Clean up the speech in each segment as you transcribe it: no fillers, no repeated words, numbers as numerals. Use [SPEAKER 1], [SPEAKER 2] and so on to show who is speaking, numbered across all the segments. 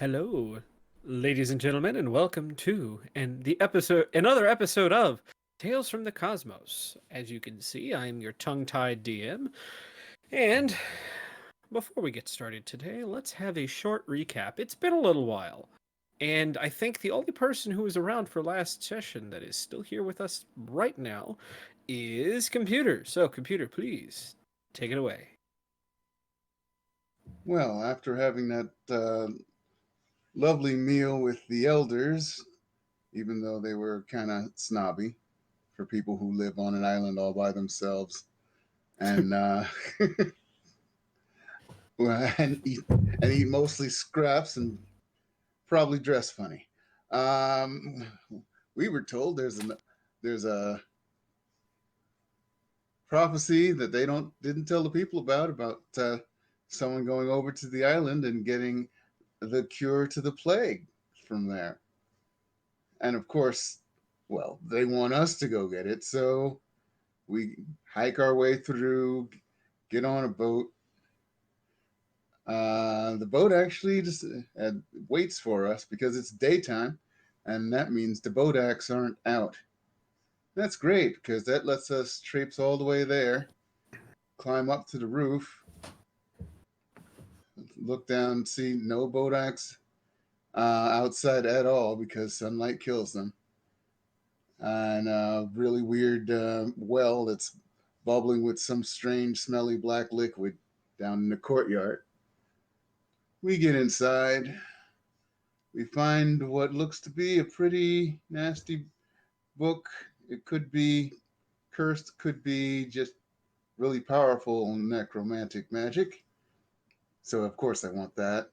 [SPEAKER 1] Hello, ladies and gentlemen, and welcome to another episode of Tales from the Cosmos. As you can see, I am your tongue-tied DM, and before we get started today, let's have a short recap. It's been a little while, and I think the only person who was around for last session that is still here with us right now is Computer. So, Computer, please take it away.
[SPEAKER 2] Well, after having that lovely meal with the elders, even though they were kind of snobby for people who live on an island all by themselves, and and eat mostly scraps and probably dress funny. Um, we were told there's a prophecy that they didn't tell the people about someone going over to the island and getting the cure to the plague from there. And of course, well, they want us to go get it, so we hike our way through, get on a boat. The boat actually just waits for us because it's daytime, and that means the boat acts aren't out. That's great because that lets us traipse all the way there, climb up to the roof, look down, see no boat acts outside at all because sunlight kills them, and a really weird well that's bubbling with some strange, smelly black liquid down in the courtyard. We get inside. We find what looks to be a pretty nasty book. It could be cursed, could be just really powerful necromantic magic. So, of course, I want that.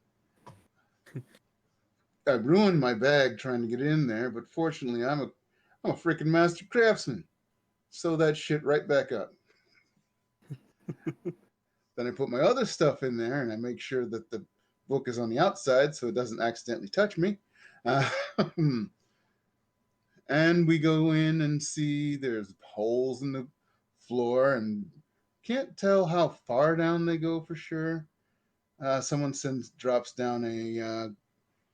[SPEAKER 2] I ruined my bag trying to get in there, but fortunately, I'm a freaking master craftsman. Sew that shit right back up. Then I put my other stuff in there and I make sure that the book is on the outside so it doesn't accidentally touch me. Uh, and we go in and see there's holes in the floor and can't tell how far down they go for sure. Someone drops down a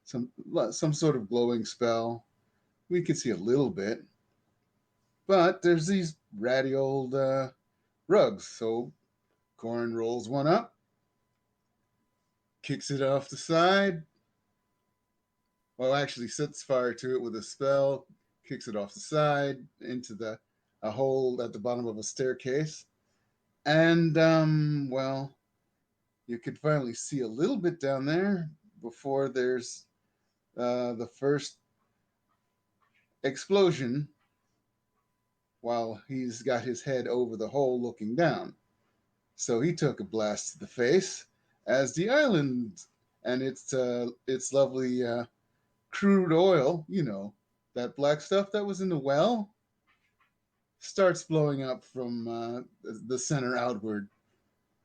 [SPEAKER 2] some sort of glowing spell. We can see a little bit, but there's these ratty old rugs. So Corin rolls one up, kicks it off the side. Well, actually sets fire to it with a spell, kicks it off the side into the a hole at the bottom of a staircase, and well, you could finally see a little bit down there before there's the first explosion. While he's got his head over the hole looking down, so he took a blast to the face as the island and its lovely crude oil, that black stuff that was in the well, starts blowing up from the center outward.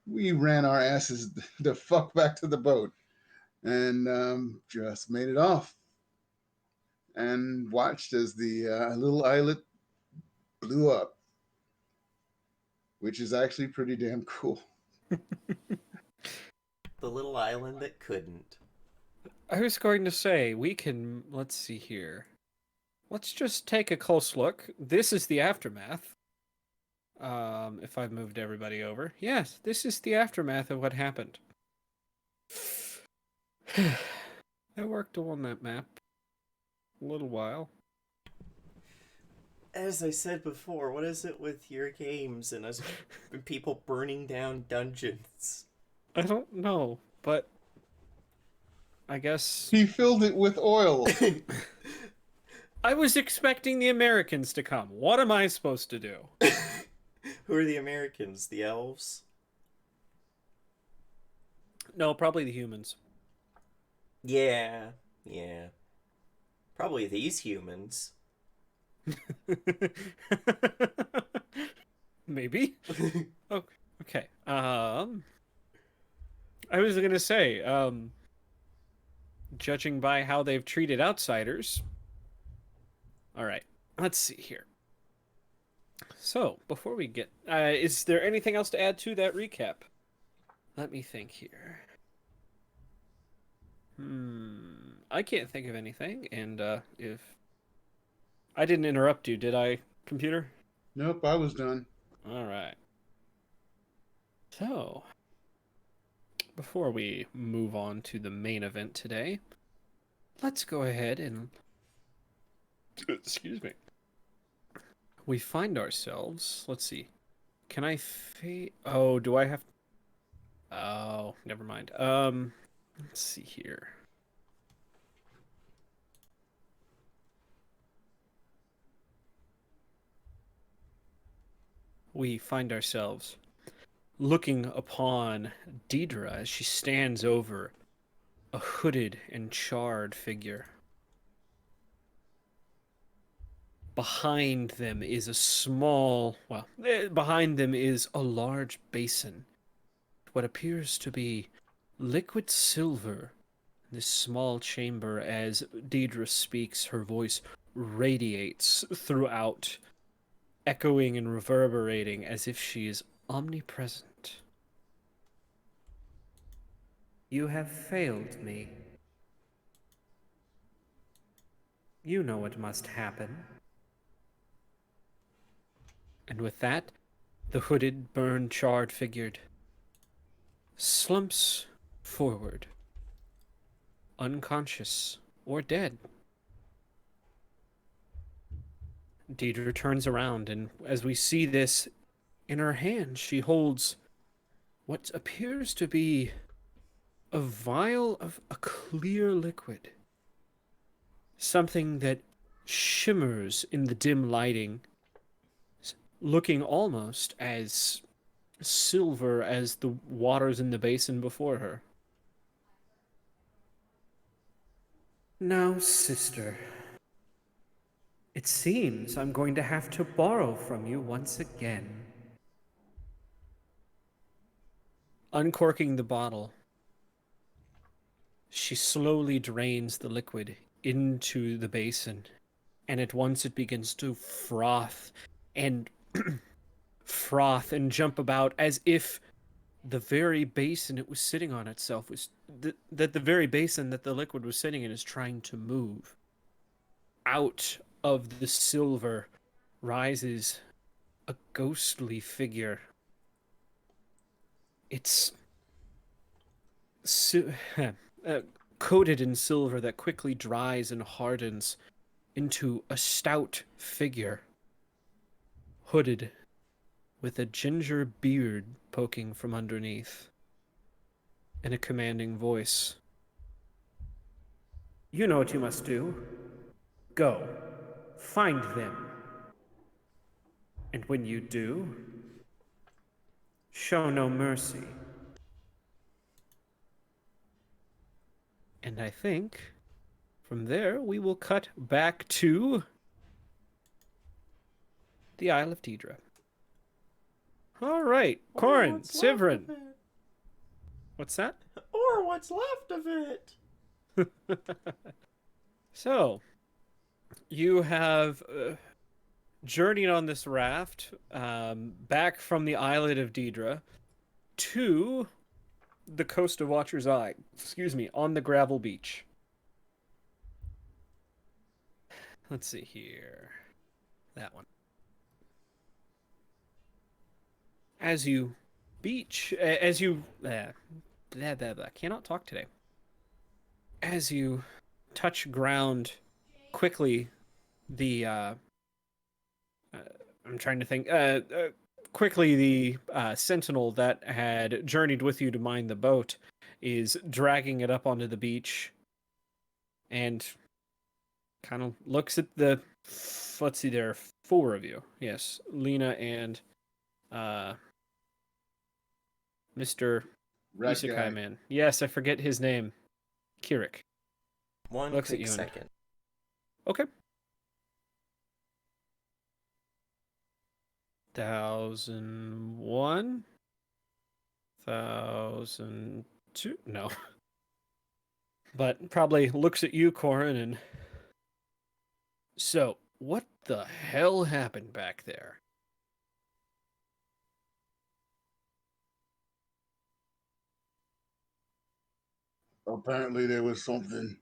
[SPEAKER 2] We ran our asses the fuck back to the boat and just made it off and watched as the little islet blew up, which is actually pretty damn cool.
[SPEAKER 3] The little island that couldn't.
[SPEAKER 1] I was going to say, let's see here. Let's just take a close look. This is the aftermath. If I've moved everybody over. Yes, this is the aftermath of what happened. I worked on that map a little while.
[SPEAKER 3] As I said before, what is it with your games and us people burning down dungeons?
[SPEAKER 1] I don't know, but I guess
[SPEAKER 2] He filled it with oil.
[SPEAKER 1] I was expecting the Americans to come. What am I supposed to do?
[SPEAKER 3] Who are the Americans? The elves?
[SPEAKER 1] No, probably the humans.
[SPEAKER 3] Yeah, yeah. Probably these humans.
[SPEAKER 1] Maybe. Oh, okay. I was gonna say, judging by how they've treated outsiders. All right, let's see here. So, before we get, is there anything else to add to that recap? Let me think here. I can't think of anything. And if I didn't interrupt you, did I, computer?
[SPEAKER 2] Nope, I was done.
[SPEAKER 1] All right. So, before we move on to the main event today, let's go ahead and excuse me. We find ourselves. Let's see. Can I Oh, do I have? Oh, never mind. Let's see here. We find ourselves looking upon Deidre as she stands over a hooded and charred figure. Behind them is a behind them is a large basin. What appears to be liquid silver. This small chamber, as Deidre speaks, her voice radiates throughout, echoing and reverberating as if she is omnipresent. You have failed me. You know what must happen. And with that, the hooded, burned, charred figure slumps forward, unconscious or dead. Deidre turns around, and as we see this, in her hand she holds what appears to be a vial of a clear liquid. Something that shimmers in the dim lighting, looking almost as silver as the waters in the basin before her. Now, sister, it seems I'm going to have to borrow from you once again. Uncorking the bottle, she slowly drains the liquid into the basin, and at once it begins to and froth and jump about as if the very basin it was sitting on itself was that the very basin that the liquid was sitting in is trying to move. Out of the silver rises a ghostly figure. It's coated in silver that quickly dries and hardens into a stout figure, hooded, with a ginger beard poking from underneath, and a commanding voice. You know what you must do. Go, find them. And when you do, show no mercy. And I think from there we will cut back to the Isle of Deidre. All right, Corin, Sivrin. What's that?
[SPEAKER 3] Or what's left of it?
[SPEAKER 1] So, you have journeyed on this raft back from the islet of Deidre to the coast of Watcher's Eye. Excuse me, on the gravel beach. Let's see here. That one. As you cannot talk today. As you touch ground quickly, I'm trying to think. Quickly, the sentinel that had journeyed with you to mine the boat is dragging it up onto the beach and kind of looks at the. Let's see, there are four of you. Yes, Lena and Mr.
[SPEAKER 2] Rat
[SPEAKER 1] Isekai
[SPEAKER 2] guy.
[SPEAKER 1] Man. Yes, I forget his name. Kirik.
[SPEAKER 3] One
[SPEAKER 1] Looks at
[SPEAKER 3] quick
[SPEAKER 1] you and-
[SPEAKER 3] second.
[SPEAKER 1] Okay. 1,001? 1,002? No. But probably looks at you, Corin, and. So, what the hell happened back there?
[SPEAKER 2] Apparently there was something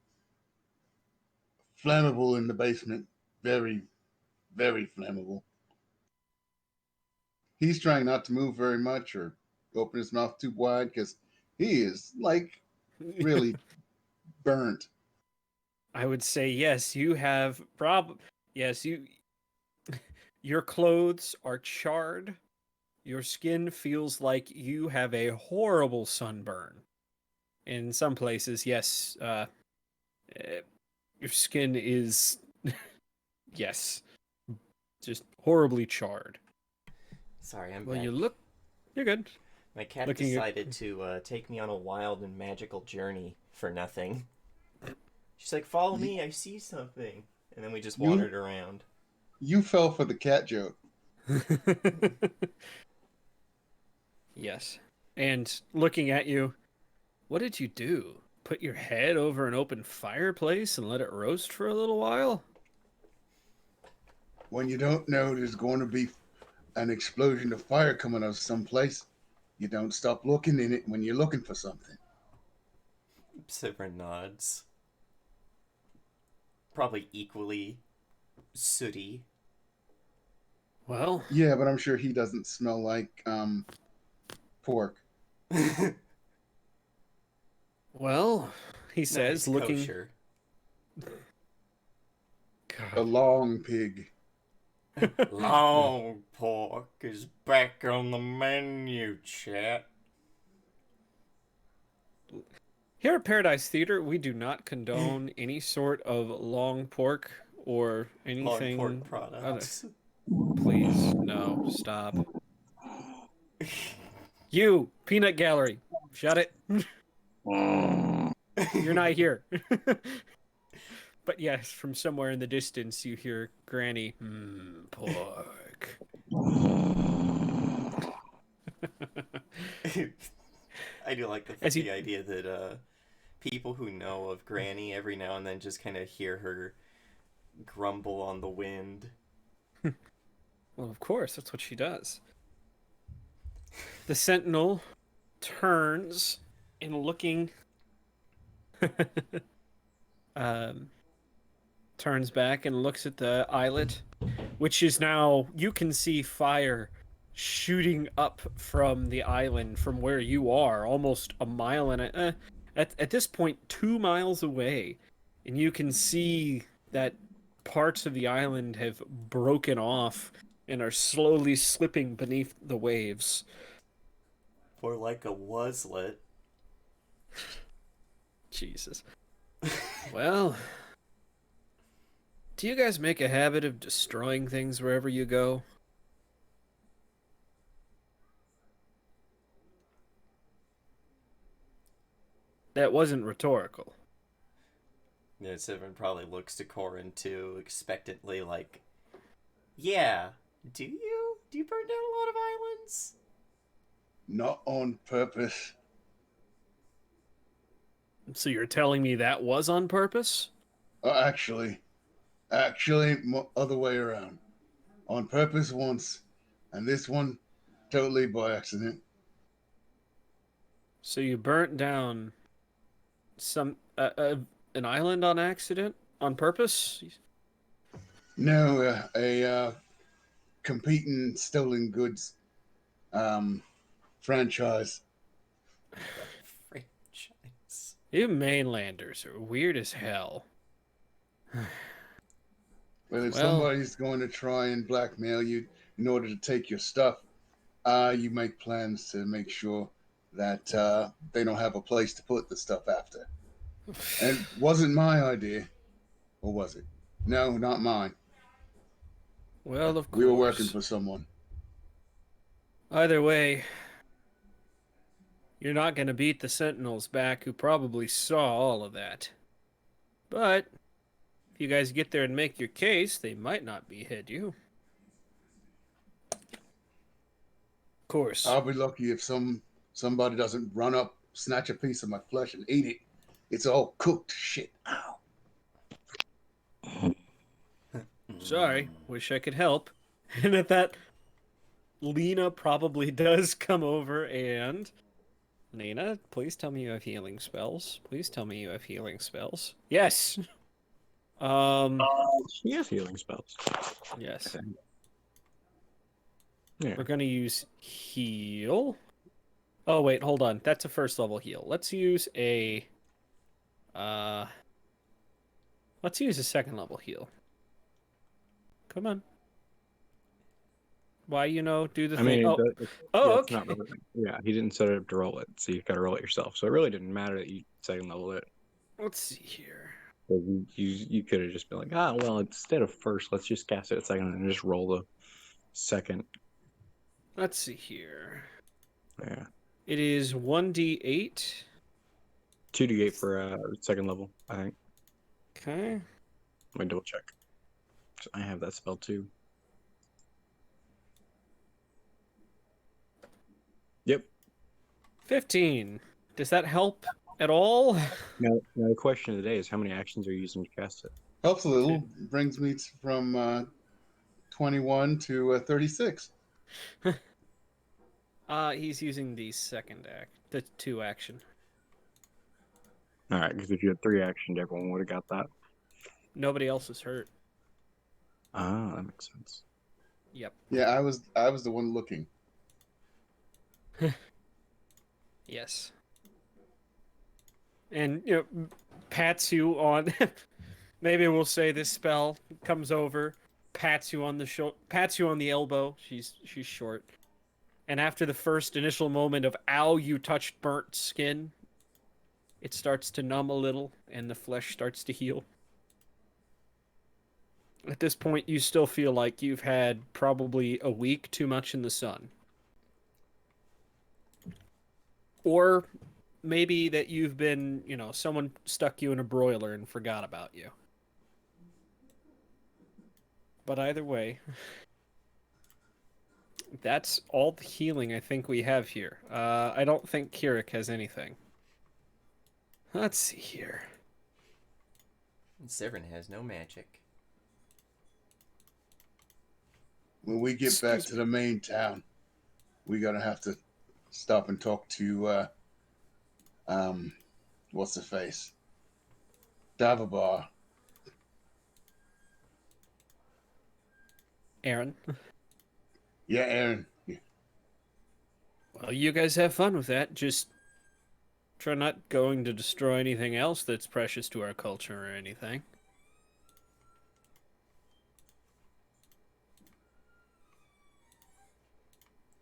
[SPEAKER 2] flammable in the basement. Very, very flammable. He's trying not to move very much or open his mouth too wide because he is like really burnt.
[SPEAKER 1] I would say yes. You have Yes, your clothes are charred. Your skin feels like you have a horrible sunburn. In some places, yes, eh, your skin is yes, just horribly charred.
[SPEAKER 3] Sorry, I'm
[SPEAKER 1] Well,
[SPEAKER 3] back.
[SPEAKER 1] you're good.
[SPEAKER 3] My cat
[SPEAKER 1] Looking at
[SPEAKER 3] decided to take me on a wild and magical journey for nothing. She's like, "Follow
[SPEAKER 2] You
[SPEAKER 3] me, I see something," and then we just
[SPEAKER 2] you,
[SPEAKER 3] wandered around.
[SPEAKER 2] you fell for the cat joke.
[SPEAKER 1] yes. And looking at you, what did you do? Put your head over an open fireplace and let it roast for a little while?
[SPEAKER 2] When you don't know there's going to be an explosion of fire coming out of someplace, you don't stop looking in it when you're looking for something.
[SPEAKER 3] Sivern nods. Probably equally sooty.
[SPEAKER 1] Well,
[SPEAKER 2] Yeah, but I'm sure he doesn't smell like pork.
[SPEAKER 1] well, he
[SPEAKER 3] No, he's
[SPEAKER 1] says, looking.
[SPEAKER 3] kosher.
[SPEAKER 2] A
[SPEAKER 1] God.
[SPEAKER 2] long pig.
[SPEAKER 3] Long pork is back on the menu, chat.
[SPEAKER 1] Here at Paradise Theater, we do not condone any sort of long pork or
[SPEAKER 3] Long pork
[SPEAKER 1] anything other.
[SPEAKER 3] products.
[SPEAKER 1] Please, no, stop. You, Peanut Gallery, shut it. You're not here. But yes, from somewhere in the distance, you hear Granny, pork.
[SPEAKER 3] I do like
[SPEAKER 1] As
[SPEAKER 3] the
[SPEAKER 1] you,
[SPEAKER 3] idea that people who know of Granny every now and then just kind of hear her grumble on the wind.
[SPEAKER 1] well, of course, that's what she does. The Sentinel turns and looking, um, turns back and looks at the islet, which is now, you can see fire shooting up from the island from where you are, almost a mile and at this point 2 miles away, and you can see that parts of the island have broken off and are slowly slipping beneath the waves.
[SPEAKER 3] Or like a waslet.
[SPEAKER 1] Jesus. Well, do you guys make a habit of destroying things wherever you go? That wasn't rhetorical.
[SPEAKER 3] Yeah, Sivern probably looks to Corin too, expectantly, like, yeah, do you? Do you burn down a lot of islands?
[SPEAKER 2] Not on purpose.
[SPEAKER 1] So you're telling me that was on purpose?
[SPEAKER 2] Actually, other way around. On purpose once, and this one totally by accident.
[SPEAKER 1] So you burnt down some an island on accident on purpose?
[SPEAKER 2] No, a competing stolen goods um, franchise.
[SPEAKER 3] Franchise.
[SPEAKER 1] You mainlanders are weird as hell.
[SPEAKER 2] Well, if
[SPEAKER 1] Well,
[SPEAKER 2] somebody's going to try and blackmail you in order to take your stuff, you make plans to make sure that they don't have a place to put the stuff after. And it wasn't my idea, or was it? No, not mine.
[SPEAKER 1] well, of
[SPEAKER 2] We were working
[SPEAKER 1] course.
[SPEAKER 2] for someone.
[SPEAKER 1] Either way, you're not going to beat the Sentinels back who probably saw all of that. But if you guys get there and make your case, they might not behead you. Of course.
[SPEAKER 2] I'll be lucky if somebody doesn't run up, snatch a piece of my flesh, and eat it. It's all cooked shit. Ow.
[SPEAKER 1] Sorry, wish I could help. And at that, Lena probably does come over and. Lena, please tell me you have healing spells. Please tell me you have healing spells. Yes! Um,
[SPEAKER 4] He has healing spells. I
[SPEAKER 1] yes.
[SPEAKER 4] think. Yeah.
[SPEAKER 1] We're gonna use heal. Oh wait, hold on. That's a first level heal. Uh let's use a second level heal. Come on. Why do the
[SPEAKER 4] I
[SPEAKER 1] thing?
[SPEAKER 4] mean,
[SPEAKER 1] Oh,
[SPEAKER 4] yeah,
[SPEAKER 1] oh,
[SPEAKER 4] it's not
[SPEAKER 1] okay.
[SPEAKER 4] relevant. Yeah, he didn't set it up to roll it, so you got to roll it yourself. So it really didn't matter that you second level it.
[SPEAKER 1] Let's see here.
[SPEAKER 4] You could have just been like, ah, well, instead of first, let's just cast it at second and just roll the second.
[SPEAKER 1] Let's see here.
[SPEAKER 4] Yeah,
[SPEAKER 1] It is 1d8.
[SPEAKER 4] 2d8 for second level. I think.
[SPEAKER 1] Okay.
[SPEAKER 4] Let me double check. I have that spell too. Yep.
[SPEAKER 1] 15. Does that help at all?
[SPEAKER 4] Now the question of the day is how many actions are you using to cast it?
[SPEAKER 2] Helps a little. Brings me from 21 to 36.
[SPEAKER 1] He's using the second act, the 2 action.
[SPEAKER 4] All right, because if you had 3 actions, everyone would have got that.
[SPEAKER 1] Nobody else is hurt.
[SPEAKER 4] Ah, that makes sense.
[SPEAKER 1] Yep.
[SPEAKER 2] Yeah, I was the one looking.
[SPEAKER 1] Yes. And pats you on. Maybe we'll say this spell comes over, pats you on the pats you on the elbow. She's short. And after the first initial moment of "ow, you touched burnt skin," it starts to numb a little, and the flesh starts to heal. At this point, you still feel like you've had probably a week too much in the sun. Or maybe that you've been, someone stuck you in a broiler and forgot about you. But either way, that's all the healing I think we have here. I don't think Kirik has anything. Let's see here.
[SPEAKER 3] And Severin has no magic.
[SPEAKER 2] When we get back to the main town, we're gonna have to stop and talk to what's the face? Davabar.
[SPEAKER 1] Aaron.
[SPEAKER 2] Yeah, Aaron.
[SPEAKER 1] Well, you guys have fun with that. Just try not going to destroy anything else that's precious to our culture or anything.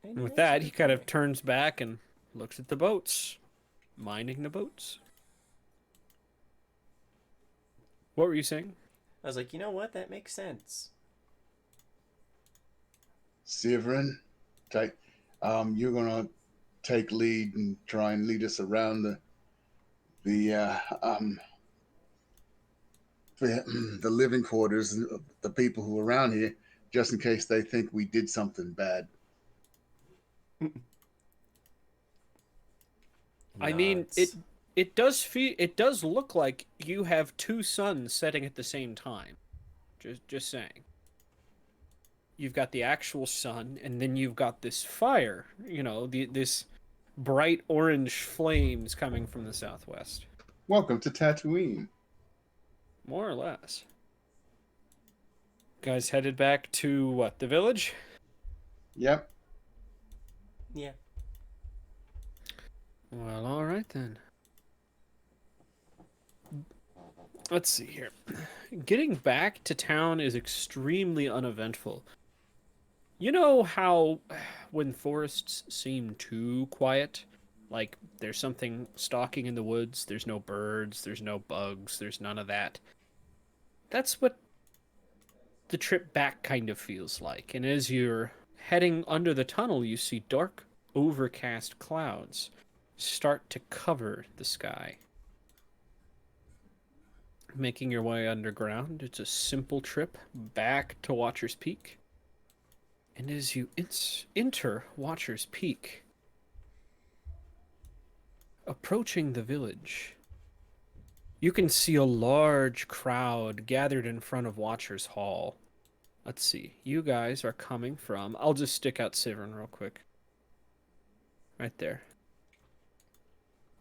[SPEAKER 1] And with that, he kind of turns back and looks at the boats, minding the boats. What were you saying?
[SPEAKER 3] I was like, you know what? That makes sense.
[SPEAKER 2] Severin, you're gonna take lead and try and lead us around the living quarters of the people who are around here, just in case they think we did something bad.
[SPEAKER 1] I mean, it does look like you have 2 suns setting at the same time. Just saying. You've got the actual sun, and then you've got this fire. This bright orange flames coming from the southwest.
[SPEAKER 2] Welcome to Tatooine.
[SPEAKER 1] More or less. Guys headed back to what, the village?
[SPEAKER 2] Yep.
[SPEAKER 3] Yeah.
[SPEAKER 1] Well, all right then. Let's see here. Getting back to town is extremely uneventful. You know how when forests seem too quiet, like there's something stalking in the woods, there's no birds, there's no bugs, there's none of that. That's what the trip back kind of feels like. And as you're heading under the tunnel, you see dark, overcast clouds start to cover the sky. Making your way underground, it's a simple trip back to Watcher's Peak. And as you enter Watcher's Peak, approaching the village, you can see a large crowd gathered in front of Watcher's Hall. Let's see. You guys are coming from... I'll just stick out Severin real quick. Right there.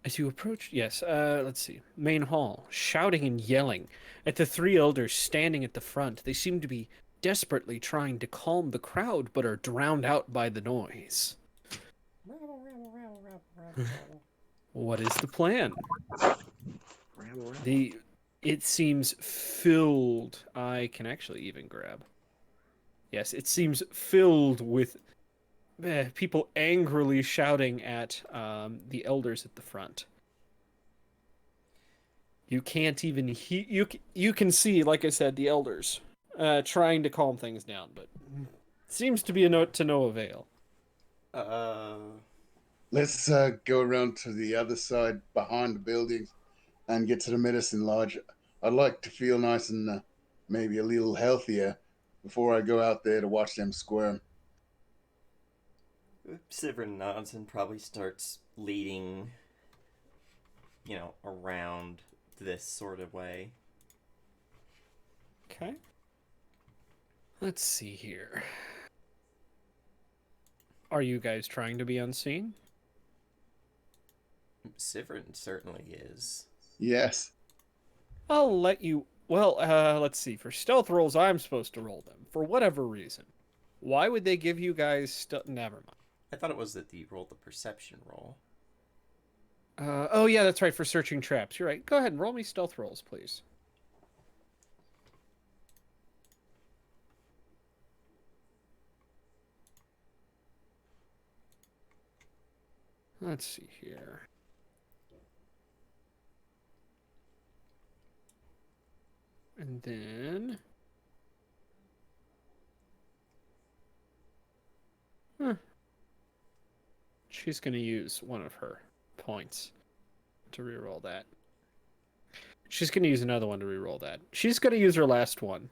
[SPEAKER 1] As you approach, yes, let's see. Main hall, shouting and yelling at the three elders standing at the front. They seem to be desperately trying to calm the crowd, but are drowned out by the noise. What is the plan? The It seems filled. I can actually even grab. Yes, it seems filled with people angrily shouting at the elders at the front. You can't even you can see, like I said, the elders trying to calm things down, but seems to be to no avail.
[SPEAKER 3] Uh,
[SPEAKER 2] Let's go around to the other side behind the building and get to the medicine lodge. I'd like to feel nice and maybe a little healthier before I go out there to watch them squirm.
[SPEAKER 3] Sivrin nods and probably starts leading, around this sort of way.
[SPEAKER 1] Okay. Let's see here. Are you guys trying to be unseen?
[SPEAKER 3] Sivrin certainly is.
[SPEAKER 2] Yes.
[SPEAKER 1] I'll let you. Well, let's see. For stealth rolls, I'm supposed to roll them for whatever reason. Why would they give you guys Never mind.
[SPEAKER 3] I thought it was that you rolled the perception roll.
[SPEAKER 1] Oh yeah, that's right. For searching traps, you're right. Go ahead and roll me stealth rolls, please. Let's see here. And then... She's going to use one of her points to reroll that. She's going to use another one to reroll that. She's going to use her last one.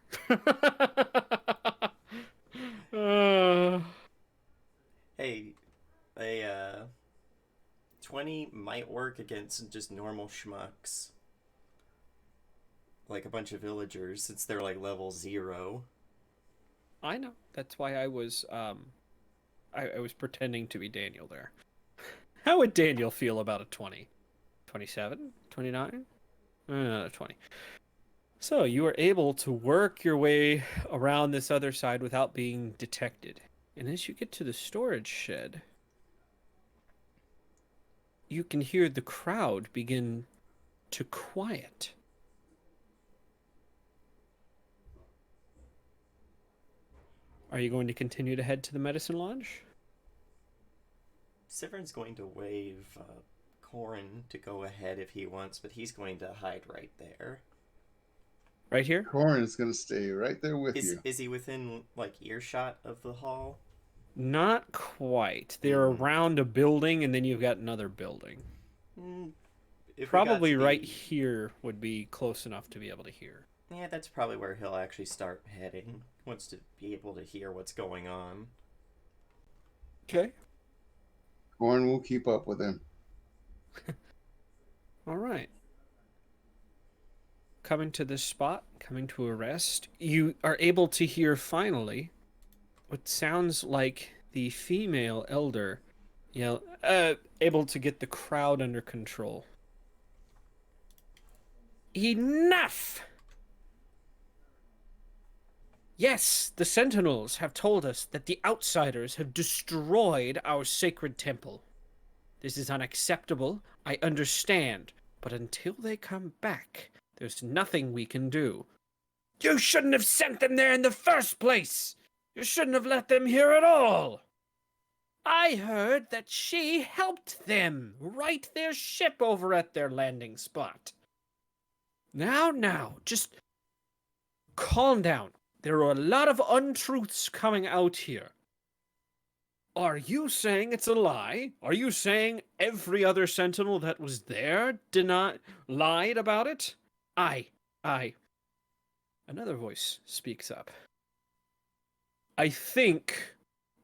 [SPEAKER 3] Hey, a 20 might work against just normal schmucks. Like a bunch of villagers, since they're like level 0.
[SPEAKER 1] I know. That's why I was I was pretending to be Daniel there. How would Daniel feel about a 20? 27? 29? 20. So you are able to work your way around this other side without being detected. And as you get to the storage shed, you can hear the crowd begin to quiet. Are you going to continue to head to the medicine lodge?
[SPEAKER 3] Sivrin's going to wave Corin to go ahead if he wants, but he's going to hide right there.
[SPEAKER 1] Right here?
[SPEAKER 2] Corin's going to stay right there with you.
[SPEAKER 3] Is he within, like, earshot of the hall?
[SPEAKER 1] Not quite. They're around a building, and then you've got another building. Probably right here would be close enough to be able to hear.
[SPEAKER 3] Yeah, that's probably where he'll actually start heading. Wants to be able to hear what's going on.
[SPEAKER 1] Okay.
[SPEAKER 2] Corin will keep up with him.
[SPEAKER 1] All right. Coming to this spot, coming to a rest, you are able to hear finally what sounds like the female elder, able to get the crowd under control. Enough! Yes, the Sentinels have told us that the outsiders have destroyed our sacred temple. This is unacceptable, I understand, but until they come back, there's nothing we can do. You shouldn't have sent them there in the first place! You shouldn't have let them here at all! I heard that she helped them right their ship over at their landing spot. Now, just calm down. There are a lot of untruths coming out here. Are you saying it's a lie? Are you saying every other sentinel that was there lied about it? I. Another voice speaks up. I think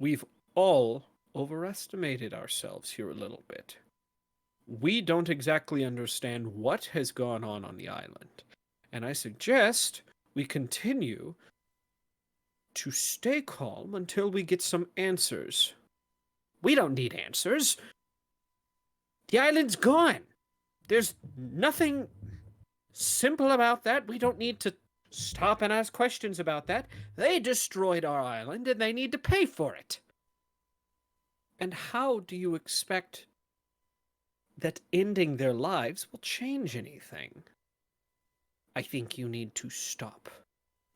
[SPEAKER 1] we've all overestimated ourselves here a little bit. We don't exactly understand what has gone on the island, and I suggest we continue to stay calm until we get some answers. We don't need answers. The island's gone. There's nothing simple about that. We don't need to stop and ask questions about that. They destroyed our island and they need to pay for it. And how do you expect that ending their lives will change anything? I think you need to stop.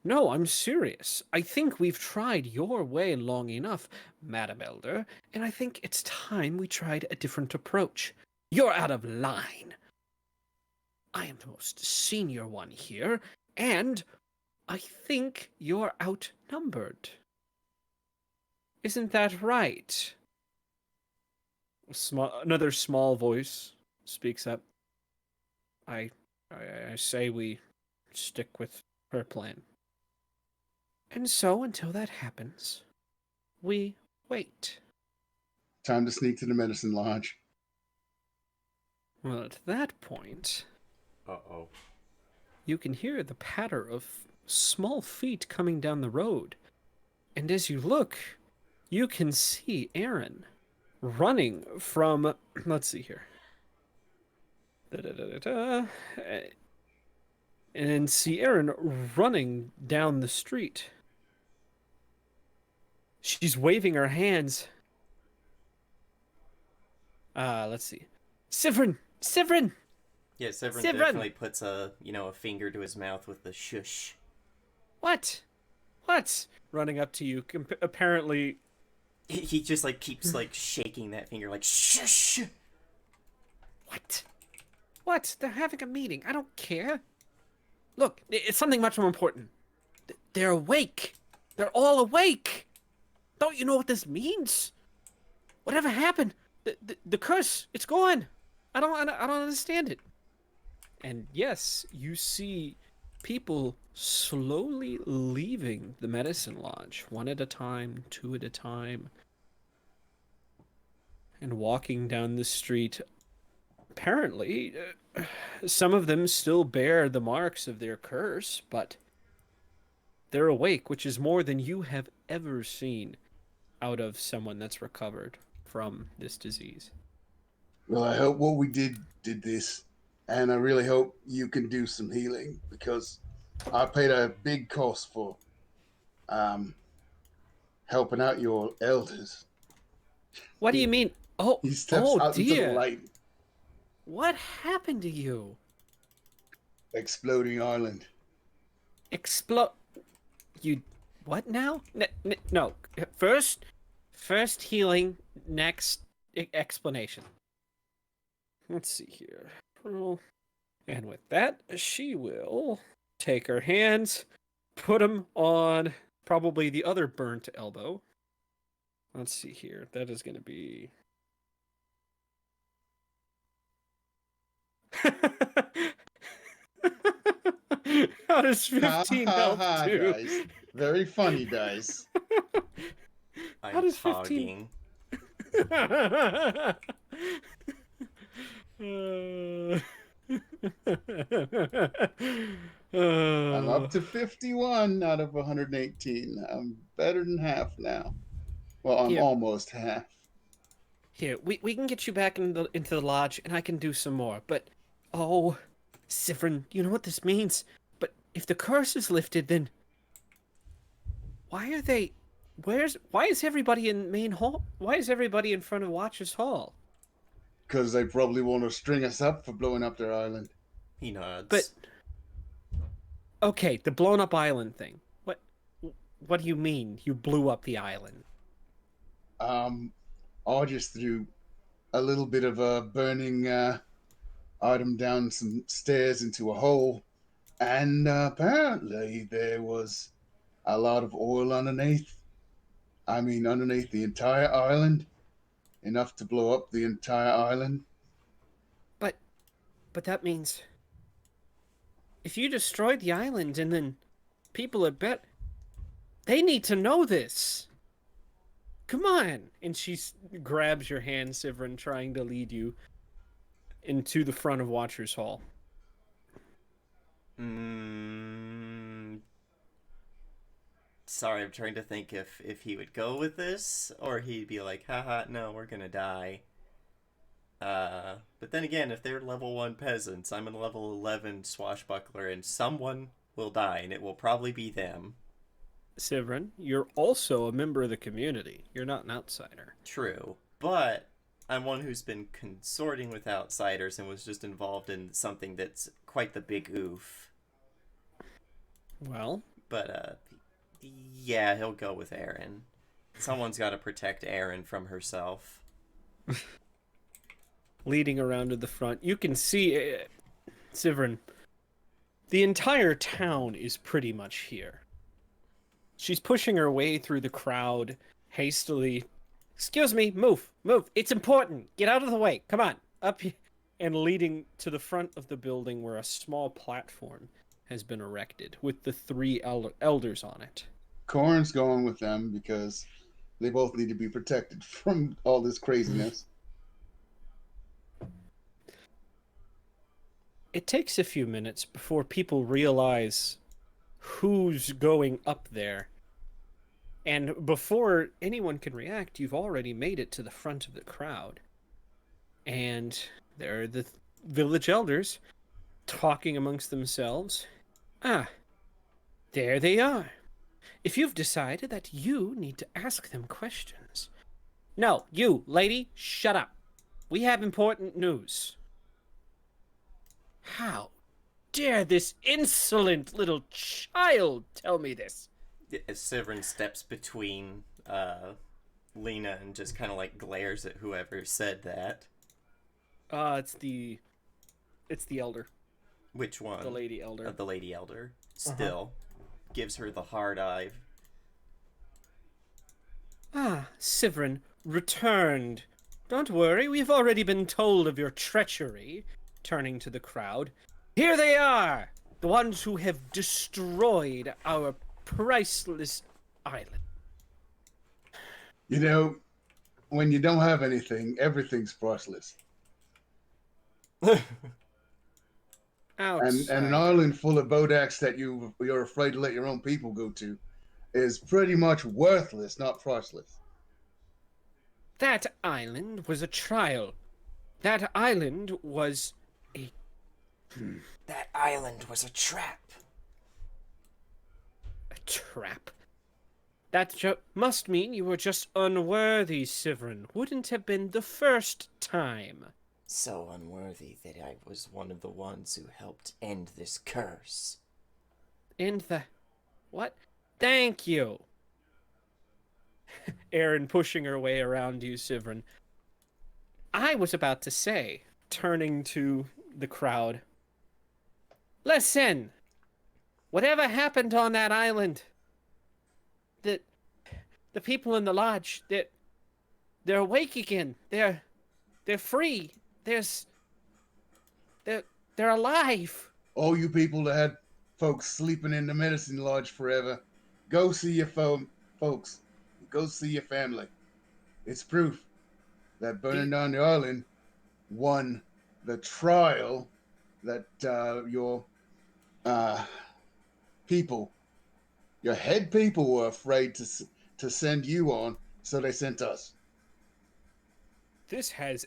[SPEAKER 1] No, I'm serious. I think we've tried your way long enough, Madam Elder, and I think it's time we tried a different approach. You're out of line. I am the most senior one here, and I think you're outnumbered. Isn't that right? Another small voice speaks up. I say we stick with her plan. And so, until that happens, we wait.
[SPEAKER 2] Time to sneak to the medicine lodge.
[SPEAKER 1] Well, at that point,
[SPEAKER 3] Uh-oh.
[SPEAKER 1] you can hear the patter of small feet coming down the road. And as you look, you can see Aaron running from, let's see here. And see Aaron running down the street. She's waving her hands. Let's see. Sivrin! Sivrin!
[SPEAKER 3] Yeah, Severin
[SPEAKER 1] Severin!
[SPEAKER 3] definitely puts a finger to his mouth with the shush.
[SPEAKER 1] What? What? Running up to you, apparently.
[SPEAKER 3] He just keeps shaking that finger like shush.
[SPEAKER 1] What? What? They're having a meeting. I don't care. Look, it's something much more important. They're awake. They're all awake. Don't you know what this means? Whatever happened? The curse, it's gone. I don't understand it. And yes, you see people slowly leaving the medicine lodge, one at a time, two at a time, and walking down the street. Apparently, some of them still bear the marks of their curse, but they're awake, which is more than you have ever seen out of someone that's recovered from this disease.
[SPEAKER 2] Well, I hope what we did this, and I really hope you can do some healing because I paid a big cost for helping out your elders.
[SPEAKER 1] What do you mean? Oh,
[SPEAKER 2] He steps out into the
[SPEAKER 1] dear.
[SPEAKER 2] light.
[SPEAKER 1] What happened to you?
[SPEAKER 2] Exploding island.
[SPEAKER 1] You what now? No. First healing, next explanation. Let's see here. And with that, she will take her hands, put them on probably the other burnt elbow. Let's see here. That is going to be... How does 15 help too?
[SPEAKER 2] Dice. Very funny dice.
[SPEAKER 1] How
[SPEAKER 3] I'm
[SPEAKER 1] does 15
[SPEAKER 3] togging.
[SPEAKER 2] I'm up to 51 out of 118. I'm better than half now. Well, I'm
[SPEAKER 1] Here.
[SPEAKER 2] almost half.
[SPEAKER 1] Here, we can get you back into the lodge, and I can do some more. But, oh, Sivrin, you know what this means? But if the curse is lifted, then why are they? Why is everybody in main hall? Why is everybody in front of Watcher's Hall?
[SPEAKER 2] Because they probably want to string us up for blowing up their island.
[SPEAKER 3] He nods.
[SPEAKER 1] But okay, the blown up island thing. What do you mean? You blew up the island?
[SPEAKER 2] I just threw a little bit of a burning item down some stairs into a hole, and apparently there was a lot of oil underneath. I mean, underneath the entire island, enough to blow up the entire island.
[SPEAKER 1] But that means if you destroyed the island and then people are they need to know this. Come on. And she grabs your hand, Sivrin, trying to lead you into the front of Watcher's Hall.
[SPEAKER 3] Sorry, I'm trying to think if he would go with this or he'd be like, haha, no, we're gonna die. But then again, if they're level 1 peasants, I'm a level 11 swashbuckler, and someone will die, and it will probably be them.
[SPEAKER 1] Sivrin, you're also a member of the community. You're not an outsider.
[SPEAKER 3] True. But I'm one who's been consorting with outsiders and was just involved in something that's quite the big oof.
[SPEAKER 1] Well,
[SPEAKER 3] But, yeah, he'll go with Erin. Someone's got to protect Erin from herself.
[SPEAKER 1] leading around to the front, you can see, Sivrin, the entire town is pretty much here. She's pushing her way through the crowd, hastily. Excuse me, move. It's important. Get out of the way. Come on, up here. And leading to the front of the building where a small platform has been erected with the three elders on it.
[SPEAKER 2] Corn's going with them because they both need to be protected from all this craziness.
[SPEAKER 1] It takes a few minutes before people realize who's going up there. And before anyone can react, you've already made it to the front of the crowd. And there are the village elders talking amongst themselves. Ah, there they are. If you've decided that you need to ask them questions. No, you, lady, shut up. We have important news. How dare this insolent little child tell me this?
[SPEAKER 3] As Severin steps between Lena and just kind of like glares at whoever said that.
[SPEAKER 1] It's the elder.
[SPEAKER 3] Which one?
[SPEAKER 1] The lady elder.
[SPEAKER 3] The lady elder. Still gives her the hard eye.
[SPEAKER 1] Ah, Sivrin, returned. Don't worry, we've already been told of your treachery. Turning to the crowd. Here they are! The ones who have destroyed our priceless island.
[SPEAKER 2] You know, when you don't have anything, everything's priceless. And an island full of bodaks that you're afraid to let your own people go to is pretty much worthless, not priceless.
[SPEAKER 1] That island was a trial. That island was
[SPEAKER 3] That island was a trap.
[SPEAKER 1] a trap. That must mean you were just unworthy, Sivrin. Wouldn't have been the first time.
[SPEAKER 3] So unworthy that I was one of the ones who helped end this curse.
[SPEAKER 1] And the... What? Thank you. Erin pushing her way around you, Sivrin. I was about to say, turning to the crowd. Listen! Whatever happened on that island? The people in the lodge, they're awake again. They're free. They're alive.
[SPEAKER 2] All you people that had folks sleeping in the medicine lodge forever, go see your folks. Go see your family. It's proof that burning down the island won the trial that your people, your head people, were afraid to send you on, so they sent us.
[SPEAKER 1] This has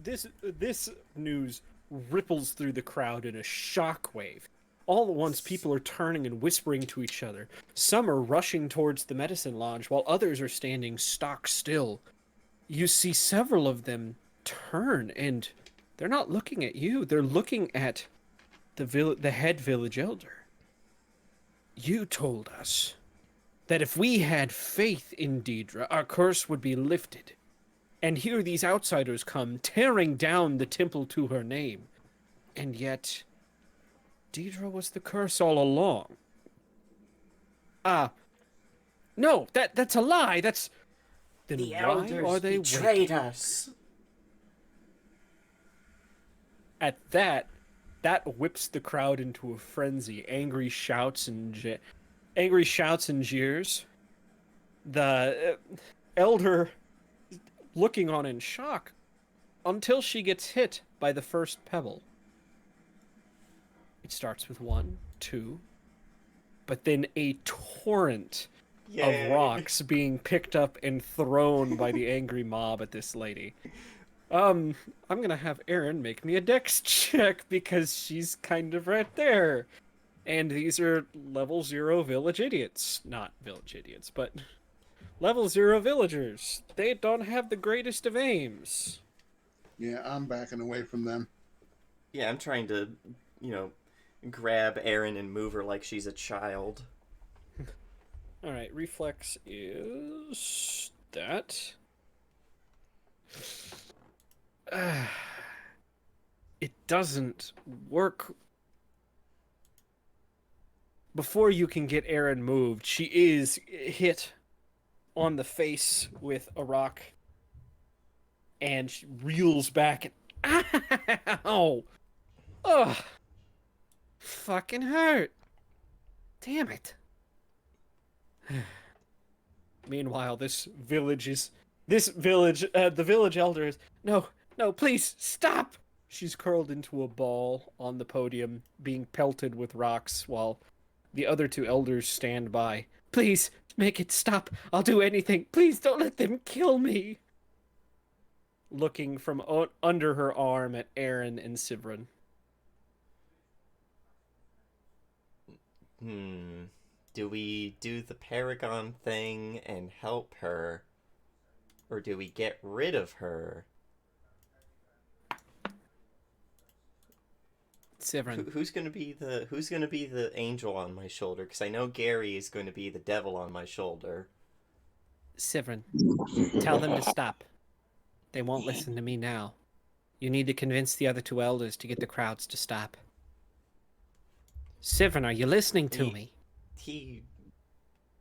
[SPEAKER 1] this news ripples through the crowd in a shockwave. All at once, people are turning and whispering to each other. Some are rushing towards the medicine lodge, while others are standing stock still. You see several of them turn, and they're not looking at you. They're looking at the head village elder. You told us that if we had faith in Deidre, our curse would be lifted. And here these outsiders come, tearing down the temple to her name. And yet, Deidre was the curse all along. No, that's a lie. Then
[SPEAKER 3] The
[SPEAKER 1] why
[SPEAKER 3] elders
[SPEAKER 1] are they
[SPEAKER 3] betrayed
[SPEAKER 1] waiting?
[SPEAKER 3] us.
[SPEAKER 1] At that whips the crowd into a frenzy. Angry shouts and jeers. The elder looking on in shock until she gets hit by the first pebble. It starts with 1, 2, but then a torrent
[SPEAKER 3] Yay.
[SPEAKER 1] of rocks being picked up and thrown by the angry mob at this lady. I'm gonna have Erin make me a dex check because she's kind of right there. And these are level 0 village idiots. Not village idiots, but level 0 villagers. They don't have the greatest of aims.
[SPEAKER 2] Yeah, I'm backing away from them.
[SPEAKER 3] Yeah, I'm trying to, you know, grab Erin and move her like she's a child.
[SPEAKER 1] Alright, reflex is that. It doesn't work. Before you can get Erin moved, she is hit on the face with a rock and she reels back and ow! Ugh! Fucking hurt! Damn it! Meanwhile, the village elder is, no, no, please, stop! She's curled into a ball on the podium, being pelted with rocks while the other two elders stand by. Please, make it stop. I'll do anything. Please don't let them kill me. Looking from under her arm at Aaron and Sivrin.
[SPEAKER 3] Do we do the Paragon thing and help her? Or do we get rid of her?
[SPEAKER 1] Sivrin.
[SPEAKER 3] Who's gonna be the angel on my shoulder? Because I know Gary is going to be the devil on my shoulder.
[SPEAKER 1] Sivrin. Tell them to stop. They won't listen to me now. You need to convince the other two elders to get the crowds to stop. Sivrin, are you listening to me?
[SPEAKER 3] He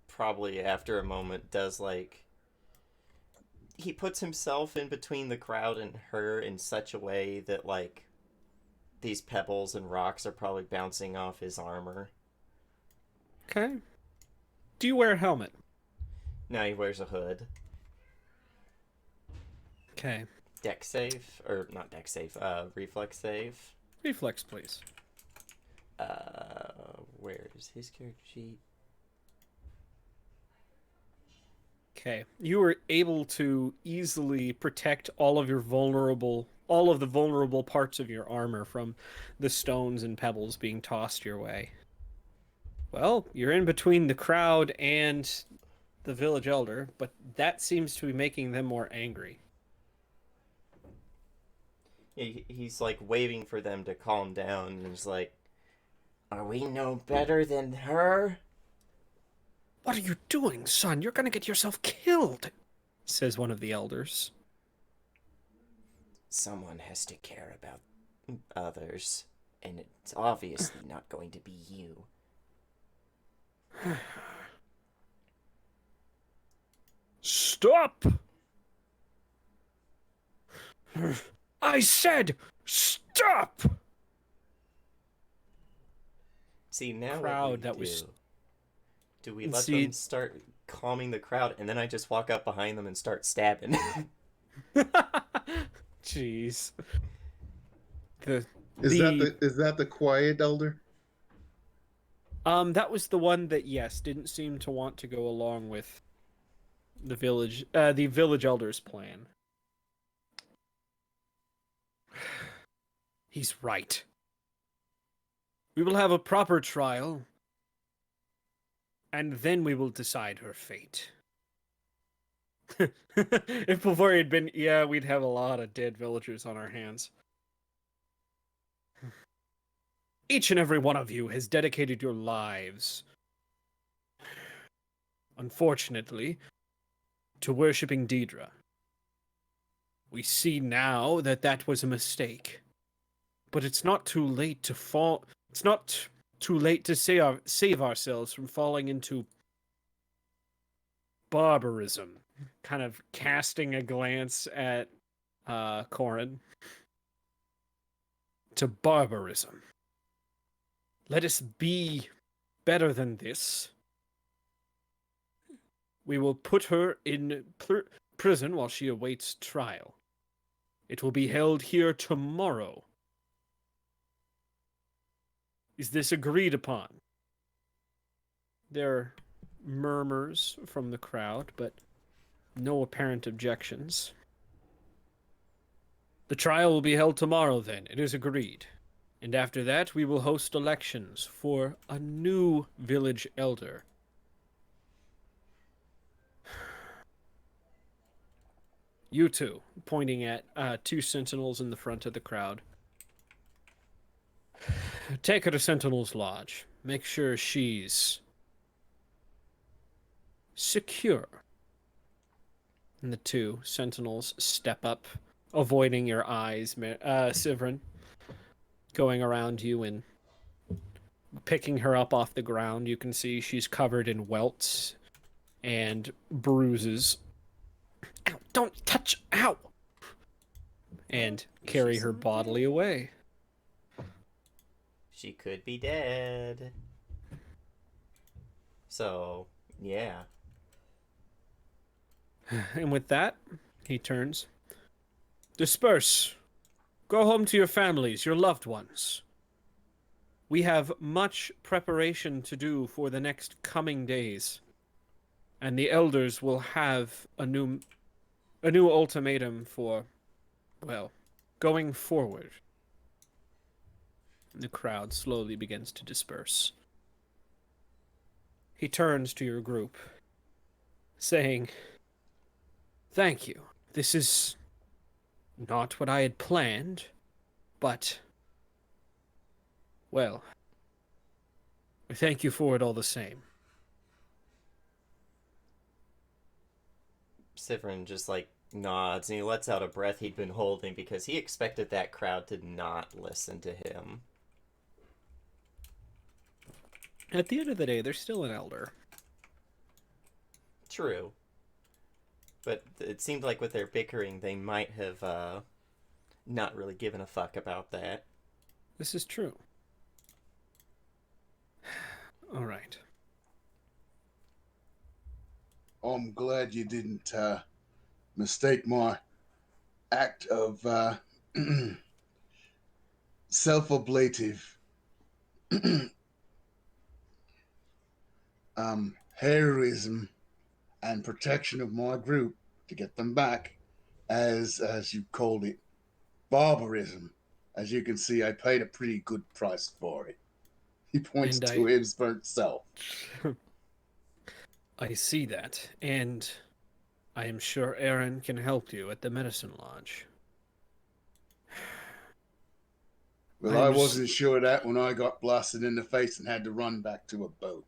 [SPEAKER 3] probably, after a moment, does like... He puts himself in between the crowd and her in such a way that, like, these pebbles and rocks are probably bouncing off his armor.
[SPEAKER 1] Okay. Do you wear a helmet?
[SPEAKER 3] Now he wears a hood.
[SPEAKER 1] Okay.
[SPEAKER 3] Deck save? Or, not deck save, reflex save.
[SPEAKER 1] Reflex, please.
[SPEAKER 3] Where's his character sheet?
[SPEAKER 1] Okay. You were able to easily protect all of the vulnerable parts of your armor from the stones and pebbles being tossed your way. Well, you're in between the crowd and the village elder, but that seems to be making them more angry.
[SPEAKER 3] He's like waving for them to calm down and he's like, are we no better than her?
[SPEAKER 1] What are you doing, son? You're gonna get yourself killed, says one of the elders.
[SPEAKER 3] Someone has to care about others, and it's obviously not going to be you.
[SPEAKER 1] Stop! I said stop!
[SPEAKER 3] See, now
[SPEAKER 1] Crowd
[SPEAKER 3] what
[SPEAKER 1] that
[SPEAKER 3] do we
[SPEAKER 1] was-
[SPEAKER 3] do? Do we let
[SPEAKER 1] See-
[SPEAKER 3] them start calming the crowd, and then I just walk up behind them and start stabbing?
[SPEAKER 1] Jeez. The
[SPEAKER 2] Is that the quiet elder?
[SPEAKER 1] that was the one that didn't seem to want to go along with the village elders plan. He's right. We will have a proper trial, and then we will decide her fate. If before he'd been, we'd have a lot of dead villagers on our hands. Each and every one of you has dedicated your lives, unfortunately, to worshipping Deidre. We see now that that was a mistake. But it's not too late to fall. It's not too late to save ourselves from falling into barbarism. Kind of casting a glance at Corin. To barbarism. Let us be better than this. We will put her in prison while she awaits trial. It will be held here tomorrow. Is this agreed upon? There are murmurs from the crowd, but no apparent objections. The trial will be held tomorrow, then. It is agreed. And after that, we will host elections for a new village elder. You two, pointing at two sentinels in the front of the crowd. Take her to Sentinel's Lodge. Make sure she's secure. And the two sentinels step up, avoiding your eyes, Sivrin, going around you and picking her up off the ground. You can see she's covered in welts and bruises. Ow, don't touch! Ow! And carry her bodily away.
[SPEAKER 3] She could be dead. So, yeah.
[SPEAKER 1] And with that, he turns. Disperse. Go home to your families, your loved ones. We have much preparation to do for the next coming days. And the elders will have a new ultimatum for, well, going forward. The crowd slowly begins to disperse. He turns to your group, saying, "Thank you. This is not what I had planned, but, well, thank you for it all the same."
[SPEAKER 3] Sivrin just, like, nods and he lets out a breath he'd been holding because he expected that crowd to not listen to him.
[SPEAKER 1] At the end of the day, they're still an elder.
[SPEAKER 3] True. But it seemed like with their bickering, they might have not really given a fuck about that.
[SPEAKER 1] This is true. All right.
[SPEAKER 2] I'm glad you didn't mistake my act of self-ablative heroism and protection of my group to get them back, as you called it, barbarism. As you can see, I paid a pretty good price for it. He points to his burnt self.
[SPEAKER 1] I see that, and I am sure Aaron can help you at the medicine lodge.
[SPEAKER 2] Well, I wasn't sure of that when I got blasted in the face and had to run back to a boat.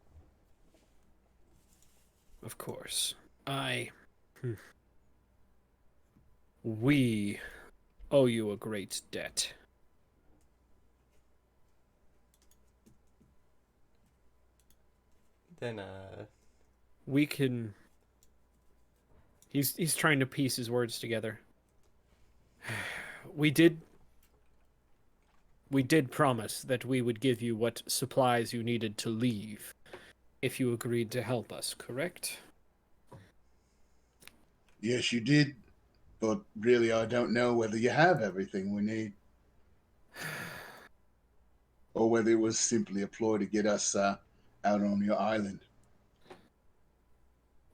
[SPEAKER 1] Of course. We owe you a great debt.
[SPEAKER 3] Then,
[SPEAKER 1] We can... He's trying to piece his words together. We did promise that we would give you what supplies you needed to leave if you agreed to help us, correct?
[SPEAKER 2] Yes, you did. But really, I don't know whether you have everything we need. Or whether it was simply a ploy to get us out on your island.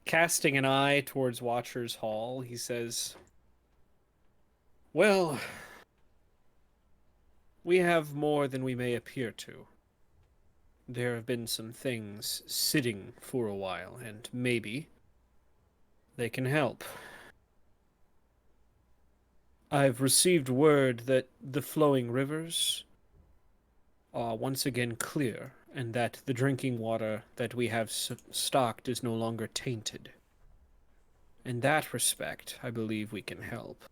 [SPEAKER 1] Casting an eye towards Watcher's Hall, he says, "Well, we have more than we may appear to. There have been some things sitting for a while, and maybe they can help. I've received word that the flowing rivers are once again clear, and that the drinking water that we have stocked is no longer tainted. In that respect, I believe we can help.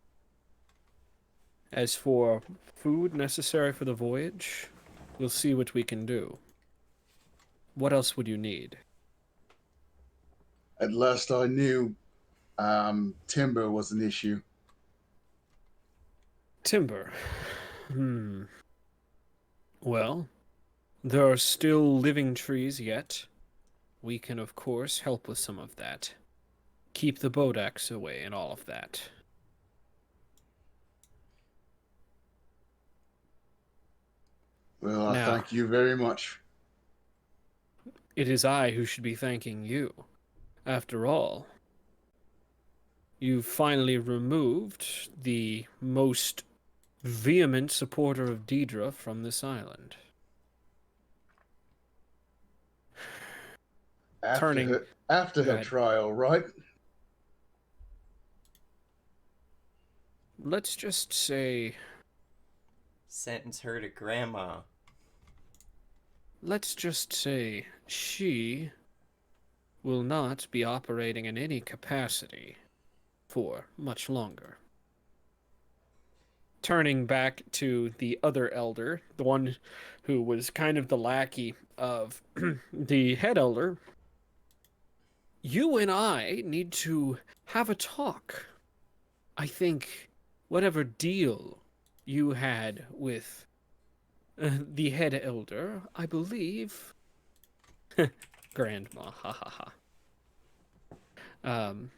[SPEAKER 1] As for food necessary for the voyage, we'll see what we can do. What else would you need?"
[SPEAKER 2] At last I knew timber was an issue.
[SPEAKER 1] Timber. Well, there are still living trees yet. We can, of course, help with some of that. Keep the Bodaks away and all of that.
[SPEAKER 2] Well, I
[SPEAKER 1] Now,
[SPEAKER 2] thank you very much.
[SPEAKER 1] it is I who should be thanking you. After all, you've finally removed the most vehement supporter of Deidre from this island. Turning,
[SPEAKER 2] After
[SPEAKER 1] go
[SPEAKER 2] her
[SPEAKER 1] ahead.
[SPEAKER 2] trial, right?
[SPEAKER 1] Let's just say,
[SPEAKER 3] Sentence her to grandma.
[SPEAKER 1] let's just say she will not be operating in any capacity for much longer. Turning back to the other elder, the one who was kind of the lackey of the head elder, you and I need to have a talk. I think whatever deal you had with the head elder, I believe. Grandma, ha ha ha. Um,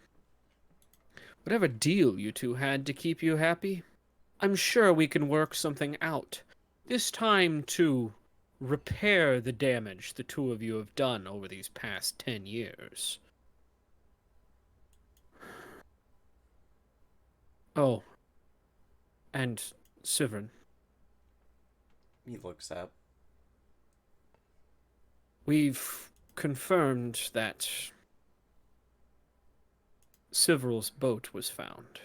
[SPEAKER 1] whatever deal you two had to keep you happy, I'm sure we can work something out. This time to repair the damage the two of you have done over these past 10 years. Oh, and Sivern,
[SPEAKER 3] He looks up.
[SPEAKER 1] we've confirmed that Sivral's boat was found.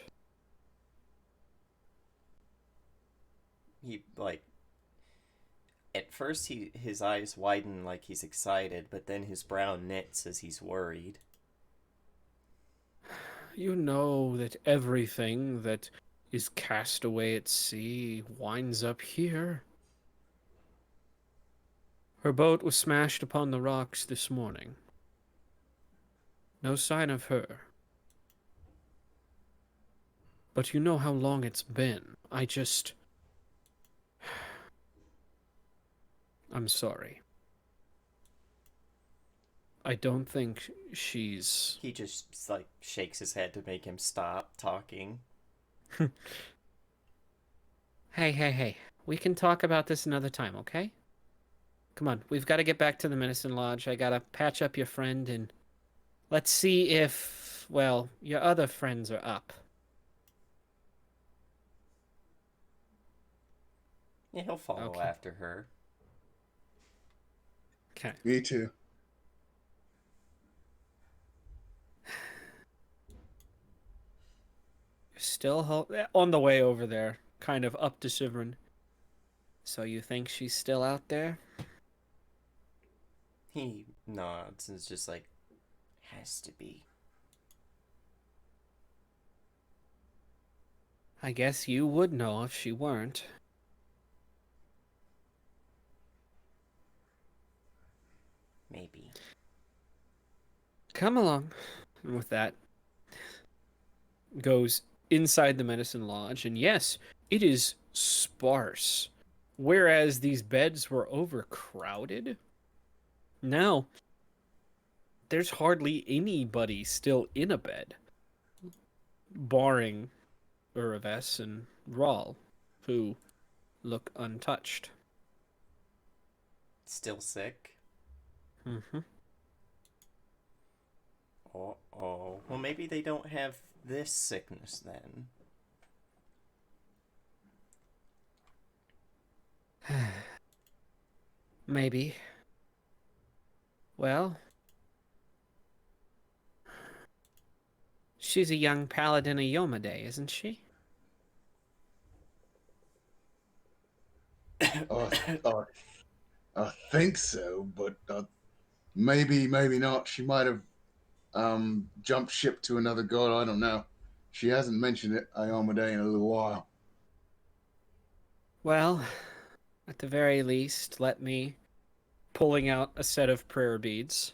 [SPEAKER 3] He like at first his eyes widen like he's excited, but then his brow knits as he's worried.
[SPEAKER 1] You know that everything that is cast away at sea winds up here. Her boat was smashed upon the rocks this morning. No sign of her. But you know how long it's been. I'm sorry. I don't think she's...
[SPEAKER 3] He just like shakes his head to make him stop talking.
[SPEAKER 1] Hey. We can talk about this another time, okay? Come on, we've got to get back to the Medicine Lodge. I gotta patch up your friend and let's see if, well, your other friends are up.
[SPEAKER 3] Yeah, he'll follow
[SPEAKER 1] Okay.
[SPEAKER 3] after her.
[SPEAKER 1] Okay.
[SPEAKER 2] Me too.
[SPEAKER 1] Still on the way over there, kind of up to Shivrin. So you think she's still out there?
[SPEAKER 3] He nods and is just like, has to be.
[SPEAKER 1] I guess you would know if she weren't.
[SPEAKER 3] Maybe.
[SPEAKER 1] Come along. And with that, goes inside the Medicine Lodge, and yes, it is sparse. Whereas these beds were overcrowded, now there's hardly anybody still in a bed, barring Uraves and Rawl, who look untouched.
[SPEAKER 3] Still sick?
[SPEAKER 1] Mm-hmm.
[SPEAKER 3] Oh. Well, maybe they don't have this sickness then.
[SPEAKER 1] Maybe. Well, she's a young paladin of Yomade, isn't she?
[SPEAKER 2] I, I, I think so, but maybe not. She might have jumped ship to another god. I don't know. She hasn't mentioned it, Iomedae, in a little while.
[SPEAKER 1] Well, at the very least, let me pulling out a set of prayer beads.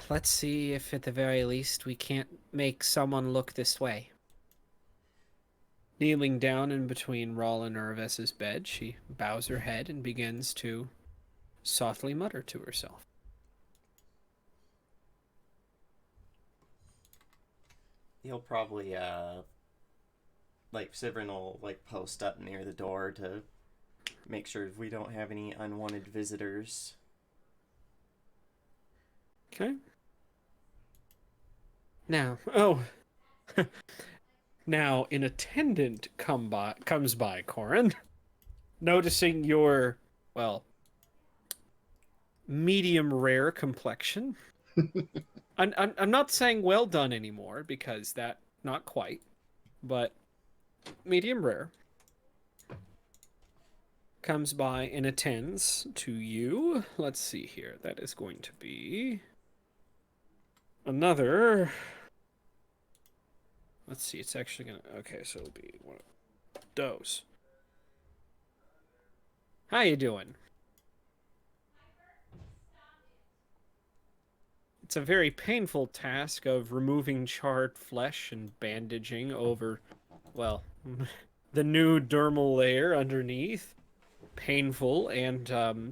[SPEAKER 1] Let's see if at the very least we can't make someone look this way. Kneeling down in between Rawl and Urves's bed, she bows her head and begins to softly mutter to herself.
[SPEAKER 3] He'll probably, like, Sivrin will, like, post up near the door to make sure we don't have any unwanted visitors.
[SPEAKER 1] Okay. Now, Now, an attendant comes by, Corin, noticing your, well, medium rare complexion. I'm not saying well done anymore because that not quite, but medium rare comes by and attends to you. Let's see here. That is going to be another. Let's see. It's actually gonna. Okay, so it'll be one of those. How you doing? It's a very painful task of removing charred flesh and bandaging over, well, the new dermal layer underneath. Painful and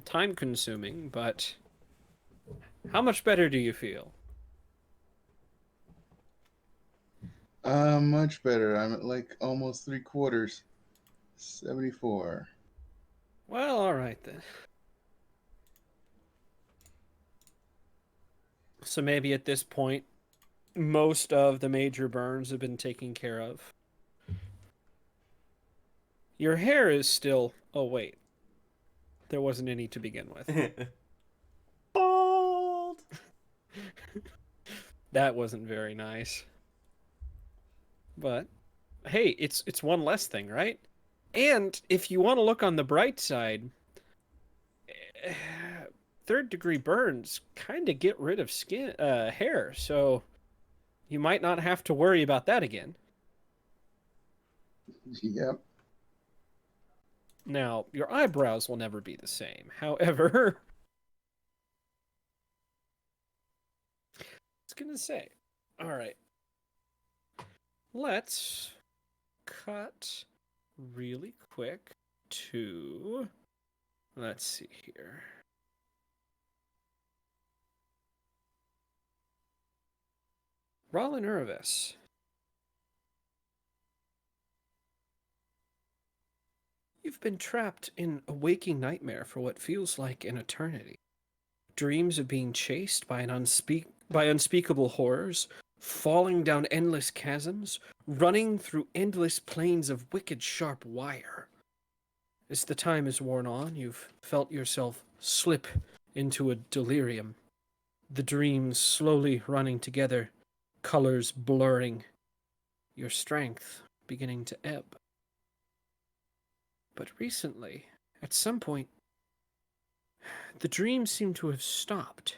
[SPEAKER 1] time-consuming, but how much better do you feel?
[SPEAKER 2] Much better. I'm at like almost 3/4. 74.
[SPEAKER 1] Well, all right then. So maybe at this point, most of the major burns have been taken care of. Your hair is still. Oh, wait. There wasn't any to begin with.
[SPEAKER 3] Bald.
[SPEAKER 1] That wasn't very nice. But hey, it's one less thing, right? And if you want to look on the bright side, third-degree burns kind of get rid of hair, so you might not have to worry about that again.
[SPEAKER 2] Yep.
[SPEAKER 1] Now, your eyebrows will never be the same. However, I was gonna say, all right, let's cut really quick to, let's see here. Rollin Urvis. You've been trapped in a waking nightmare for what feels like an eternity. Dreams of being chased by unspeakable horrors, falling down endless chasms, running through endless plains of wicked sharp wire. As the time has worn on, you've felt yourself slip into a delirium. The dreams slowly running together, colors blurring, your strength beginning to ebb. But recently, at some point, the dreams seem to have stopped,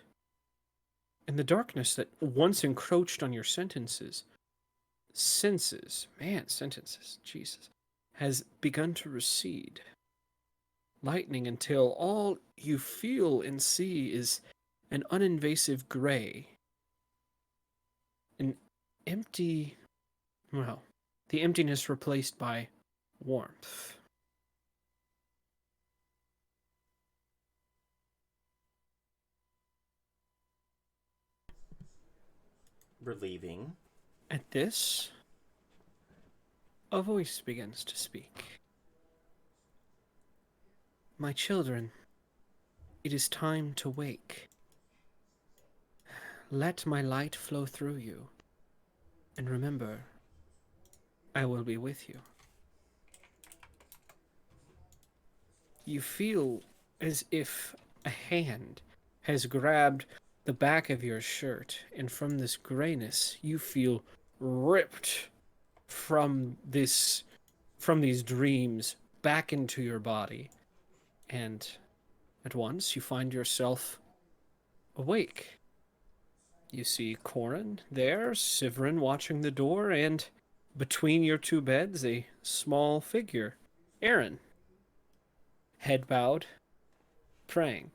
[SPEAKER 1] and the darkness that once encroached on your senses, Jesus, has begun to recede, lightening until all you feel and see is an uninvasive gray, an empty, well, the emptiness replaced by warmth.
[SPEAKER 3] Relieving.
[SPEAKER 1] At this, a voice begins to speak. My children, it is time to wake. Let my light flow through you, and remember, I will be with you. You feel as if a hand has grabbed the back of your shirt, and from this grayness, you feel ripped from these dreams back into your body, and at once you find yourself awake. You see Corin there, Sivrin watching the door, and between your two beds, a small figure, Aaron, head bowed, praying.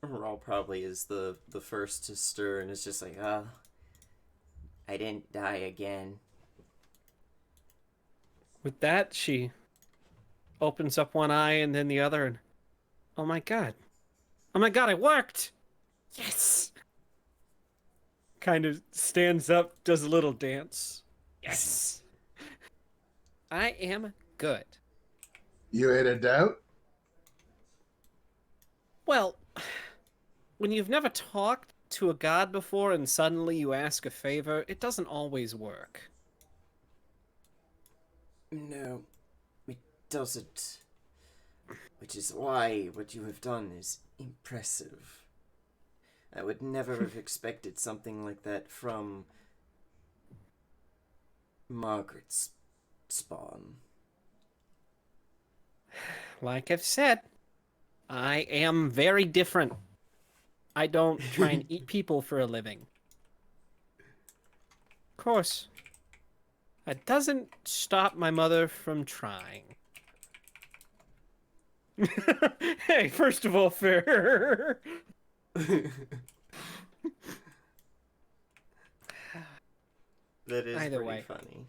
[SPEAKER 3] Rawl probably is the first to stir and is just like, I didn't die again.
[SPEAKER 1] With that, she opens up one eye and then the other, and oh my god, it worked! Yes! Kind of stands up, does a little dance. Yes! I am good.
[SPEAKER 2] You had a doubt?
[SPEAKER 1] Well, when you've never talked to a god before and suddenly you ask a favor, it doesn't always work.
[SPEAKER 5] No, it doesn't. Which is why what you have done is impressive. I would never have expected something like that from Margaret's spawn.
[SPEAKER 1] Like I've said, I am very different. I don't try and eat people for a living. Of course, that doesn't stop my mother from trying. Hey, first of all, fair.
[SPEAKER 3] That is
[SPEAKER 1] Either
[SPEAKER 3] pretty
[SPEAKER 1] way.
[SPEAKER 3] funny.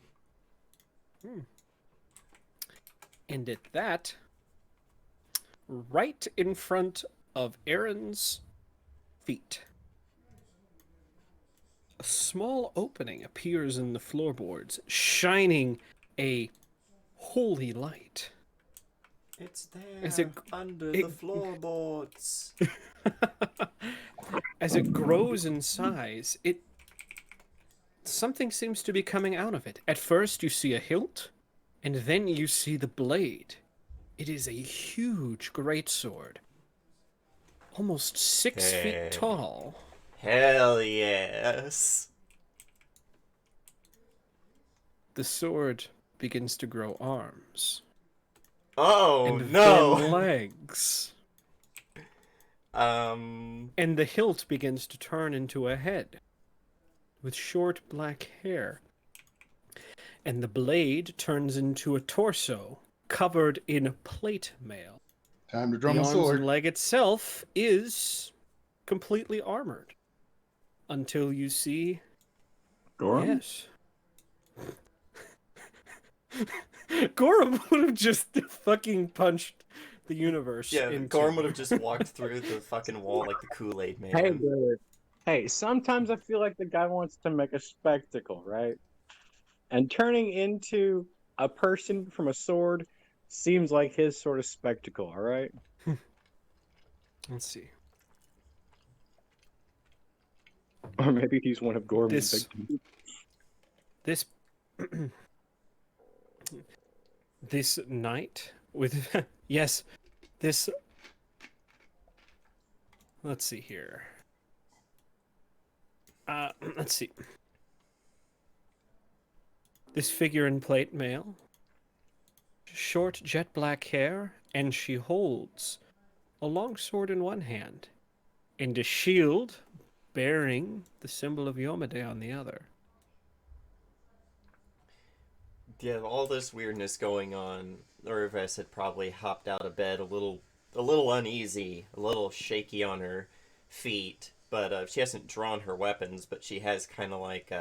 [SPEAKER 1] And at that, right in front of Aaron's feet, a small opening appears in the floorboards, shining a holy light.
[SPEAKER 3] It's there
[SPEAKER 1] Is it-
[SPEAKER 3] under
[SPEAKER 1] it-
[SPEAKER 3] the floorboards.
[SPEAKER 1] As it grows in size, something seems to be coming out of it. At first, you see a hilt, and then you see the blade. It is a huge greatsword, almost 6
[SPEAKER 3] Hey.
[SPEAKER 1] feet tall.
[SPEAKER 3] Hell yes.
[SPEAKER 1] The sword begins to grow arms
[SPEAKER 3] Oh
[SPEAKER 1] and
[SPEAKER 3] no.
[SPEAKER 1] then legs, and the hilt begins to turn into a head with short black hair, and the blade turns into a torso covered in plate mail.
[SPEAKER 2] Time to
[SPEAKER 1] The
[SPEAKER 2] drum a
[SPEAKER 1] arms
[SPEAKER 2] sword.
[SPEAKER 1] and leg itself is completely armored until you see,
[SPEAKER 4] Gorham?
[SPEAKER 1] yes. Gorham would have just fucking punched the universe.
[SPEAKER 3] Yeah,
[SPEAKER 1] into...
[SPEAKER 3] Gorm would have just walked through the fucking wall like the Kool-Aid man.
[SPEAKER 4] Hey, brother. Hey, sometimes I feel like the guy wants to make a spectacle, right? And turning into a person from a sword seems like his sort of spectacle, all right?
[SPEAKER 1] Let's see.
[SPEAKER 4] Or maybe he's one of Gorham's
[SPEAKER 1] This-
[SPEAKER 4] victims.
[SPEAKER 1] This this knight with yes, this. Let's see here. Let's see. This figure in plate mail, short jet black hair, and she holds a long sword in one hand and a shield bearing the symbol of Yomade on the other.
[SPEAKER 3] Yeah, all this weirdness going on. Urves had probably hopped out of bed a little uneasy, a little shaky on her feet. But she hasn't drawn her weapons, but she has kind of like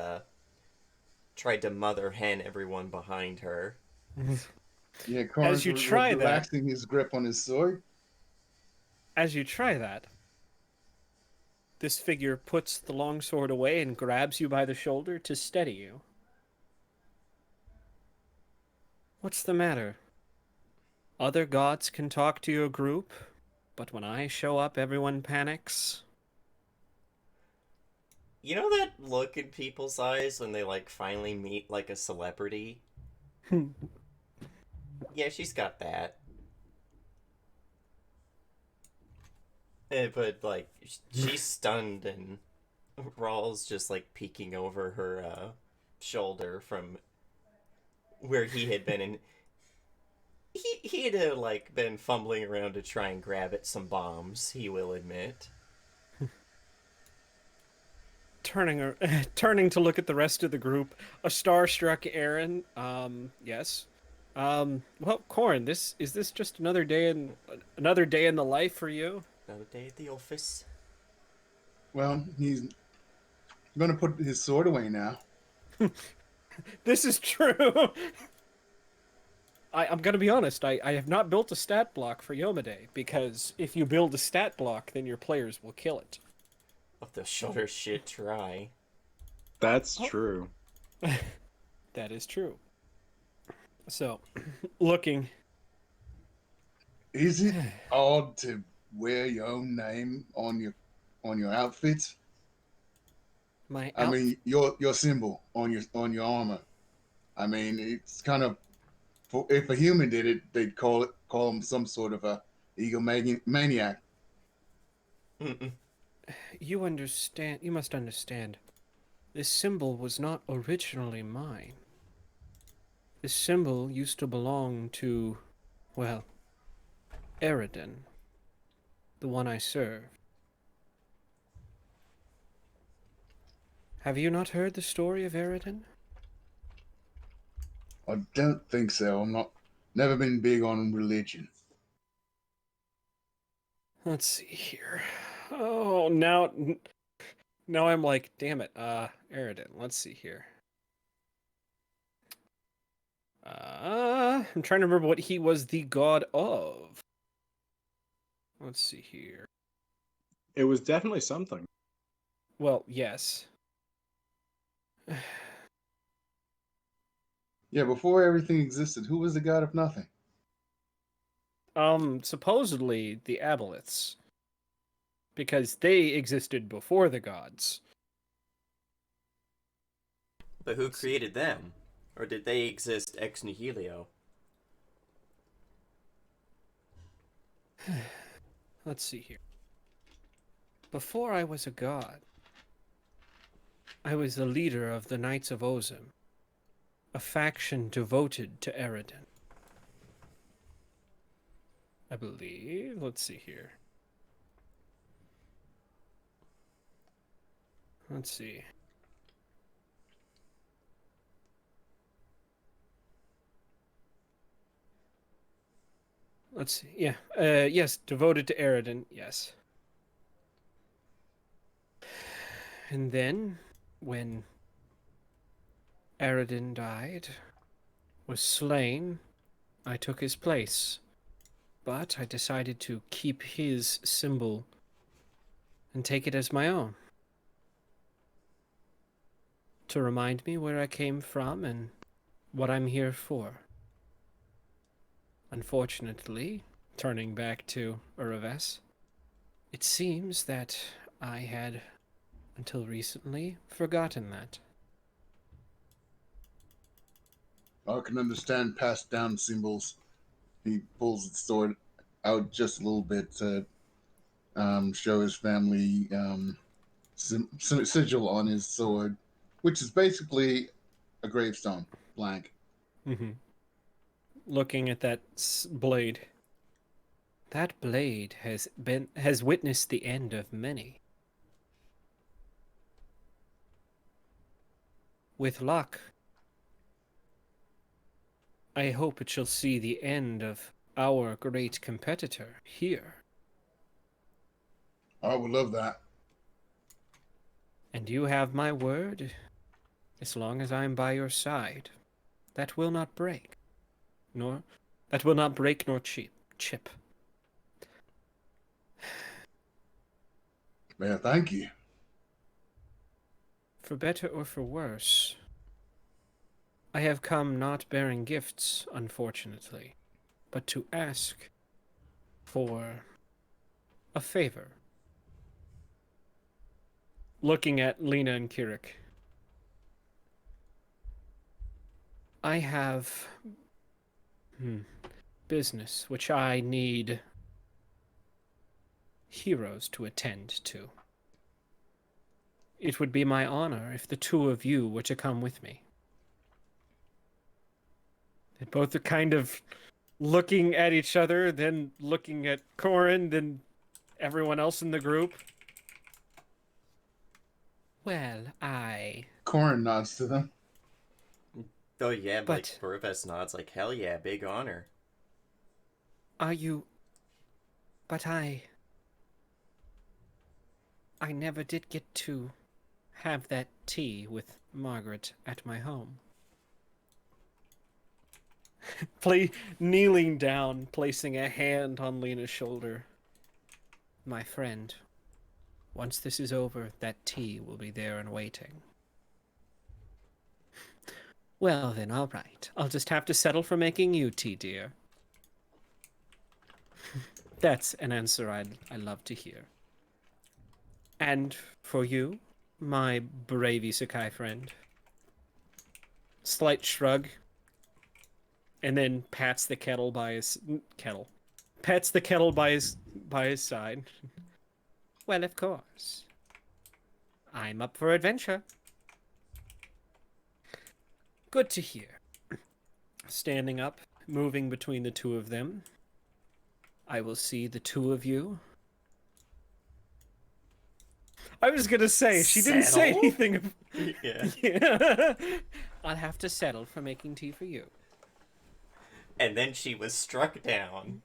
[SPEAKER 3] tried to mother hen everyone behind her.
[SPEAKER 2] Yeah, Corn's
[SPEAKER 1] you try that-
[SPEAKER 2] relaxing his grip on his sword.
[SPEAKER 1] As you try that, this figure puts the longsword away and grabs you by the shoulder to steady you. What's the matter? Other gods can talk to your group, but when I show up, everyone panics.
[SPEAKER 3] You know that look in people's eyes when they like finally meet like a celebrity? Yeah, she's got that. But like she's stunned and Rawl's just like peeking over her shoulder from where he had been, and he had like been fumbling around to try and grab at some bombs, he will admit.
[SPEAKER 1] Turning to look at the rest of the group, a starstruck Aaron. Yes. Well, Corn, is this just another day in the life for you?
[SPEAKER 3] Another day at the office.
[SPEAKER 2] Well, he's going to put his sword away now.
[SPEAKER 1] This is true. I'm gonna be honest. I have not built a stat block for Yomade because if you build a stat block, then your players will kill it.
[SPEAKER 3] Of the shorter shit try.
[SPEAKER 4] That's true.
[SPEAKER 1] That is true. So, looking.
[SPEAKER 2] Is it odd to wear your own name on your outfit?
[SPEAKER 1] My
[SPEAKER 2] I
[SPEAKER 1] out.
[SPEAKER 2] mean, your symbol on your armor. I mean, it's kind of if a human did it, they'd call him some sort of a egomaniac.
[SPEAKER 3] Mm-mm.
[SPEAKER 1] You understand. You must understand. This symbol was not originally mine. This symbol used to belong to, well, Eridan, the one I serve. Have you not heard the story of Eridan?
[SPEAKER 2] I don't think so. I'm not. Never been big on religion.
[SPEAKER 1] Let's see here. Oh, now I'm like, damn it, Eridan. Let's see here. I'm trying to remember what he was the god of. Let's see here.
[SPEAKER 4] It was definitely something.
[SPEAKER 1] Well, yes.
[SPEAKER 2] Yeah, before everything existed, who was the god of nothing?
[SPEAKER 1] Supposedly the aboleths, because they existed before the gods.
[SPEAKER 3] But who created them? Or did they exist ex nihilo?
[SPEAKER 1] Let's see here. Before I was a god, I was the leader of the Knights of Ozim, a faction devoted to Eridan. I believe. Let's see here. Let's see. Let's see. Yeah. Yes, devoted to Eridan. Yes. And then, when Eridan died, was slain, I took his place. But I decided to keep his symbol and take it as my own. To remind me where I came from and what I'm here for. Unfortunately, turning back to Uraves, it seems that I had, until recently, forgotten that.
[SPEAKER 2] I can understand passed down symbols. He pulls the sword out just a little bit to show his family sigil on his sword, which is basically a gravestone, blank.
[SPEAKER 1] Mm-hmm. Looking at that blade. That blade has witnessed the end of many. With luck, I hope it shall see the end of our great competitor here.
[SPEAKER 2] I would love that.
[SPEAKER 1] And you have my word, as long as I am by your side, that will not break, nor chip.
[SPEAKER 2] Yeah, thank you.
[SPEAKER 1] For better or for worse, I have come not bearing gifts, unfortunately, but to ask for a favor. Looking at Lena and Kirik, I have business which I need heroes to attend to. It would be my honor if the two of you were to come with me. They both are kind of looking at each other, then looking at Corin, then everyone else in the group. Well,
[SPEAKER 2] Corin nods to them.
[SPEAKER 3] Oh yeah, like
[SPEAKER 1] But
[SPEAKER 3] Burvest nods like, hell yeah, big honor.
[SPEAKER 1] are you... But I never did get to have that tea with Margaret at my home. Kneeling down, placing a hand on Lena's shoulder. My friend, once this is over, that tea will be there and waiting. Well then, all right. I'll just have to settle for making you tea, dear. That's an answer I love to hear. And for you, my brave isekai friend. Slight shrug, and then pats the kettle by his kettle. Pats the kettle by his side. Well, of course. I'm up for adventure. Good to hear. Standing up, moving between the two of them. I will see the two of you. I was gonna say, she didn't say
[SPEAKER 3] Settle?
[SPEAKER 1] anything.
[SPEAKER 3] Yeah.
[SPEAKER 1] Yeah. I'll have to settle for making tea for you.
[SPEAKER 3] And then she was struck down.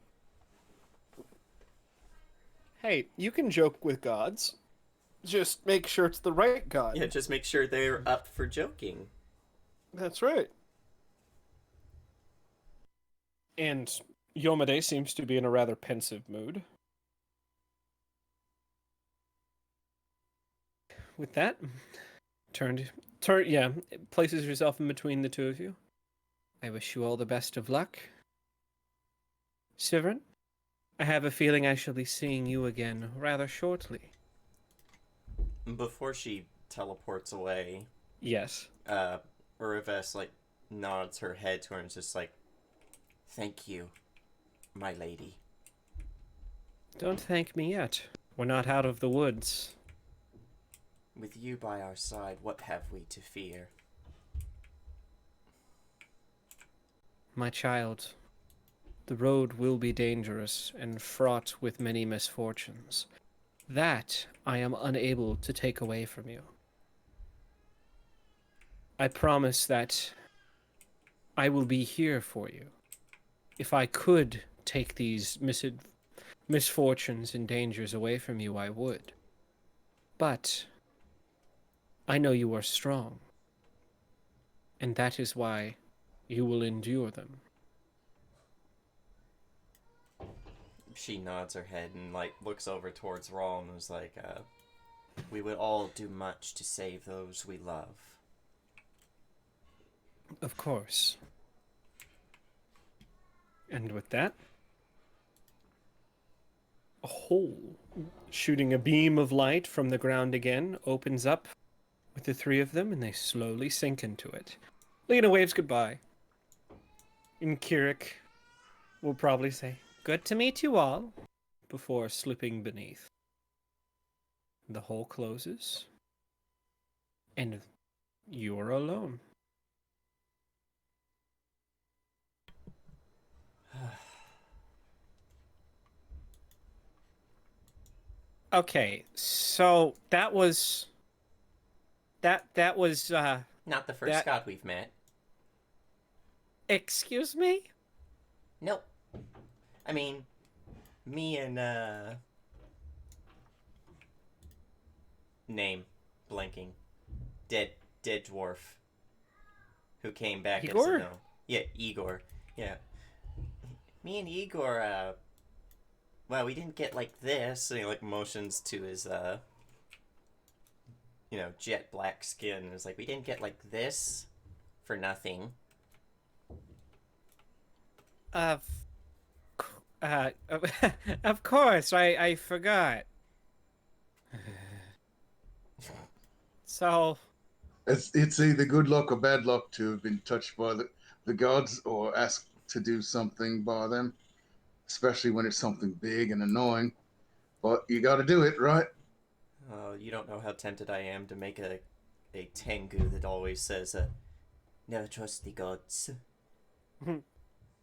[SPEAKER 1] Hey, you can joke with gods. Just make sure it's the right god.
[SPEAKER 3] Yeah, just make sure they're up for joking.
[SPEAKER 1] That's right. And Yomade seems to be in a rather pensive mood. With that, places yourself in between the two of you. I wish you all the best of luck. Sivrin, I have a feeling I shall be seeing you again rather shortly.
[SPEAKER 3] Before she teleports away,
[SPEAKER 1] Yes.
[SPEAKER 3] Urives, like, nods her head to her and is just like, "Thank you, my lady."
[SPEAKER 1] Don't thank me yet. We're not out of the woods.
[SPEAKER 5] With you by our side, what have we to fear?
[SPEAKER 1] My child, the road will be dangerous and fraught with many misfortunes. That I am unable to take away from you. I promise that I will be here for you. If I could take these misfortunes and dangers away from you, I would. But I know you are strong, and that is why you will endure them.
[SPEAKER 3] She nods her head and, like, looks over towards Rawl and was like,
[SPEAKER 5] We would all do much to save those we love.
[SPEAKER 1] Of course. And with that, a hole shooting a beam of light from the ground again opens up with the three of them, and they slowly sink into it. Lena waves goodbye. And Kirik will probably say, "Good to meet you all," before slipping beneath. The hole closes, and you're alone. Okay, so that was
[SPEAKER 3] "Not the first
[SPEAKER 1] That-
[SPEAKER 3] god we've met."
[SPEAKER 1] excuse me?
[SPEAKER 3] Nope. I mean, me and, name blanking. Dead dwarf. Who came back as
[SPEAKER 1] Igor?
[SPEAKER 3] a no. Yeah, Igor. Yeah. Me and Igor, well, we didn't get like this. And he, like, motions to his, jet black skin. It's like, we didn't get like this for nothing.
[SPEAKER 1] Of of course, I forgot. So,
[SPEAKER 2] It's either good luck or bad luck to have been touched by the gods or asked to do something by them, especially when it's something big and annoying. But you got to do it, right?
[SPEAKER 3] You don't know how tempted I am to make a Tengu that always says, "Never trust the gods."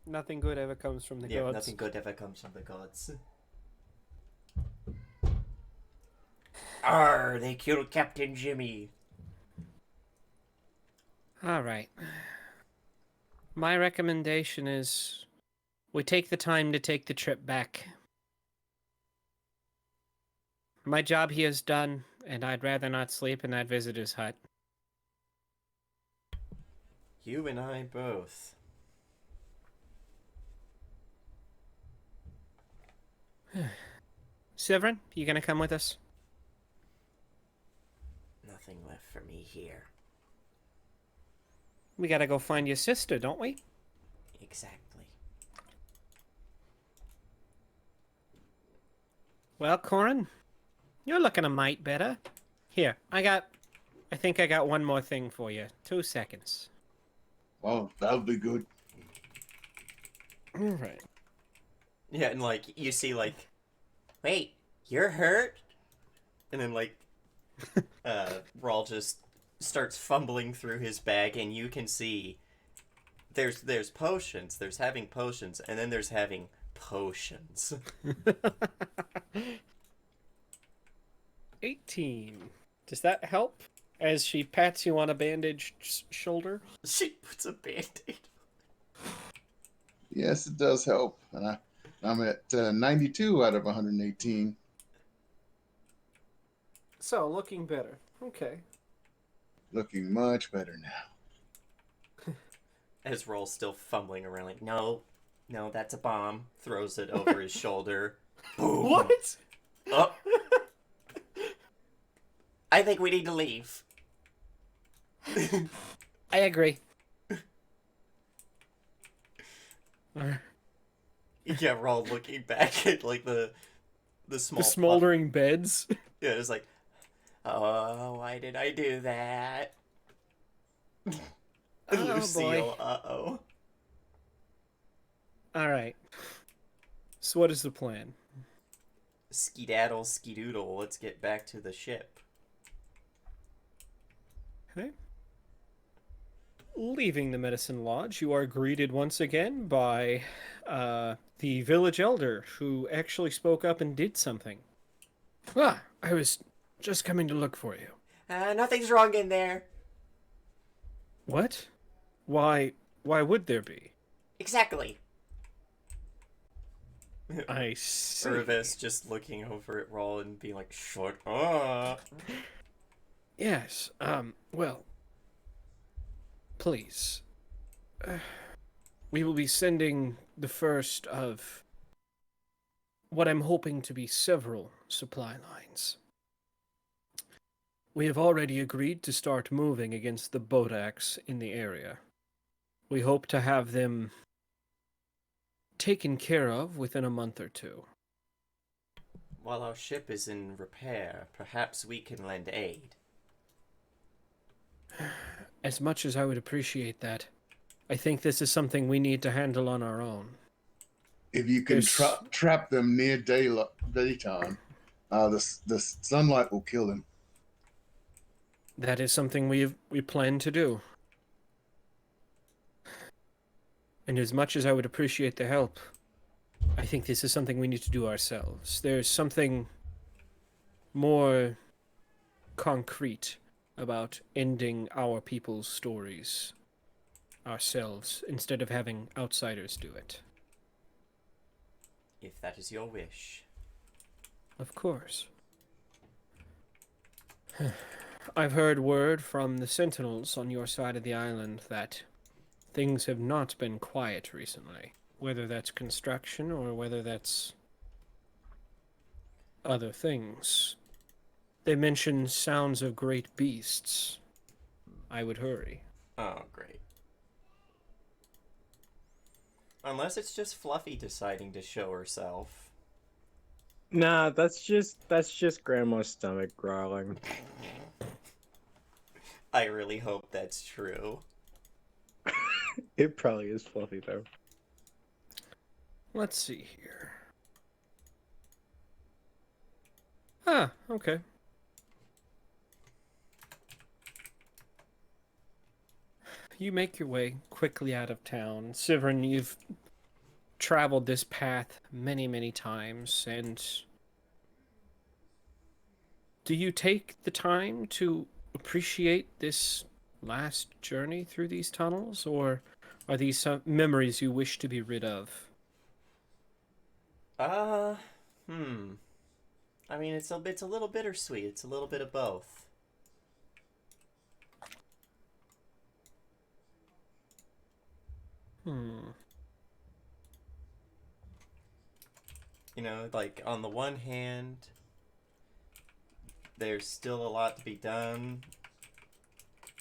[SPEAKER 1] nothing good ever comes from the
[SPEAKER 3] Yeah,
[SPEAKER 1] gods.
[SPEAKER 3] nothing good ever comes from the gods. Arr, they killed Captain Jimmy.
[SPEAKER 1] All right. My recommendation is we take the time to take the trip back. My job here is done, and I'd rather not sleep in that visitor's hut.
[SPEAKER 3] You and I both.
[SPEAKER 1] Severin, you gonna come with us?
[SPEAKER 5] Nothing left for me here.
[SPEAKER 1] We gotta go find your sister, don't we?
[SPEAKER 5] Exactly.
[SPEAKER 1] Well, Corin, you're looking a mite better. Here, I got I think I got one more thing for you. 2 seconds.
[SPEAKER 2] Well, that'll be good.
[SPEAKER 1] All right.
[SPEAKER 3] Yeah, and like you see like, wait, you're hurt? And then like Rawl just starts fumbling through his bag, and you can see there's potions, there's having potions, and then there's having potions.
[SPEAKER 1] 18. Does that help? As she pats you on a bandaged shoulder.
[SPEAKER 3] She puts a band-aid.
[SPEAKER 2] Yes, it does help. And I'm at 92 out of 118.
[SPEAKER 1] So, looking better. Okay.
[SPEAKER 2] Looking much better now.
[SPEAKER 3] As Rawl's still fumbling around, like, no, that's a bomb. Throws it over his shoulder. Boom.
[SPEAKER 1] What?
[SPEAKER 3] Oh. I think we need to leave.
[SPEAKER 1] I agree.
[SPEAKER 3] Yeah, Rawl looking back at like the small
[SPEAKER 1] The smoldering beds.
[SPEAKER 3] Yeah, it's like, oh, why did I do that?
[SPEAKER 1] Oh,
[SPEAKER 3] Lucille,
[SPEAKER 1] boy.
[SPEAKER 3] uh-oh.
[SPEAKER 1] All right. So what is the plan?
[SPEAKER 3] Skedaddle, skedoodle, let's get back to the ship.
[SPEAKER 1] Okay. Leaving the medicine lodge, you are greeted once again by the village elder, who actually spoke up and did something. Ah, I was just coming to look for you.
[SPEAKER 5] Nothing's wrong in there.
[SPEAKER 1] What? Why would there be?
[SPEAKER 5] Exactly.
[SPEAKER 1] I see.
[SPEAKER 3] Irvis just looking over at Rawl and being like, shut up.
[SPEAKER 1] Yes, well, please. We will be sending the first of what I'm hoping to be several supply lines. We have already agreed to start moving against the Bodaks in the area. We hope to have them taken care of within a month or two.
[SPEAKER 3] While our ship is in repair, perhaps we can lend aid.
[SPEAKER 1] As much as I would appreciate that, I think this is something we need to handle on our own.
[SPEAKER 2] If you can
[SPEAKER 1] There's-
[SPEAKER 2] trap them near daytime, the sunlight will kill them.
[SPEAKER 1] That is something we plan to do. And as much as I would appreciate the help, I think this is something we need to do ourselves. There's something more concrete about ending our people's stories ourselves instead of having outsiders do it.
[SPEAKER 3] If that is your wish.
[SPEAKER 1] Of course. I've heard word from the sentinels on your side of the island that things have not been quiet recently. Whether that's construction or whether that's other things. They mention sounds of great beasts. I would hurry.
[SPEAKER 3] Oh, great. Unless it's just Fluffy deciding to show herself.
[SPEAKER 4] Nah, that's just Grandma's stomach growling.
[SPEAKER 3] I really hope that's true.
[SPEAKER 4] It probably is Fluffy though.
[SPEAKER 1] Let's see here. Ah, okay. You make your way quickly out of town. Sivrin, you've traveled this path many, many times, and do you take the time to appreciate this last journey through these tunnels, or are these some memories you wish to be rid of?
[SPEAKER 3] I mean, it's a little bittersweet. It's a little bit of both. You know, like, on the one hand, there's still a lot to be done,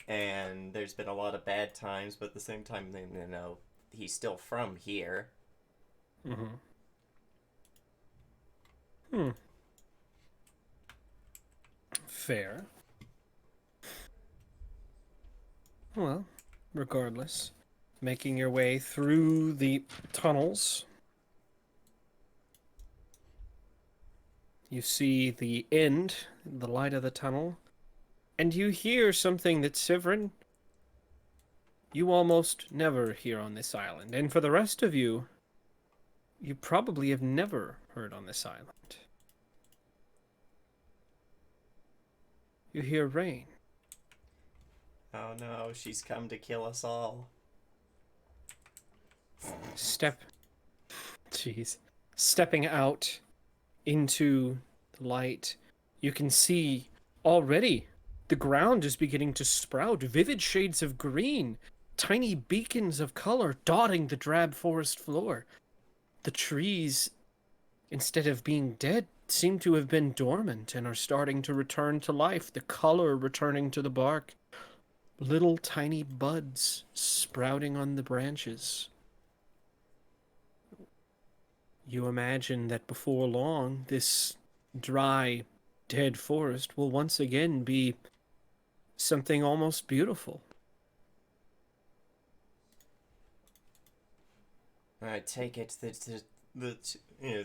[SPEAKER 3] and there's been a lot of bad times, but at the same time, you know, he's still from here.
[SPEAKER 1] Fair. Well, regardless, making your way through the tunnels, you see the end, the light of the tunnel, and you hear something that, Sivrin, you almost never hear on this island. And for the rest of you, you probably have never heard on this island. You hear rain.
[SPEAKER 3] Oh no, she's come to kill us all.
[SPEAKER 1] Stepping out into the light, you can see already the ground is beginning to sprout vivid shades of green, tiny beacons of color dotting the drab forest floor. The trees, instead of being dead, seem to have been dormant and are starting to return to life, the color returning to the bark. Little tiny buds sprouting on the branches. You imagine that before long, this dry, dead forest will once again be something almost beautiful.
[SPEAKER 3] I take it it's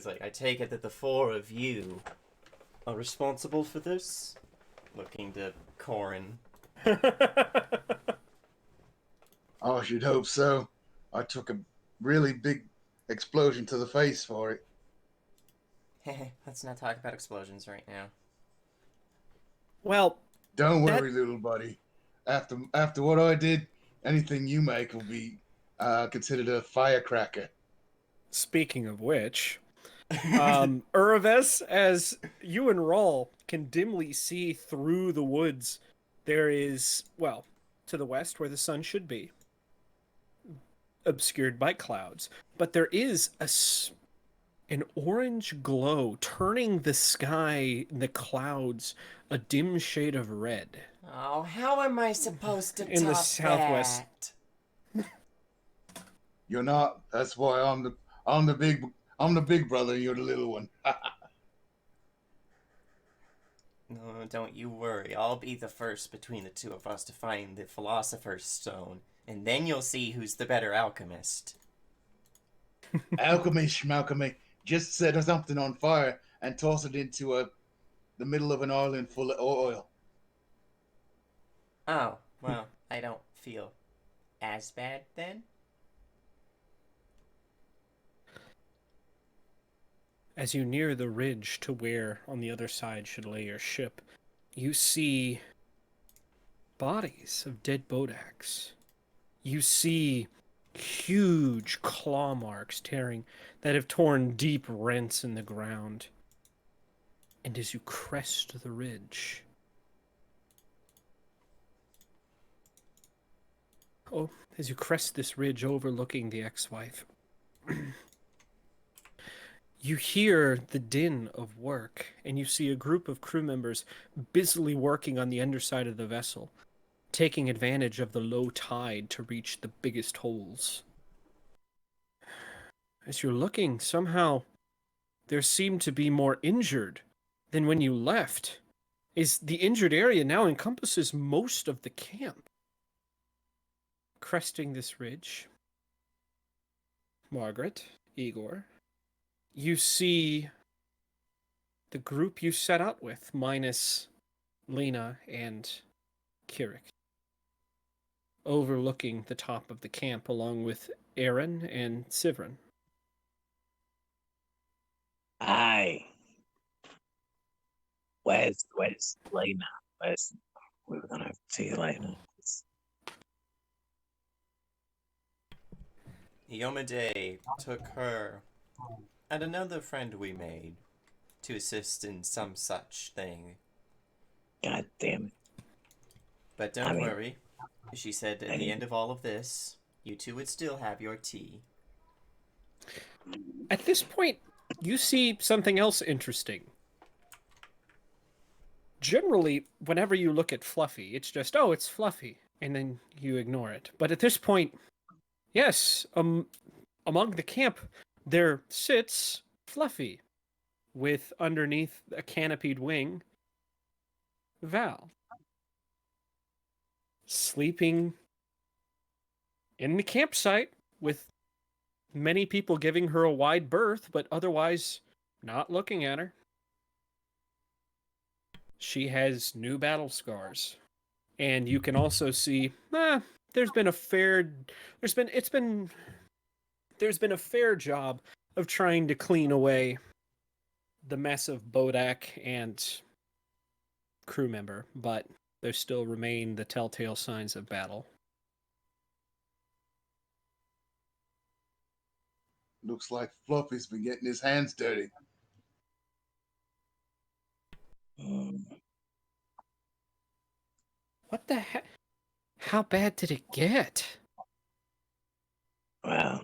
[SPEAKER 3] like I take it that the four of you are responsible for this. Looking to Corin.
[SPEAKER 2] Oh, I should hope so. I took a really big explosion to the face for it.
[SPEAKER 3] Let's not talk about explosions right now.
[SPEAKER 1] Well,
[SPEAKER 2] Don't
[SPEAKER 1] That-
[SPEAKER 2] worry, little buddy. After what I did, anything you make will be considered a firecracker.
[SPEAKER 1] speaking of which, Uraves, as you and Rawl can dimly see through the woods, there is, well, to the west where the sun should be, obscured by clouds, but there is an orange glow turning the sky, the clouds, a dim shade of red.
[SPEAKER 5] Oh, how am I supposed to
[SPEAKER 1] In the
[SPEAKER 5] top
[SPEAKER 1] southwest.
[SPEAKER 5] that?
[SPEAKER 2] You're not. That's why I'm the big brother. You're the little one.
[SPEAKER 3] No, don't you worry. I'll be the first between the two of us to find the Philosopher's Stone, and then you'll see who's the better alchemist.
[SPEAKER 2] Alchemy, schmalchemy. Just set something on fire and toss it into the middle of an island full of oil.
[SPEAKER 3] Oh, well, I don't feel as bad then.
[SPEAKER 1] As you near the ridge to where on the other side should lay your ship, you see bodies of dead Bodaks. You see huge claw marks that have torn deep rents in the ground. And as you crest the ridge, as you crest this ridge overlooking the ex-wife, you hear the din of work, and you see a group of crew members busily working on the underside of the vessel, taking advantage of the low tide to reach the biggest holes. As you're looking, somehow there seem to be more injured than when you left. Is the injured area now encompasses most of the camp. Cresting this ridge, Margaret, Igor, you see the group you set out with, minus Lena and Kirik, overlooking the top of the camp along with Aaron and Sivrin.
[SPEAKER 4] Aye. Where's Lena? We were gonna see you later.
[SPEAKER 3] Yomade took her and another friend we made to assist in some such thing.
[SPEAKER 4] God damn it.
[SPEAKER 3] But don't
[SPEAKER 4] I mean,
[SPEAKER 3] worry. She said at the end of all of this, you two would still have your tea.
[SPEAKER 1] At this point, you see something else interesting. Generally, whenever you look at Fluffy, it's just, oh, it's Fluffy, and then you ignore it. But at this point, yes, among the camp, there sits Fluffy, with underneath a canopied wing, Val, sleeping in the campsite with many people giving her a wide berth, but otherwise not looking at her. She has new battle scars. And you can also see, there's been a fair job of trying to clean away the mess of Bodak and crew member, but there still remain the telltale signs of battle.
[SPEAKER 2] Looks like Fluffy's been getting his hands dirty.
[SPEAKER 1] What the heck? How bad did it get?
[SPEAKER 6] Well,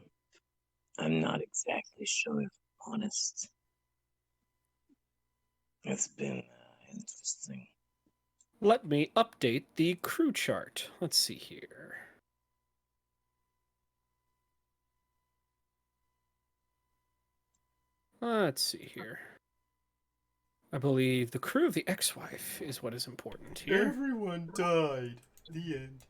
[SPEAKER 6] I'm not exactly sure if I'm honest. It's been interesting.
[SPEAKER 1] Let me update the crew chart. Let's see here. Let's see here. I believe the crew of the ex-wife is what is important here.
[SPEAKER 3] Everyone died. The end.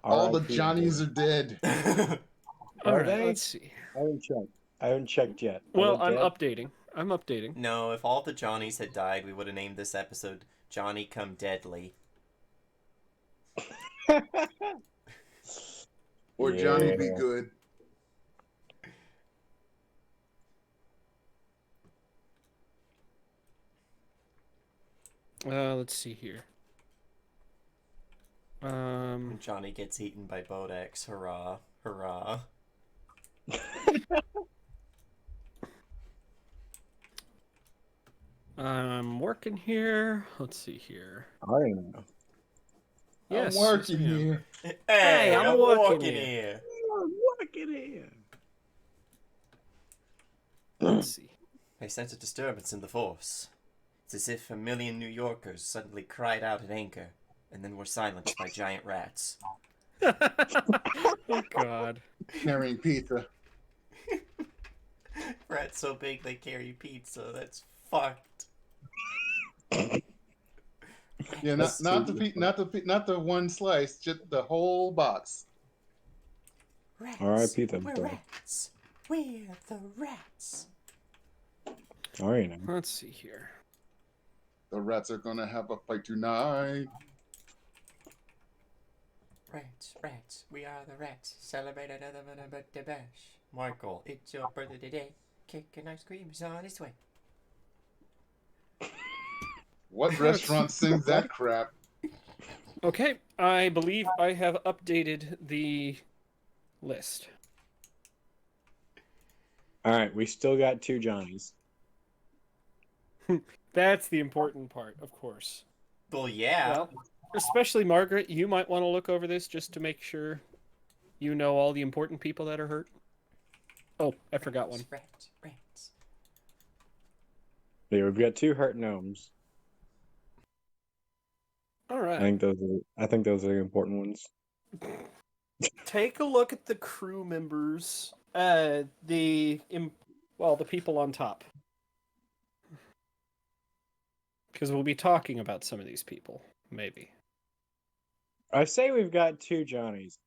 [SPEAKER 2] All the
[SPEAKER 4] R.I.P.
[SPEAKER 2] Johnnies are dead.
[SPEAKER 1] All
[SPEAKER 4] Are
[SPEAKER 1] right,
[SPEAKER 4] they?
[SPEAKER 1] let's see.
[SPEAKER 4] I haven't checked yet. Are
[SPEAKER 1] Well,
[SPEAKER 4] they
[SPEAKER 1] I'm
[SPEAKER 4] dead?
[SPEAKER 1] updating. I'm updating.
[SPEAKER 3] No, if all the Johnnies had died, we would have named this episode Johnny Come Deadly.
[SPEAKER 2] Or Johnny
[SPEAKER 4] Yeah.
[SPEAKER 2] be good.
[SPEAKER 1] Let's see here.
[SPEAKER 3] Johnny gets eaten by Bodex. Hurrah. Hurrah.
[SPEAKER 1] I'm working here. Let's see here.
[SPEAKER 4] I don't know.
[SPEAKER 1] Yes,
[SPEAKER 2] I'm working
[SPEAKER 1] yes, I am.
[SPEAKER 2] here.
[SPEAKER 3] Hey,
[SPEAKER 1] I'm
[SPEAKER 3] I'm
[SPEAKER 1] working
[SPEAKER 3] walking
[SPEAKER 1] here.
[SPEAKER 3] here.
[SPEAKER 4] Working here.
[SPEAKER 1] Let's see.
[SPEAKER 3] I sense a disturbance in the force. It's as if a million New Yorkers suddenly cried out in anger, and then were silenced by giant rats.
[SPEAKER 1] Oh God.
[SPEAKER 2] Carrying pizza.
[SPEAKER 3] Rats so big they carry pizza. That's fucked.
[SPEAKER 2] Yeah, not the one slice, just the whole box.
[SPEAKER 3] Rats.
[SPEAKER 4] R.I.P. them,
[SPEAKER 3] We're
[SPEAKER 4] bro.
[SPEAKER 3] rats. We're the rats.
[SPEAKER 4] All right, now.
[SPEAKER 1] Let's see here.
[SPEAKER 2] The rats are gonna have a fight tonight.
[SPEAKER 3] Rats, rats, we are the rats. Celebrate another birthday bash. Michael, it's your birthday today. Cake and ice cream is on its way.
[SPEAKER 2] What restaurant sings that crap?
[SPEAKER 1] Okay, I believe I have updated the list.
[SPEAKER 4] All right, we still got 2 Johnnies.
[SPEAKER 1] That's the important part, of course.
[SPEAKER 3] Well, yeah.
[SPEAKER 1] Well, especially Margaret, you might want to look over this just to make sure you know all the important people that are hurt. Oh, I forgot one.
[SPEAKER 3] Rats, rats.
[SPEAKER 4] Yeah, we've got 2 hurt gnomes.
[SPEAKER 1] All
[SPEAKER 4] I
[SPEAKER 1] right.
[SPEAKER 4] think those are the important ones.
[SPEAKER 1] Take a look at the crew members. The people on top. Because we'll be talking about some of these people, maybe.
[SPEAKER 4] I say we've got 2 Johnnies.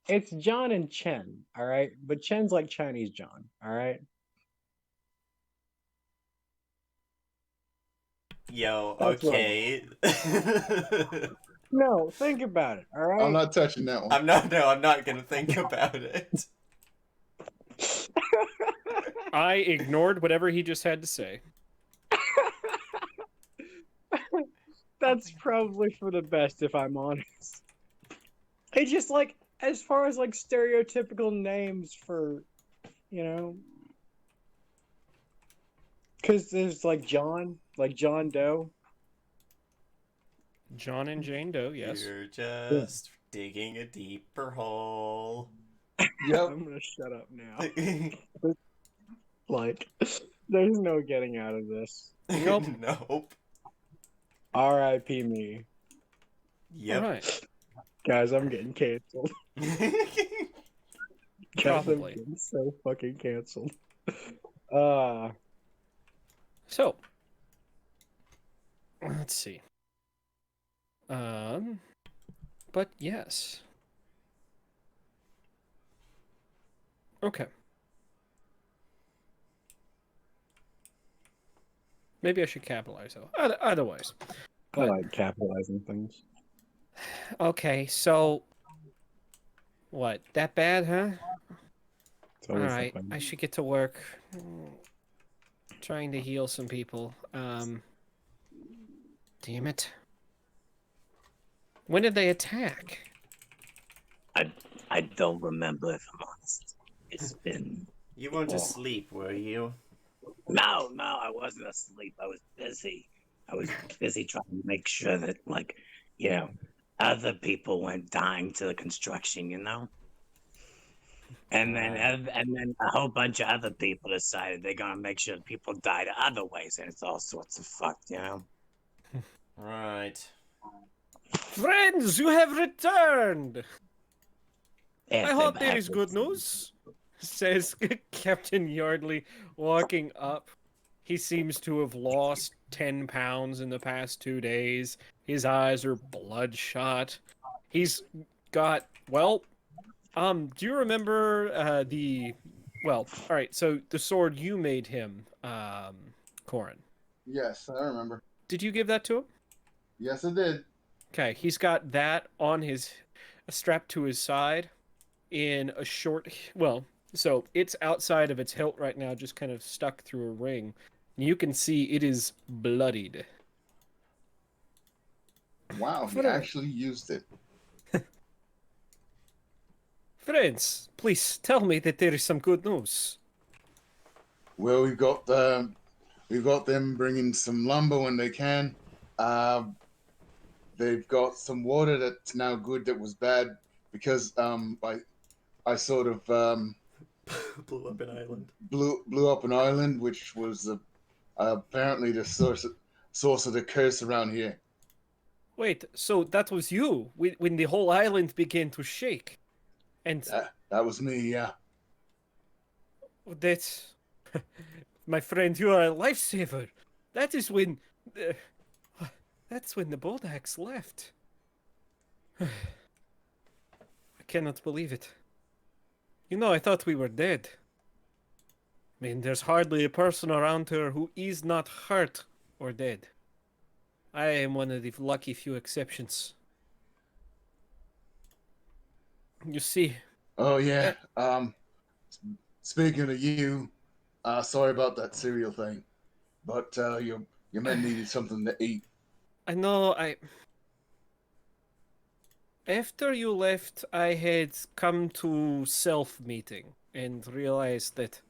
[SPEAKER 4] It's John and Chen, all right? But Chen's like Chinese John, all right?
[SPEAKER 3] Yo,
[SPEAKER 4] That's what
[SPEAKER 3] okay.
[SPEAKER 4] No, think about it, all right?
[SPEAKER 2] I'm not touching that one.
[SPEAKER 3] I'm not gonna think about it.
[SPEAKER 1] I ignored whatever he just had to say.
[SPEAKER 4] That's probably for the best, if I'm honest. It's just like, as far as like stereotypical names for, you know, because there's like John Doe.
[SPEAKER 1] John and Jane Doe, yes.
[SPEAKER 3] You're just digging a deeper hole.
[SPEAKER 2] Yep.
[SPEAKER 4] I'm gonna shut up now. Like, there's no getting out of this.
[SPEAKER 1] Nope.
[SPEAKER 3] Nope.
[SPEAKER 4] R.I.P. me.
[SPEAKER 3] Yep.
[SPEAKER 1] All right.
[SPEAKER 4] Guys, I'm getting canceled. Guys, I'm
[SPEAKER 1] Probably.
[SPEAKER 4] getting so fucking canceled.
[SPEAKER 1] So, let's see. But yes. Okay. Maybe I should capitalize though. Otherwise,
[SPEAKER 4] I
[SPEAKER 1] but
[SPEAKER 4] like capitalizing things.
[SPEAKER 1] okay. So what? That bad, huh?
[SPEAKER 4] It's
[SPEAKER 1] All
[SPEAKER 4] always
[SPEAKER 1] right.
[SPEAKER 4] something.
[SPEAKER 1] I should get to work. Trying to heal some people. Damn it. When did they attack?
[SPEAKER 6] I I don't remember if I'm honest. It's been
[SPEAKER 3] You weren't
[SPEAKER 6] oh.
[SPEAKER 3] asleep, were you?
[SPEAKER 6] No, I wasn't asleep. I was busy. I was busy trying to make sure that other people weren't dying to the construction, And then
[SPEAKER 3] Right.
[SPEAKER 6] and then a whole bunch of other people decided they're gonna make sure people die to other ways, and it's all sorts of fucked.
[SPEAKER 3] Right.
[SPEAKER 1] Friends, you have returned!
[SPEAKER 6] If
[SPEAKER 1] I
[SPEAKER 6] they
[SPEAKER 1] hope there is
[SPEAKER 6] had
[SPEAKER 1] good news, says Captain Yardley, walking up. He seems to have lost 10 pounds in the past 2 days. His eyes are bloodshot. He's got, well, do you remember well, all right, so the sword you made him, Corin.
[SPEAKER 2] Yes, I remember.
[SPEAKER 1] Did you give that to him?
[SPEAKER 2] Yes, I did.
[SPEAKER 1] Okay, he's got that on his, strapped to his side in a short, well, so it's outside of its hilt right now, just kind of stuck through a ring. You can see it is bloodied.
[SPEAKER 2] Wow, he actually used it.
[SPEAKER 1] Friends, please tell me that there is some good news.
[SPEAKER 2] Well, we've got them bringing some lumber when they can. Uh, they've got some water that's now good that was bad because I sort of
[SPEAKER 3] Blew up an island.
[SPEAKER 2] blew up an island which was apparently the source of the curse around here.
[SPEAKER 1] Wait, so that was you when the whole island began to shake, and
[SPEAKER 2] That was me, yeah.
[SPEAKER 1] that's my friend. You are a lifesaver. That is when, that's when the Boldax left. I cannot believe it. I thought we were dead. I mean, there's hardly a person around here who is not hurt or dead. I am one of the lucky few exceptions. You see,
[SPEAKER 2] Oh yeah. Speaking of you, sorry about that cereal thing, but your men needed something to eat.
[SPEAKER 1] I know after you left, I had come to self-meeting and realized that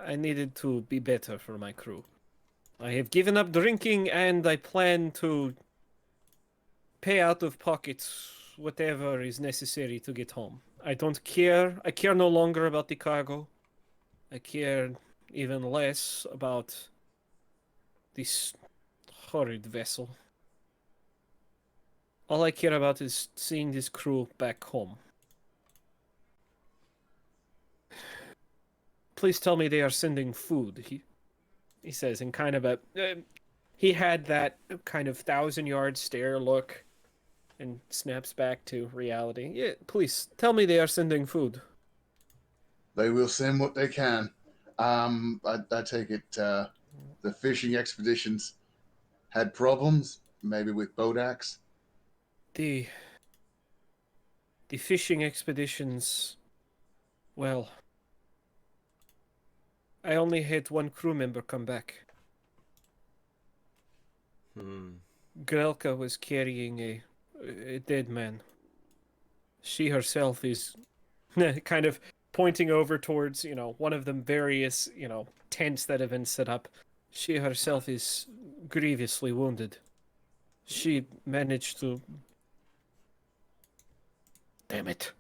[SPEAKER 1] I needed to be better for my crew. I have given up drinking and I plan to pay out of pocket whatever is necessary to get home. I don't care. I care no longer about the cargo. I care even less about this horrid vessel. All I care about is seeing this crew back home. Please tell me they are sending food, he says in kind of a... he had that kind of 1,000-yard stare look and snaps back to reality. Yeah, please, tell me they are sending food.
[SPEAKER 2] They will send what they can. I take it the fishing expeditions had problems, maybe with Bodax.
[SPEAKER 1] The fishing expeditions... Well, I only had one crew member come back. Grelka was carrying a dead man. She herself is kind of pointing over towards, one of the various, tents that have been set up. She herself is grievously wounded. She managed to... Damn it.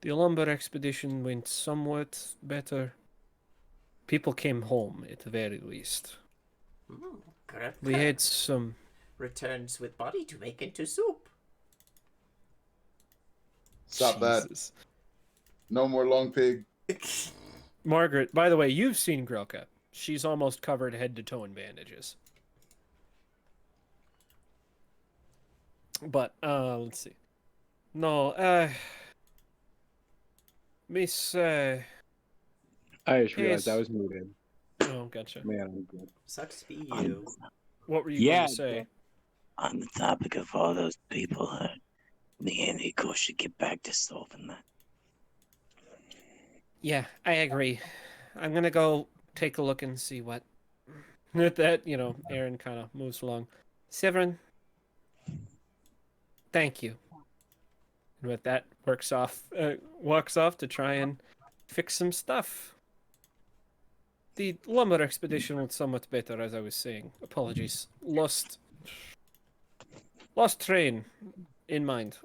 [SPEAKER 1] The lumber expedition went somewhat better. People came home, at the very least. We had some...
[SPEAKER 5] Returns with body to make into soup.
[SPEAKER 2] Stop
[SPEAKER 1] Jesus.
[SPEAKER 2] that. No more long pig.
[SPEAKER 1] Margaret, by the way, you've seen Grelka. She's almost covered head to toe in bandages. But, let's see. No, Miss,
[SPEAKER 4] I just realized I
[SPEAKER 1] Hayes.
[SPEAKER 4] was muted.
[SPEAKER 1] Oh, gotcha.
[SPEAKER 4] Man, I'm good.
[SPEAKER 3] Sucks to be
[SPEAKER 6] On,
[SPEAKER 3] you.
[SPEAKER 1] What were you
[SPEAKER 4] Yeah,
[SPEAKER 1] going to say?
[SPEAKER 6] on the topic of all those people, the Enrico should get back to solving that.
[SPEAKER 1] Yeah, I agree. I'm gonna go take a look and see what. With that, Aaron kind of moves along. Severin, thank you. And with that, walks off to try and fix some stuff. The lumber expedition went somewhat better, as I was saying. Apologies. Lost train in mind.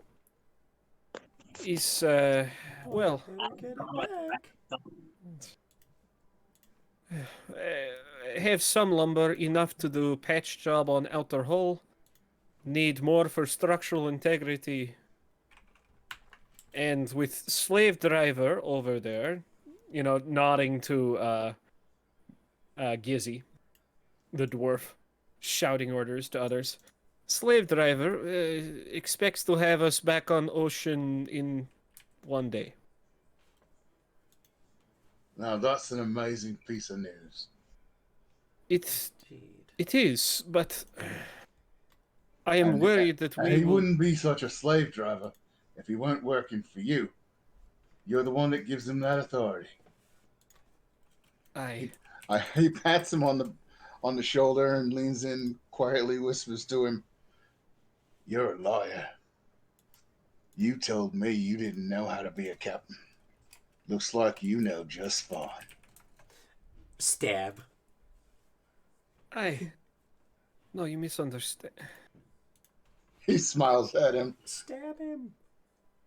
[SPEAKER 1] Is well,
[SPEAKER 3] Better get it back.
[SPEAKER 1] have some lumber enough to do patch job on outer hull. Need more for structural integrity. And with slave driver over there, nodding to Gizzy, the dwarf, shouting orders to others. Slave driver expects to have us back on ocean in one day.
[SPEAKER 2] Now that's an amazing piece of news.
[SPEAKER 1] It
[SPEAKER 3] Indeed.
[SPEAKER 1] it is, but I am
[SPEAKER 2] And,
[SPEAKER 1] worried that
[SPEAKER 2] and
[SPEAKER 1] we
[SPEAKER 2] he
[SPEAKER 1] will.
[SPEAKER 2] wouldn't be such a slave driver if he weren't working for you. You're the one that gives him that authority.
[SPEAKER 1] I
[SPEAKER 2] He pats him on the shoulder and leans in quietly, whispers to him, "You're a lawyer. You told me you didn't know how to be a captain. Looks like you know just fine."
[SPEAKER 3] Stab.
[SPEAKER 1] I no, you misunderstand.
[SPEAKER 2] He smiles at him.
[SPEAKER 3] Stab him.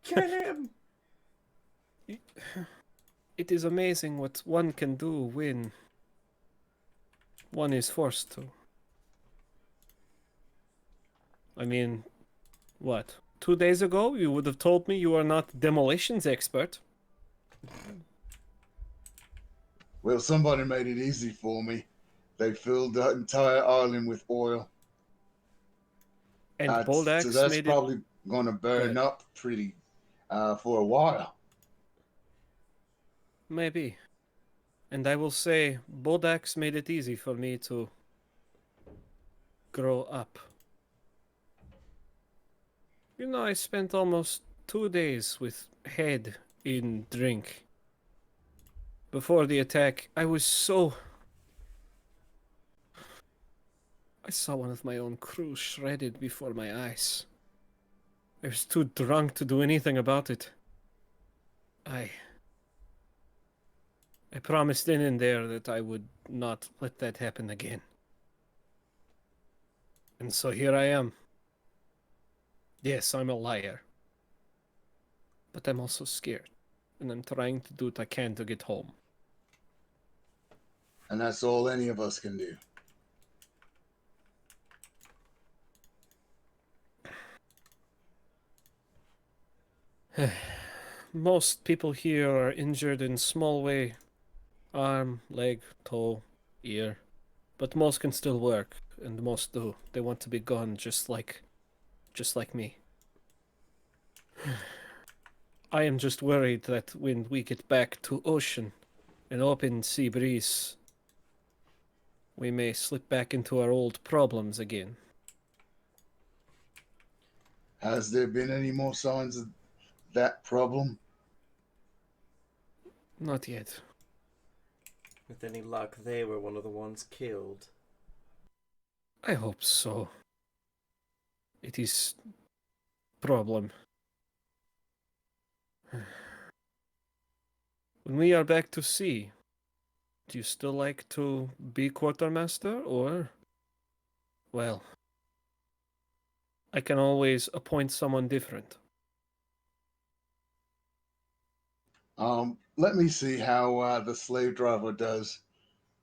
[SPEAKER 3] Kill him.
[SPEAKER 1] It is amazing what one can do when one is forced to. I mean, what? 2 days ago, you would have told me you are not demolitions expert.
[SPEAKER 2] Well, somebody made it easy for me. They filled the entire island with oil.
[SPEAKER 1] And
[SPEAKER 2] So
[SPEAKER 1] Boldax
[SPEAKER 2] that's
[SPEAKER 1] made it.
[SPEAKER 2] probably going to burn
[SPEAKER 1] ahead.
[SPEAKER 2] up pretty for a while.
[SPEAKER 1] Maybe. And I will say, Boldax made it easy for me to grow up. I spent almost 2 days with head in drink. Before the attack, I saw one of my own crew shredded before my eyes. I was too drunk to do anything about it. I promised then and there that I would not let that happen again. And so here I am. Yes, I'm a liar. But I'm also scared. And I'm trying to do what I can to get home.
[SPEAKER 2] And that's all any of us can do.
[SPEAKER 1] Most people here are injured in small way. Arm, leg, toe, ear. But most can still work, and most do. They want to be gone just like me. I am just worried that when we get back to ocean, an open sea breeze, we may slip back into our old problems again.
[SPEAKER 2] Has there been any more signs of that problem?
[SPEAKER 1] Not yet.
[SPEAKER 3] With any luck, they were one of the ones killed.
[SPEAKER 1] I hope so. It is problem. When we are back to sea, do you still like to be quartermaster, or... Well, I can always appoint someone different.
[SPEAKER 2] Let me see how the slave driver does.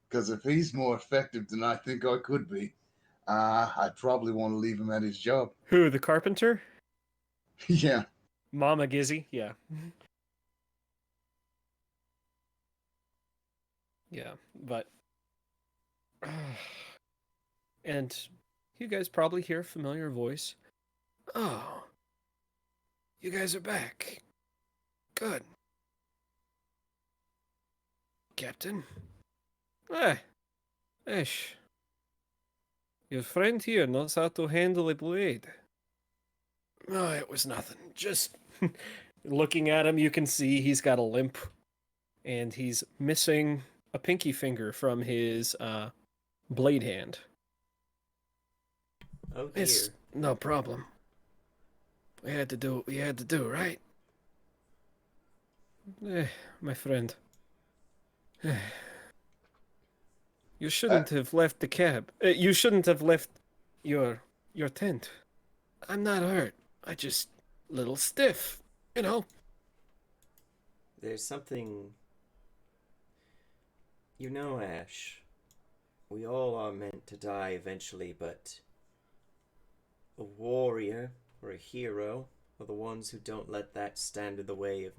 [SPEAKER 2] Because if he's more effective than I think I could be, I'd probably want to leave him at his job.
[SPEAKER 1] Who, the carpenter?
[SPEAKER 2] Yeah.
[SPEAKER 1] Mama Gizzy? Yeah. Yeah, but... And you guys probably hear a familiar voice. Oh, You guys are back. Good. Captain? Ah, Ish. Your friend here knows how to handle a blade. No, it was nothing. Just looking at him, you can see he's got a limp, and he's missing a pinky finger from his blade hand.
[SPEAKER 3] Oh
[SPEAKER 1] It's
[SPEAKER 3] dear.
[SPEAKER 1] no problem. We had to do what we had to do, right? My friend. You shouldn't have left the cab. You shouldn't have left your your tent. I'm not hurt. I just a little stiff, you know.
[SPEAKER 3] There's something. You know, Ash, we all are meant to die eventually, but a warrior or a hero are the ones who don't let that stand in the way of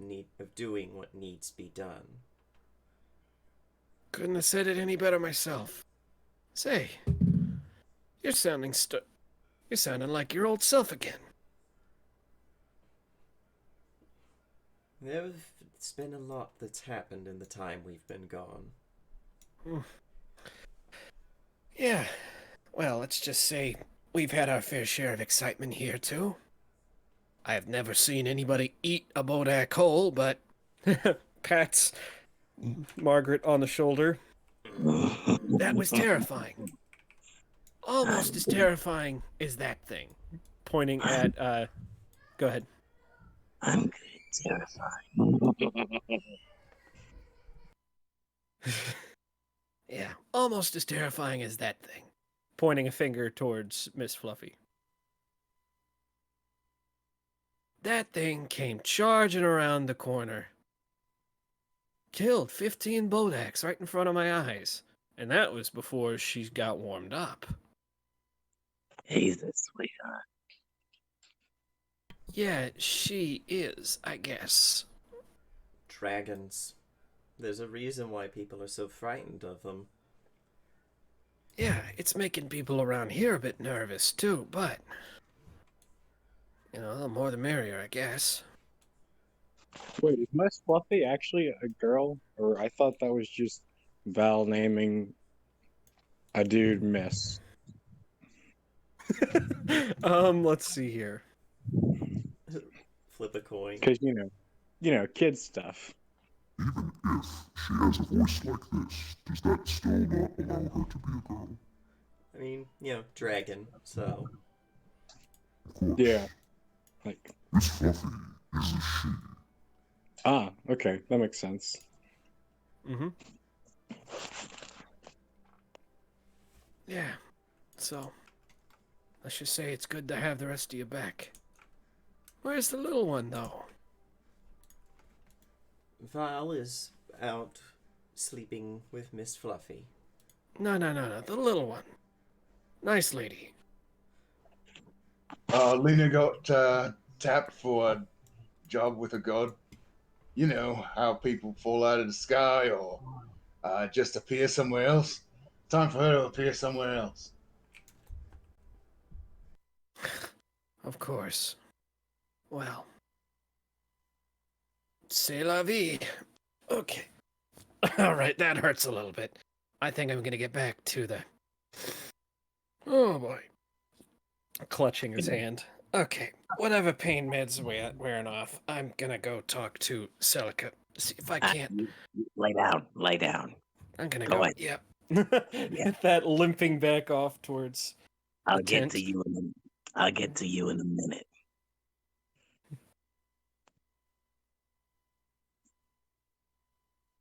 [SPEAKER 3] doing what needs to be done.
[SPEAKER 1] Couldn't have said it any better myself. Say, you're you're sounding like your old self again.
[SPEAKER 3] There's been a lot that's happened in the time we've been gone.
[SPEAKER 1] Yeah. Well, let's just say we've had our fair share of excitement here too. I have never seen anybody eat a bodak whole, but pats Margaret on the shoulder. That was terrifying. Almost as terrifying as that thing. Pointing at go ahead.
[SPEAKER 6] I'm good at terrifying.
[SPEAKER 1] Yeah, almost as terrifying as that thing. Pointing a finger towards Miss Fluffy. That thing came charging around the corner. Killed 15 bodaks right in front of my eyes. And that was before she got warmed up.
[SPEAKER 6] He's a sweetheart.
[SPEAKER 1] Yeah, she is, I guess.
[SPEAKER 3] Dragons. There's a reason why people are so frightened of them.
[SPEAKER 1] Yeah, it's making people around here a bit nervous too, but you know, the more the merrier, I guess.
[SPEAKER 4] Wait, is Miss Fluffy actually a girl? Or I thought that was just Val naming a dude Miss.
[SPEAKER 1] Let's see here.
[SPEAKER 3] Flip a coin.
[SPEAKER 4] Because, kid stuff.
[SPEAKER 7] Even if she has a voice like this, does that still not allow her to be a girl?
[SPEAKER 3] I mean, dragon, so.
[SPEAKER 7] Of course.
[SPEAKER 4] Yeah. Like,
[SPEAKER 7] Miss Fluffy is a she.
[SPEAKER 4] ah, okay, that makes sense.
[SPEAKER 1] Mm-hmm. Yeah. So, let's just say it's good to have the rest of you back. Where's the little one, though?
[SPEAKER 3] Val is out sleeping with Miss Fluffy.
[SPEAKER 1] No. The little one. Nice lady.
[SPEAKER 2] Lena got tapped for a job with a god. You know how people fall out of the sky or just appear somewhere else. Time for her to appear somewhere else.
[SPEAKER 1] Of course. Well. C'est la vie. Okay. Alright, that hurts a little bit. I think I'm gonna get back to the... Oh boy. Clutching his hand. Okay, whatever pain meds wearing off, I'm gonna go talk to Celica. See if I can't.
[SPEAKER 6] Lay down. Lay down.
[SPEAKER 1] I'm gonna
[SPEAKER 6] Go
[SPEAKER 1] go.
[SPEAKER 6] ahead.
[SPEAKER 1] Yep.
[SPEAKER 6] Yeah.
[SPEAKER 1] That limping back off towards.
[SPEAKER 6] I'll
[SPEAKER 1] the
[SPEAKER 6] get
[SPEAKER 1] tent.
[SPEAKER 6] to you I'll get to you in a minute.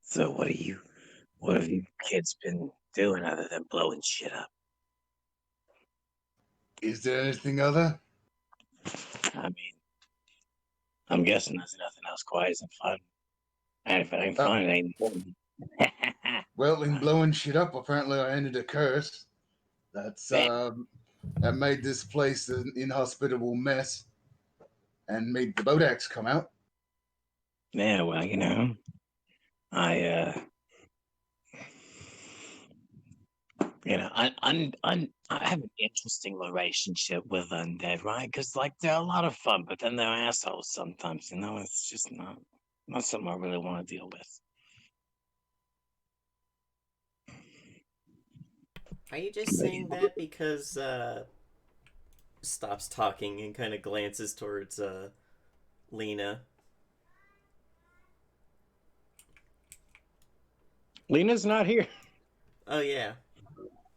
[SPEAKER 6] So what have you kids been doing other than blowing shit up?
[SPEAKER 2] Is there anything other?
[SPEAKER 6] I mean, I'm guessing there's nothing else quite as fun. And if it ain't fun, it ain't important.
[SPEAKER 2] Well, in blowing shit up, apparently I ended a curse. That made this place an inhospitable mess and made the Bodaks come out.
[SPEAKER 6] Yeah, well, I have an interesting relationship with undead, right? Because like they're a lot of fun, but then they're assholes sometimes. It's just not something I really want to deal with.
[SPEAKER 3] Are you just saying that because stops talking and kind of glances towards Lena?
[SPEAKER 4] Lena's not here.
[SPEAKER 3] Oh yeah.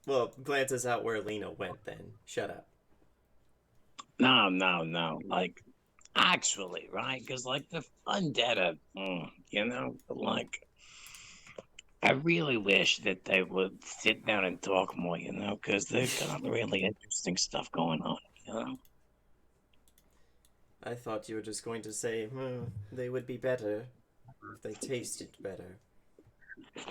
[SPEAKER 3] Well, glances out where Lena went. Then shut up.
[SPEAKER 6] No. Like, actually, right? Because like the undead are, but like I really wish that they would sit down and talk more, because they've got really interesting stuff going on.
[SPEAKER 3] I thought you were just going to say, they would be better if they tasted better.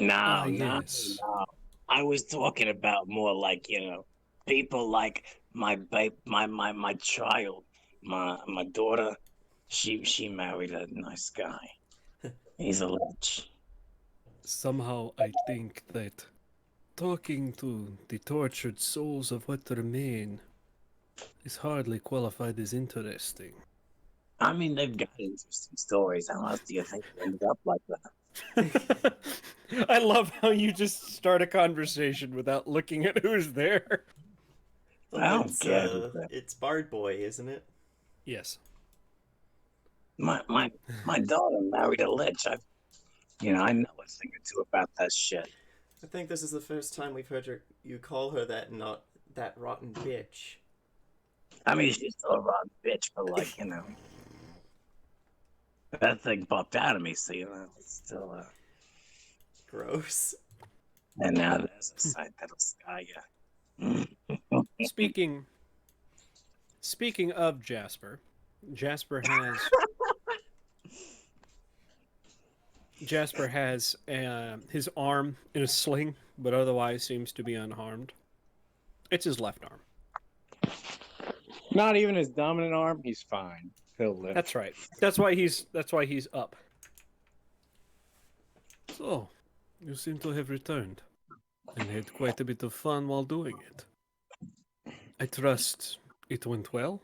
[SPEAKER 1] Ah,
[SPEAKER 6] No,
[SPEAKER 1] yes.
[SPEAKER 6] no. I was talking about more like, people like my child, my daughter. She married a nice guy. He's a lich.
[SPEAKER 1] Somehow I think that talking to the tortured souls of what remain is hardly qualified as interesting.
[SPEAKER 6] I mean, they've got interesting stories. How else do you think they ended up like that?
[SPEAKER 1] I love how you just start a conversation without looking at who's there.
[SPEAKER 6] I don't care.
[SPEAKER 3] It's Bard Boy, isn't it?
[SPEAKER 1] Yes.
[SPEAKER 6] My daughter married a lich. I know a thing or two about that shit.
[SPEAKER 3] I think this is the first time we've heard you call her that, not that rotten bitch.
[SPEAKER 6] I mean, she's still a rotten bitch, but like, that thing popped out of me, so it's still.
[SPEAKER 3] Gross.
[SPEAKER 6] And now there's a sight that'll scar you.
[SPEAKER 1] Speaking of Jasper, Jasper has Jasper has his arm in a sling, but otherwise seems to be unharmed. It's his left arm.
[SPEAKER 4] Not even his dominant arm. He's fine. He'll live.
[SPEAKER 1] That's right. That's why he's up. So, you seem to have returned and had quite a bit of fun while doing it. I trust it went well.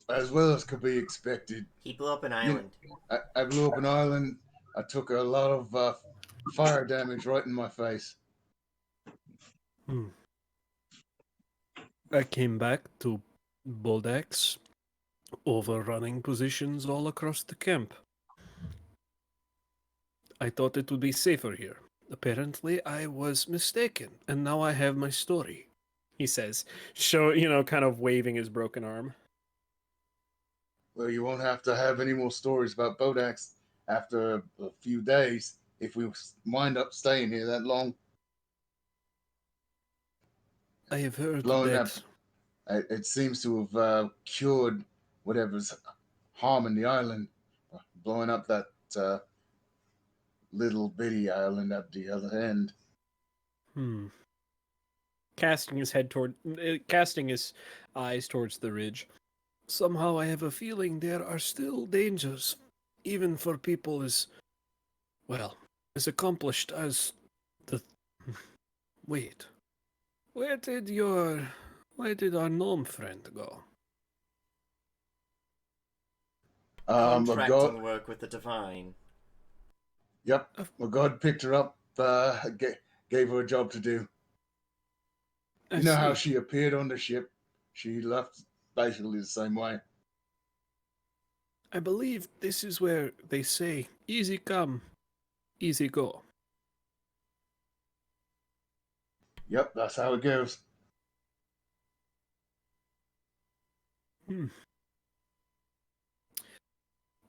[SPEAKER 2] As well as could be expected.
[SPEAKER 3] He blew up an island.
[SPEAKER 2] I blew up an island. I took a lot of fire damage right in my face.
[SPEAKER 1] I came back to Boldax, overrunning positions all across the camp. I thought it would be safer here. Apparently, I was mistaken, and now I have my story. He says, kind of waving his broken arm.
[SPEAKER 2] Well, you won't have to have any more stories about Bodax after a few days if we wind up staying here that long.
[SPEAKER 1] I have heard
[SPEAKER 2] Blowing
[SPEAKER 1] that.
[SPEAKER 2] It seems to have cured whatever's harming the island, blowing up that little bitty island at the other end.
[SPEAKER 1] Casting his eyes towards the ridge. Somehow I have a feeling there are still dangers, even for people as accomplished as the. Wait, where did our gnome friend go?
[SPEAKER 3] Contracting work with the divine.
[SPEAKER 2] Yep, my god picked her up, gave her a job to do. You know how she appeared on the ship? She left basically the same way.
[SPEAKER 1] I believe this is where they say, easy come, easy go.
[SPEAKER 2] Yep, that's how it goes.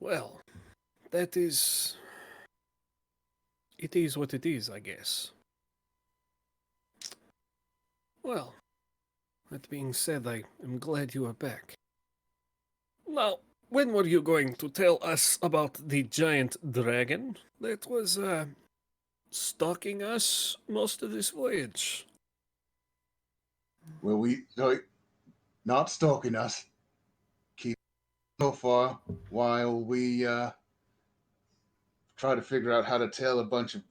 [SPEAKER 1] Well, it is what it is, I guess. Well, that being said, I am glad you are back. Now, when were you going to tell us about the giant dragon that was, stalking us most of this voyage?
[SPEAKER 2] Well, no, not stalking us. Keep so far while we try to figure out how to tell a bunch of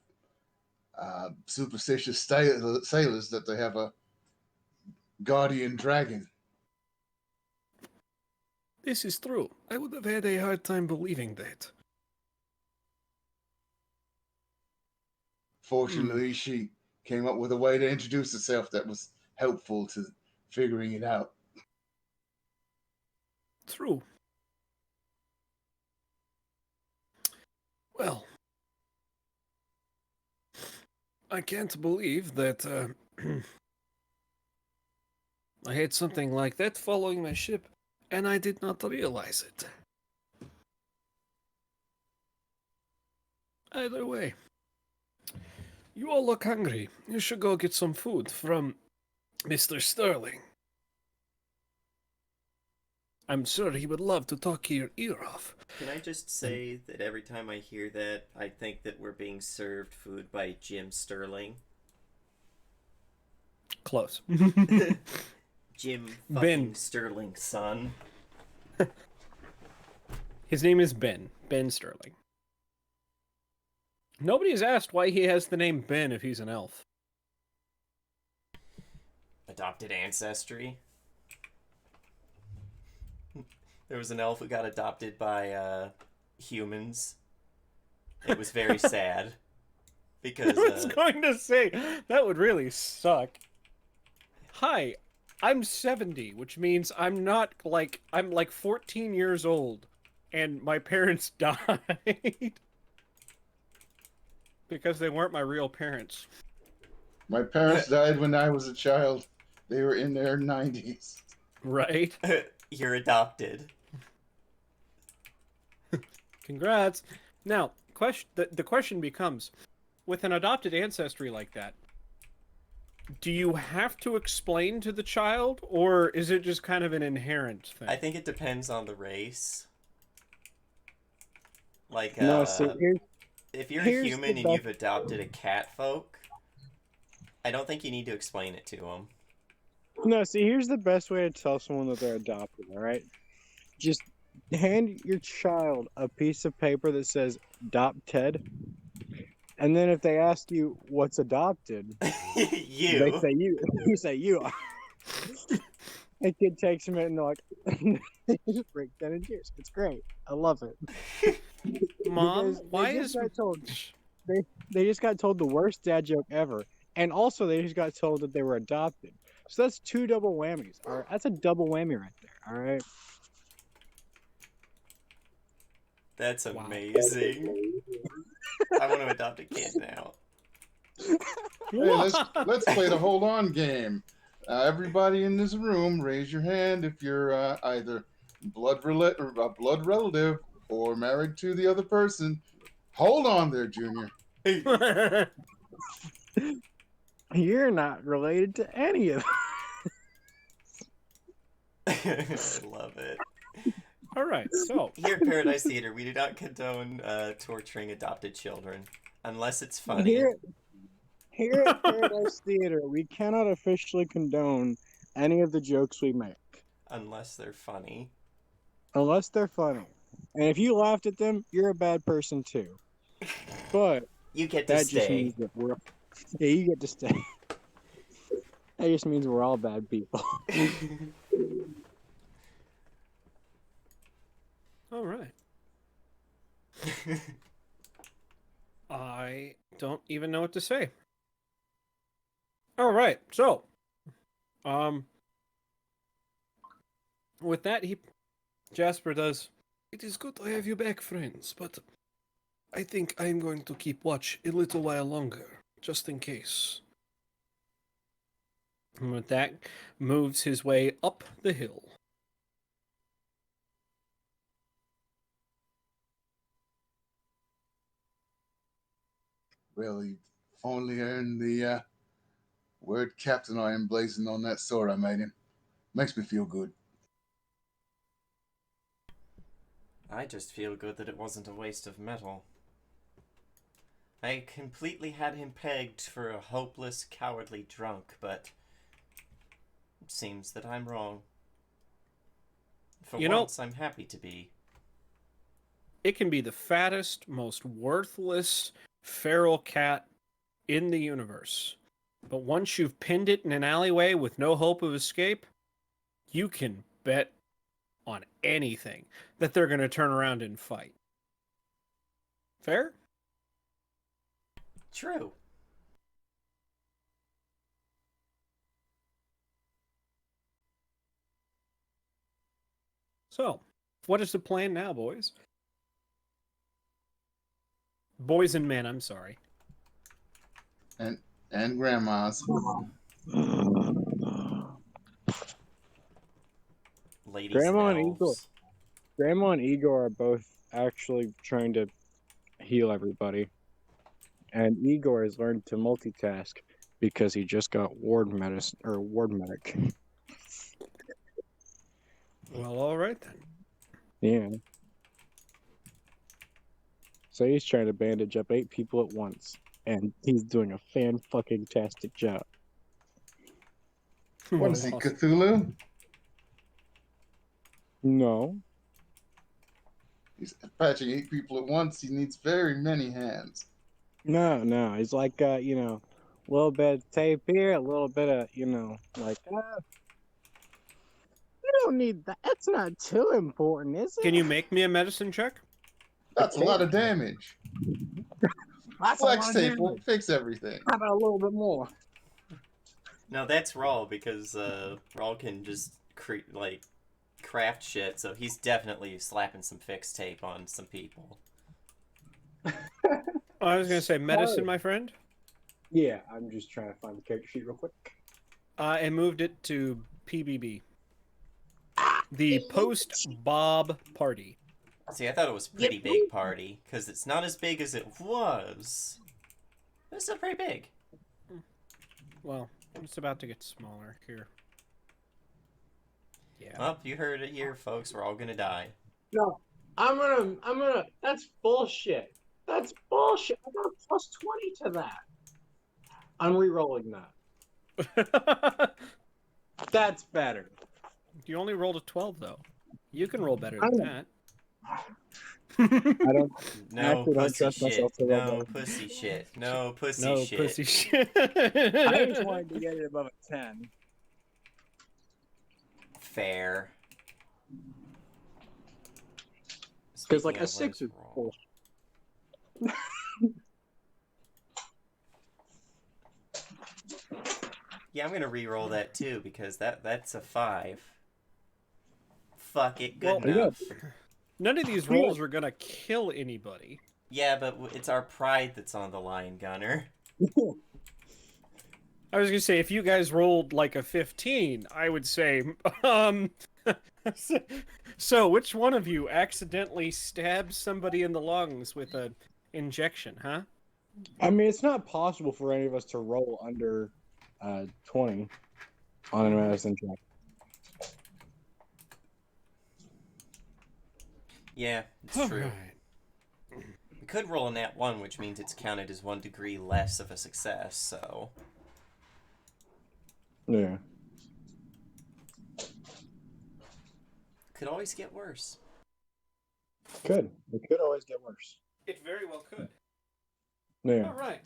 [SPEAKER 2] superstitious sailors that they have a guardian dragon.
[SPEAKER 1] This is true. I would have had a hard time believing that.
[SPEAKER 2] Fortunately, she came up with a way to introduce herself that was helpful to figuring it out.
[SPEAKER 1] True. Well, I can't believe that I had something like that following my ship, and I did not realize it. Either way, you all look hungry. You should go get some food from Mr. Sterling. I'm sure he would love to talk your ear off.
[SPEAKER 3] Can I just say that every time I hear that, I think that we're being served food by Jim Sterling?
[SPEAKER 1] Close.
[SPEAKER 3] Jim
[SPEAKER 1] Ben.
[SPEAKER 3] fucking Sterling's son.
[SPEAKER 1] His name is Ben. Ben Sterling. Nobody has asked why he has the name Ben if he's an elf.
[SPEAKER 3] Adopted ancestry. There was an elf who got adopted by humans. It was very sad. Because
[SPEAKER 1] I was going to say, that would really suck. Hi, I'm 70, which means I'm like 14 years old, and my parents died. Because they weren't my real parents.
[SPEAKER 2] My parents died when I was a child. They were in their 90s.
[SPEAKER 1] Right?
[SPEAKER 3] you're adopted.
[SPEAKER 1] Congrats. Now, the question becomes, with an adopted ancestry like that, do you have to explain to the child, or is it just kind of an inherent thing?
[SPEAKER 3] I think it depends on the race. Like,
[SPEAKER 4] No, see,
[SPEAKER 3] if you're a
[SPEAKER 4] here's
[SPEAKER 3] human
[SPEAKER 4] the
[SPEAKER 3] and you've adopted a cat folk, I don't think you need to explain it to them.
[SPEAKER 4] No, see, here's the best way to tell someone that they're adopted, all right? Just hand your child a piece of paper that says adopted, and then if they ask you what's adopted, they
[SPEAKER 3] You.
[SPEAKER 4] say you. You say you are. A kid takes a minute and they're like, they just break down in tears. It's great. I love it.
[SPEAKER 1] Mom,
[SPEAKER 4] Because
[SPEAKER 1] why
[SPEAKER 4] they just
[SPEAKER 1] is...
[SPEAKER 4] got told they just got told the worst dad joke ever, and also they just got told that they were adopted. So that's two double whammies. All right, that's a double whammy right there. All right.
[SPEAKER 3] That's
[SPEAKER 1] Wow.
[SPEAKER 3] amazing. I want to adopt a kid now.
[SPEAKER 2] Hey, let's play the hold on game. Everybody in this room, raise your hand if you're either a blood relative or married to the other person. Hold on there, Junior.
[SPEAKER 4] You're not related to any of them.
[SPEAKER 3] I love it.
[SPEAKER 1] All right, so...
[SPEAKER 3] Here at Paradise Theater, we do not condone torturing adopted children. Unless it's funny.
[SPEAKER 4] Here at Paradise Theater, we cannot officially condone any of the jokes we make.
[SPEAKER 3] Unless they're funny.
[SPEAKER 4] Unless they're funny. And if you laughed at them, you're a bad person too. But
[SPEAKER 3] You get to
[SPEAKER 4] that just
[SPEAKER 3] stay.
[SPEAKER 4] means that we're... Yeah, you get to stay. That just means we're all bad people.
[SPEAKER 1] All right. I don't even know what to say. All right, so, with that, Jasper does. It is good to have you back, friends, but I think I am going to keep watch a little while longer, just in case. And with that, moves his way up the hill.
[SPEAKER 2] Well, you only earned the word captain I emblazoned on that sword I made him. Makes me feel good.
[SPEAKER 3] I just feel good that it wasn't a waste of metal. I completely had him pegged for a hopeless, cowardly drunk, but it seems that I'm wrong. For once, I'm happy to be.
[SPEAKER 1] It can be the fattest, most worthless feral cat in the universe. But once you've pinned it in an alleyway with no hope of escape, you can bet on anything that they're going to turn around and fight. Fair?
[SPEAKER 3] True.
[SPEAKER 1] So, what is the plan now, boys? Boys and men, I'm sorry.
[SPEAKER 2] And grandmas.
[SPEAKER 3] Ladies
[SPEAKER 4] Grandma
[SPEAKER 3] and
[SPEAKER 4] and Igor.
[SPEAKER 3] elves.
[SPEAKER 4] Grandma and Igor are both actually trying to heal everybody. And Igor has learned to multitask because he just got ward medicine or ward medic.
[SPEAKER 1] Well, all right then.
[SPEAKER 4] Yeah. So he's trying to bandage up 8 people at once. And he's doing a fan-fucking-tastic job.
[SPEAKER 2] What is he, Cthulhu?
[SPEAKER 4] No.
[SPEAKER 2] He's patching 8 people at once. He needs very many hands.
[SPEAKER 4] No. He's like, a little bit of tape here, a little bit of, like, you don't need that. That's not too important, is it?
[SPEAKER 1] Can you make me a medicine check?
[SPEAKER 2] That's a lot of damage.
[SPEAKER 4] That's
[SPEAKER 2] Flex tape will fix everything.
[SPEAKER 4] How about a little bit more?
[SPEAKER 3] No, that's Rawl because Rawl can just craft shit, so he's definitely slapping some fixed tape on some people.
[SPEAKER 1] I was going to say medicine, my friend.
[SPEAKER 4] Yeah, I'm just trying to find the character sheet real quick.
[SPEAKER 1] I moved it to PBB. The post-Bob party.
[SPEAKER 3] See, I thought it was a pretty big party, because it's not as big as it was. It's still pretty big.
[SPEAKER 1] Well, it's about to get smaller here. Yeah.
[SPEAKER 3] Well, you heard it here, folks. We're all gonna die.
[SPEAKER 4] No, I'm gonna. That's bullshit. That's bullshit. I got a plus 20 to that. I'm re-rolling that. That's better.
[SPEAKER 1] You only rolled a 12, though. You can roll better than that.
[SPEAKER 4] I don't.
[SPEAKER 3] No
[SPEAKER 4] actually don't
[SPEAKER 3] pussy
[SPEAKER 4] trust
[SPEAKER 3] shit.
[SPEAKER 4] myself to roll
[SPEAKER 3] No
[SPEAKER 4] better.
[SPEAKER 3] pussy shit. No pussy
[SPEAKER 1] No
[SPEAKER 3] shit.
[SPEAKER 1] pussy shit.
[SPEAKER 4] I just wanted to get it above a 10.
[SPEAKER 3] Fair.
[SPEAKER 4] Because like
[SPEAKER 3] Speaking
[SPEAKER 4] a
[SPEAKER 3] of
[SPEAKER 4] 6 is
[SPEAKER 3] let's roll.
[SPEAKER 4] bullshit.
[SPEAKER 3] Yeah, I'm gonna re-roll that too because that's a 5. Fuck it, good
[SPEAKER 1] Well,
[SPEAKER 3] enough.
[SPEAKER 1] None of these rolls are gonna kill anybody.
[SPEAKER 3] Yeah, but it's our pride that's on the line, Gunner.
[SPEAKER 1] I was gonna say, if you guys rolled like a 15, I would say, so which one of you accidentally stabbed somebody in the lungs with an injection, huh?
[SPEAKER 4] I mean, it's not possible for any of us to roll under 20 on a medicine check.
[SPEAKER 3] Yeah, it's true.
[SPEAKER 1] Alright.
[SPEAKER 3] We could roll a nat 1, which means it's counted as 1 degree less of a success, so...
[SPEAKER 4] Yeah.
[SPEAKER 3] Could always get worse.
[SPEAKER 4] Could. It could always get worse.
[SPEAKER 1] It very well could.
[SPEAKER 4] Yeah.
[SPEAKER 1] All right.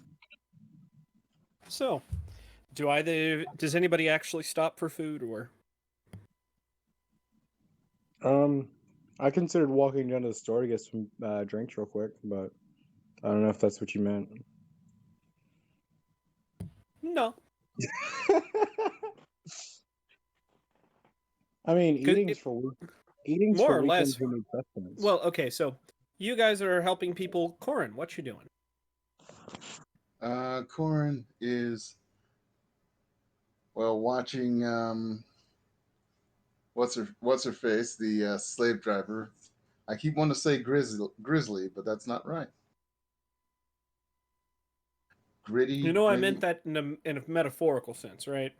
[SPEAKER 1] So, does anybody actually stop for food or?
[SPEAKER 4] I considered walking down to the store to get some drinks real quick, but I don't know if that's what you meant.
[SPEAKER 1] No.
[SPEAKER 4] I mean, eating's
[SPEAKER 1] more
[SPEAKER 4] for
[SPEAKER 1] or less.
[SPEAKER 4] weekends who need sustenance.
[SPEAKER 1] Well, okay, so you guys are helping people. Corin, what you doing?
[SPEAKER 2] Corin is watching what's her face, the slave driver. I keep wanting to say grizzly, but that's not right. Gritty.
[SPEAKER 1] You know, I meant that in a metaphorical sense, right?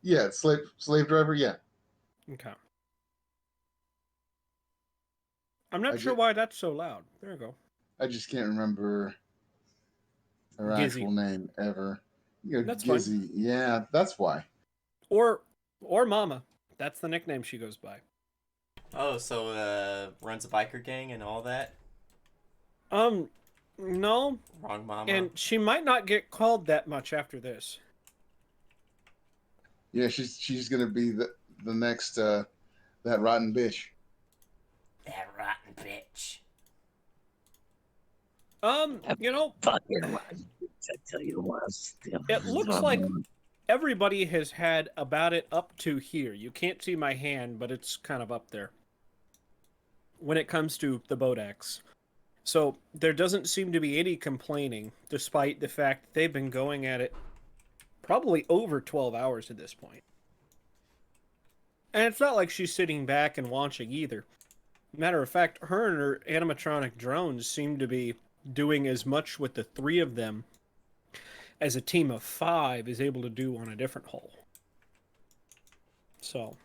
[SPEAKER 2] Yeah, slave driver. Yeah.
[SPEAKER 1] Okay. I'm not sure why that's so loud. There you go.
[SPEAKER 2] I just can't remember her
[SPEAKER 1] Gizzy.
[SPEAKER 2] actual name ever.
[SPEAKER 1] That's fine.
[SPEAKER 2] Gizzy. Yeah, that's why.
[SPEAKER 1] Or Mama. That's the nickname she goes by.
[SPEAKER 3] Oh, so, runs a biker gang and all that?
[SPEAKER 1] No,
[SPEAKER 3] Wrong mama.
[SPEAKER 1] and she might not get called that much after this.
[SPEAKER 2] Yeah, she's gonna be the next that rotten bitch.
[SPEAKER 5] That rotten bitch.
[SPEAKER 1] You know,
[SPEAKER 6] Fucking rotten. I tell you what, still.
[SPEAKER 1] it looks like everybody has had about it up to here. You can't see my hand, but it's kind of up there. When it comes to the Bodax. So there doesn't seem to be any complaining, despite the fact that they've been going at it probably over 12 hours at this point. And it's not like she's sitting back and watching either. Matter of fact, her and her animatronic drones seem to be doing as much with the three of them as a team of 5 is able to do on a different hull. So,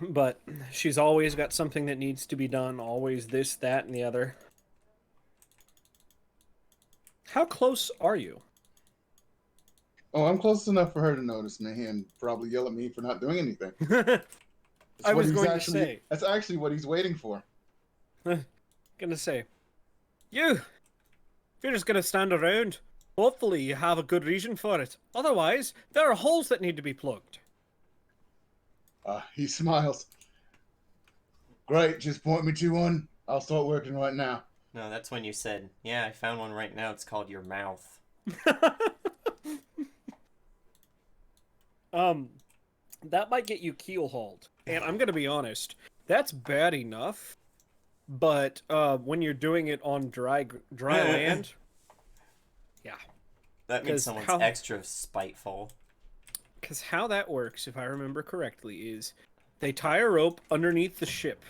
[SPEAKER 1] but she's always got something that needs to be done, always this, that, and the other. How close are you?
[SPEAKER 2] Oh, I'm close enough for her to notice me and probably yell at me for not doing anything.
[SPEAKER 1] I was
[SPEAKER 2] he's
[SPEAKER 1] going to
[SPEAKER 2] actually,
[SPEAKER 1] say.
[SPEAKER 2] That's actually what he's waiting for.
[SPEAKER 1] Gonna say, if you're just gonna stand around, hopefully you have a good reason for it. Otherwise, there are holes that need to be plugged.
[SPEAKER 2] He smiles. Great, just point me to one. I'll start working right now.
[SPEAKER 3] No, that's when you said, yeah, I found one right now. It's called your mouth.
[SPEAKER 1] That might get you keel hauled. And I'm gonna be honest, that's bad enough. But when you're doing it on dry land, yeah.
[SPEAKER 3] That means someone's extra spiteful.
[SPEAKER 1] Because how that works, if I remember correctly, is they tie a rope underneath the ship,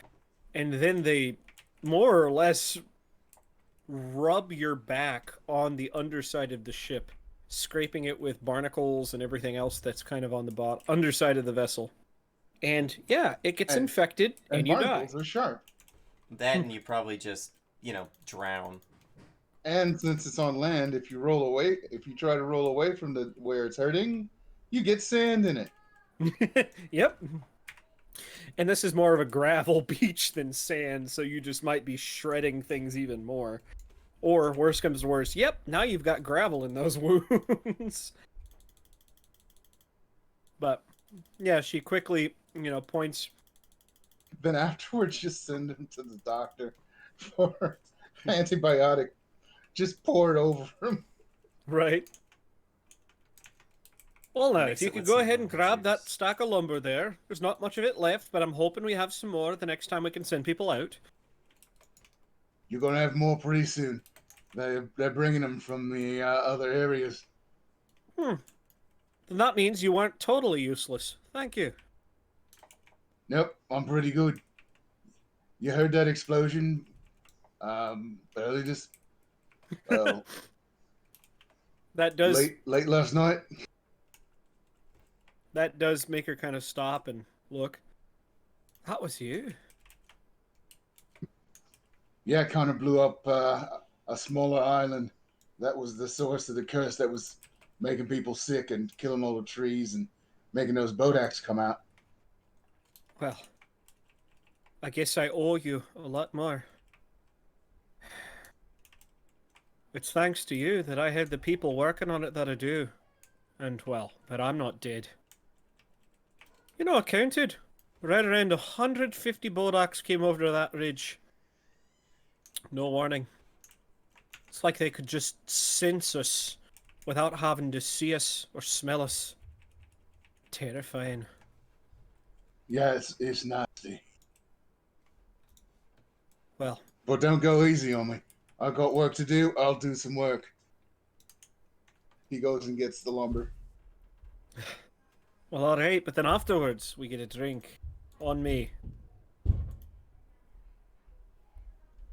[SPEAKER 1] and then they more or less rub your back on the underside of the ship, scraping it with barnacles and everything else that's kind of on the underside of the vessel. And yeah, it gets infected, and you die.
[SPEAKER 2] Barnacles are sharp.
[SPEAKER 3] That and you probably just, drown.
[SPEAKER 2] And since it's on land, if you try to roll away from where it's hurting, you get sand in it.
[SPEAKER 1] Yep. And this is more of a gravel beach than sand, so you just might be shredding things even more. Or, worse comes to worse, yep, now you've got gravel in those wounds. But, yeah, she quickly, points.
[SPEAKER 2] Then afterwards, just send him to the doctor for antibiotic. Just pour it over him.
[SPEAKER 1] Right. Well, now,
[SPEAKER 3] Mix
[SPEAKER 1] if you
[SPEAKER 3] it
[SPEAKER 1] could
[SPEAKER 3] with
[SPEAKER 1] go
[SPEAKER 3] some
[SPEAKER 1] ahead and grab
[SPEAKER 3] juice.
[SPEAKER 1] that stack of lumber there. There's not much of it left, but I'm hoping we have some more the next time we can send people out.
[SPEAKER 2] You're gonna have more pretty soon. They're bringing them from the other areas.
[SPEAKER 1] Then that means you weren't totally useless. Thank you.
[SPEAKER 2] Nope, I'm pretty good. You heard that explosion? Early this. Well,
[SPEAKER 1] That does
[SPEAKER 2] late last night.
[SPEAKER 1] that does make her kind of stop and look. That was you.
[SPEAKER 2] Yeah, it kind of blew up a smaller island. That was the source of the curse that was making people sick and killing all the trees and making those Bodaks come out.
[SPEAKER 1] Well, I guess I owe you a lot more. It's thanks to you that I had the people working on it that I do. And, well, that I'm not dead. I counted. Right around 150 Bodaks came over that ridge. No warning. It's like they could just sense us without having to see us or smell us. Terrifying.
[SPEAKER 2] Yeah, it's nasty.
[SPEAKER 1] Well,
[SPEAKER 2] But don't go easy on me. I've got work to do. I'll do some work. He goes and gets the lumber.
[SPEAKER 1] well, alright, but then afterwards we get a drink. On me.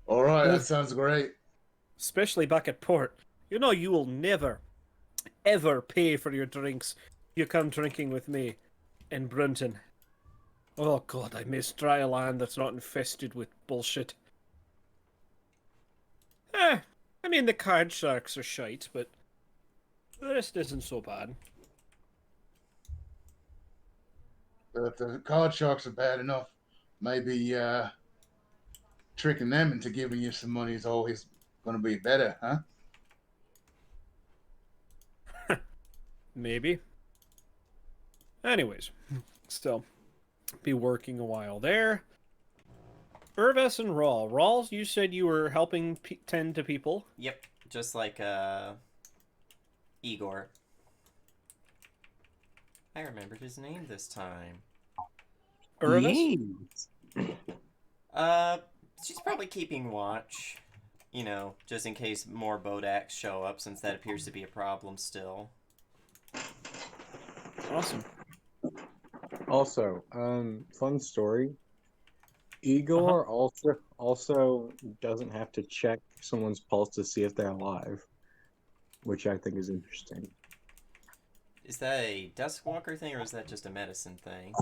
[SPEAKER 2] All right, that sounds great.
[SPEAKER 1] Especially back at port. You will never, ever pay for your drinks. You come drinking with me in Brunton. Oh god, I miss dry land that's not infested with bullshit. I mean the card sharks are shite, but the rest isn't so bad.
[SPEAKER 2] If the card sharks are bad enough, maybe tricking them into giving you some money is always Gonna be better, huh?
[SPEAKER 1] Maybe. Anyways, still be working a while there. Irvis and Rawl. Rawl, you said you were helping tend to people.
[SPEAKER 3] Yep, just like Igor. I remembered his name this time.
[SPEAKER 1] Irvis?
[SPEAKER 3] Uh, she's probably keeping watch. You know, just in case more Bodaks show up, since that appears to be a problem still.
[SPEAKER 1] Awesome.
[SPEAKER 4] Also, fun story. Igor also doesn't have to check someone's pulse to see if they're alive, which I think is interesting.
[SPEAKER 3] Is that a Duskwalker thing, or is that just a medicine thing?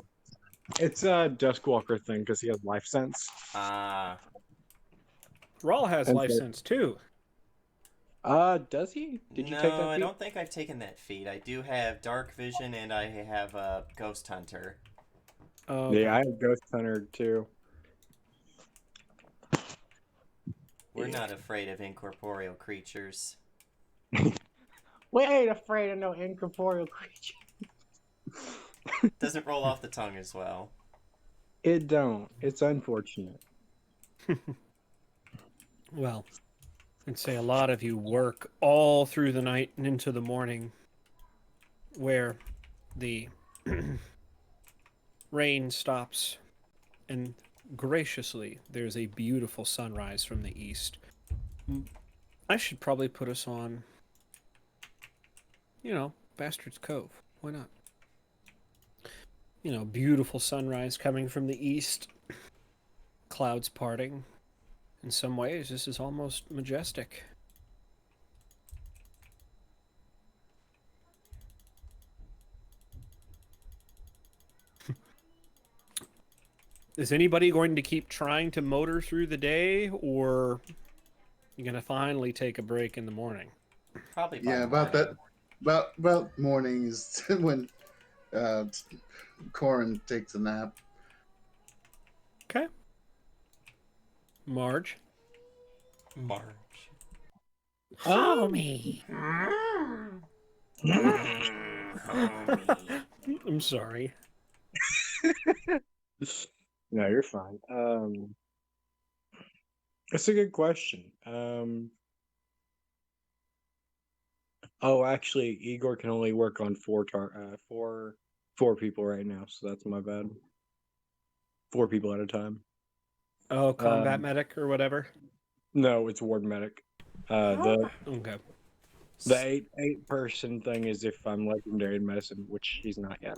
[SPEAKER 4] It's a Duskwalker thing because he has life sense.
[SPEAKER 3] Ah.
[SPEAKER 1] Rawl has
[SPEAKER 4] And
[SPEAKER 1] life
[SPEAKER 4] so-
[SPEAKER 1] sense too.
[SPEAKER 4] Does he? Did you
[SPEAKER 3] No,
[SPEAKER 4] take that
[SPEAKER 3] I
[SPEAKER 4] feat?
[SPEAKER 3] don't think I've taken that feat. I do have Dark Vision, and I have Ghost Hunter.
[SPEAKER 4] Yeah, I have Ghost Hunter too.
[SPEAKER 3] We're not afraid of incorporeal creatures.
[SPEAKER 4] We ain't afraid of no incorporeal creature.
[SPEAKER 3] Doesn't roll off the tongue as well.
[SPEAKER 4] It don't. It's unfortunate.
[SPEAKER 1] Well, I'd say a lot of you work all through the night and into the morning, where the rain stops, and graciously there's a beautiful sunrise from the east. I should probably put us on, Bastard's Cove. Why not? Beautiful sunrise coming from the east, clouds parting. In some ways, this is almost majestic. Is anybody going to keep trying to motor through the day, or you going to finally take a break in the morning?
[SPEAKER 3] Probably by
[SPEAKER 2] Yeah,
[SPEAKER 3] the
[SPEAKER 2] about
[SPEAKER 3] morning.
[SPEAKER 2] that. About morning is when Corin takes a nap.
[SPEAKER 1] Okay. Marge?
[SPEAKER 3] March.
[SPEAKER 1] Homie. I'm sorry.
[SPEAKER 4] No, you're fine. That's a good question. Oh, actually, Igor can only work on four people right now, so that's my bad. 4 people at a time.
[SPEAKER 1] Oh, combat medic or whatever?
[SPEAKER 4] No, it's ward medic. The
[SPEAKER 1] Okay.
[SPEAKER 4] eight person thing is if I'm legendary in medicine, which he's not yet.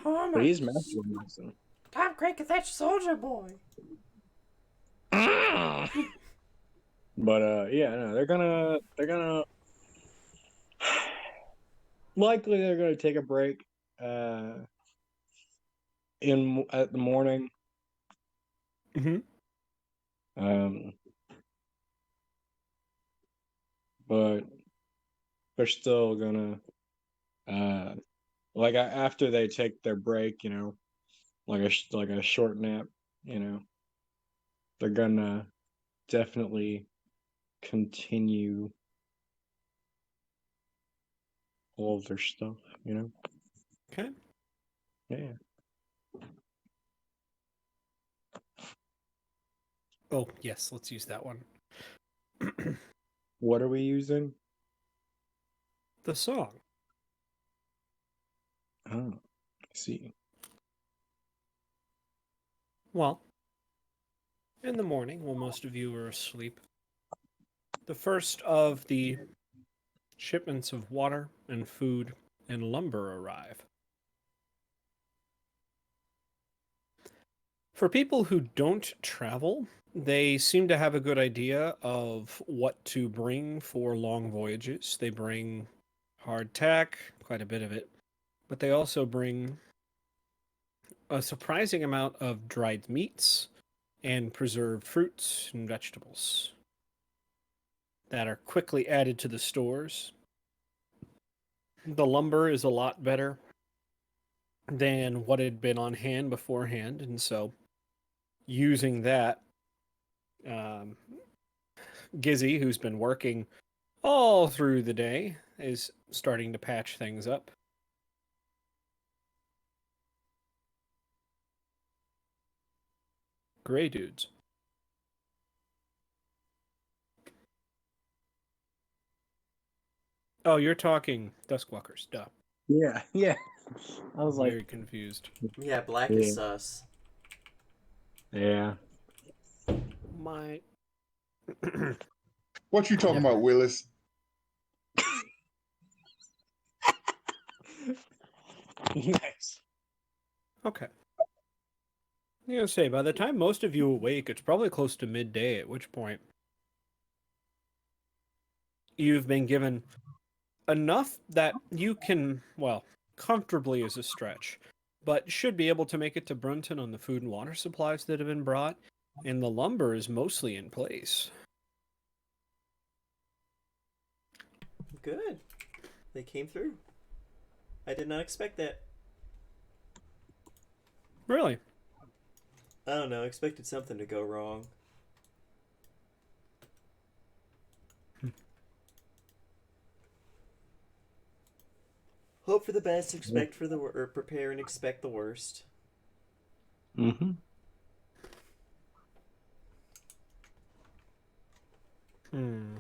[SPEAKER 4] But he's master in medicine.
[SPEAKER 5] Top Great Cathedral Soldier Boy.
[SPEAKER 4] But yeah, no, they're gonna likely they're gonna take a break at the morning.
[SPEAKER 1] Mm-hmm.
[SPEAKER 4] But they're still gonna after they take their break, like a short nap, they're gonna definitely continue all of their stuff,
[SPEAKER 1] Okay.
[SPEAKER 4] Yeah.
[SPEAKER 1] Oh, yes, let's use that one.
[SPEAKER 4] What are we using?
[SPEAKER 1] The song.
[SPEAKER 4] Oh, I see.
[SPEAKER 1] Well, in the morning, while most of you are asleep, the first of the shipments of water and food and lumber arrive. For people who don't travel, they seem to have a good idea of what to bring for long voyages. They bring hardtack, quite a bit of it, but they also bring a surprising amount of dried meats and preserved fruits and vegetables that are quickly added to the stores. The lumber is a lot better than what had been on hand beforehand, and so using that Gizzy, who's been working all through the day, is starting to patch things up. Gray dudes. Oh, you're talking Duskwalkers. Duh.
[SPEAKER 4] Yeah, yeah. I was like,
[SPEAKER 1] Very confused.
[SPEAKER 3] Yeah, black
[SPEAKER 4] Yeah.
[SPEAKER 3] is sus.
[SPEAKER 4] yeah.
[SPEAKER 1] My.
[SPEAKER 2] What you talking
[SPEAKER 1] Never.
[SPEAKER 2] about, Willis?
[SPEAKER 4] Nice.
[SPEAKER 1] Okay. I'm gonna say, by the time most of you awake, it's probably close to midday, at which point you've been given enough that you can, well, comfortably is a stretch, but should be able to make it to Brunton on the food and water supplies that have been brought, and the lumber is mostly in place.
[SPEAKER 3] Good. They came through. I did not expect that.
[SPEAKER 1] Really?
[SPEAKER 3] I don't know. Expected something to go wrong. Hope for the best, expect for the or prepare and expect the worst.
[SPEAKER 4] Mm-hmm.
[SPEAKER 1] Hmm.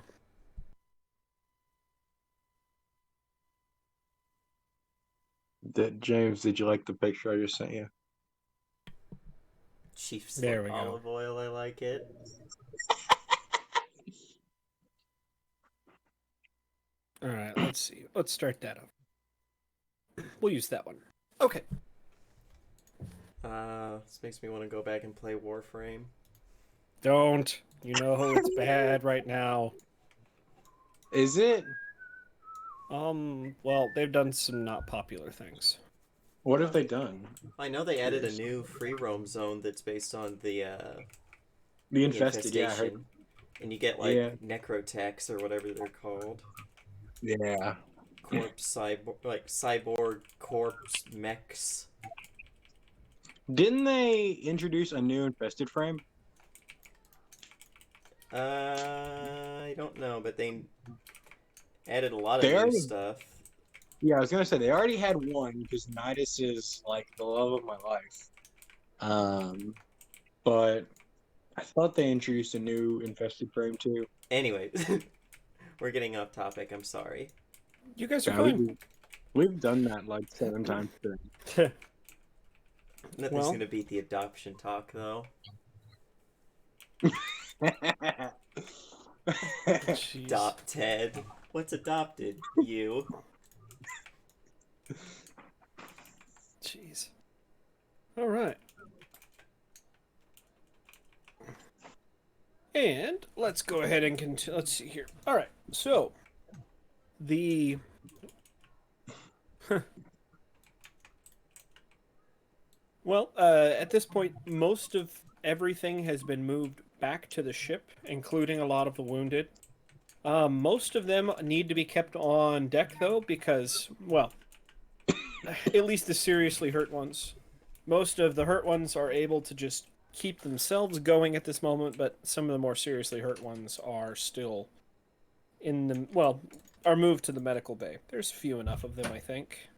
[SPEAKER 4] James, did you like the picture I just sent you?
[SPEAKER 3] Chief
[SPEAKER 1] There
[SPEAKER 3] Slip
[SPEAKER 1] we go.
[SPEAKER 3] olive oil, I like it.
[SPEAKER 1] All right, let's see. Let's start that up. We'll use that one. Okay.
[SPEAKER 3] This makes me want to go back and play Warframe.
[SPEAKER 1] Don't. You know it's bad right now.
[SPEAKER 4] Is it?
[SPEAKER 1] Well, they've done some not popular things.
[SPEAKER 4] What have they done?
[SPEAKER 3] I know they added a new free roam zone that's based on the
[SPEAKER 4] The infested, yeah. I heard.
[SPEAKER 3] infestation, and you get like
[SPEAKER 4] Yeah.
[SPEAKER 3] necrotechs or whatever they're called.
[SPEAKER 4] Yeah.
[SPEAKER 3] Corpse cyborg corpse mechs.
[SPEAKER 4] Didn't they introduce a new infested frame?
[SPEAKER 3] I don't know, but they added a lot of
[SPEAKER 4] They
[SPEAKER 3] new
[SPEAKER 4] already-
[SPEAKER 3] stuff.
[SPEAKER 4] Yeah, I was gonna say they already had one because Nidus is like the love of my life. But I thought they introduced a new infested frame too.
[SPEAKER 3] Anyway, we're getting off topic. I'm sorry.
[SPEAKER 1] You guys are
[SPEAKER 4] Yeah,
[SPEAKER 1] fine.
[SPEAKER 4] we've done that like 7 times today.
[SPEAKER 3] Nothing's
[SPEAKER 1] Well-
[SPEAKER 3] gonna beat the adoption talk, though.
[SPEAKER 1] Jeez.
[SPEAKER 3] Adopt Ted. What's adopted? You.
[SPEAKER 1] Jeez. All right. And let's go ahead and continue. Let's see here. All right. So, the well, at this point, most of everything has been moved back to the ship, including a lot of the wounded. Most of them need to be kept on deck, though, because, well, at least the seriously hurt ones. Most of the hurt ones are able to just keep themselves going at this moment, but some of the more seriously hurt ones are still in the, well, are moved to the medical bay. There's few enough of them, I think.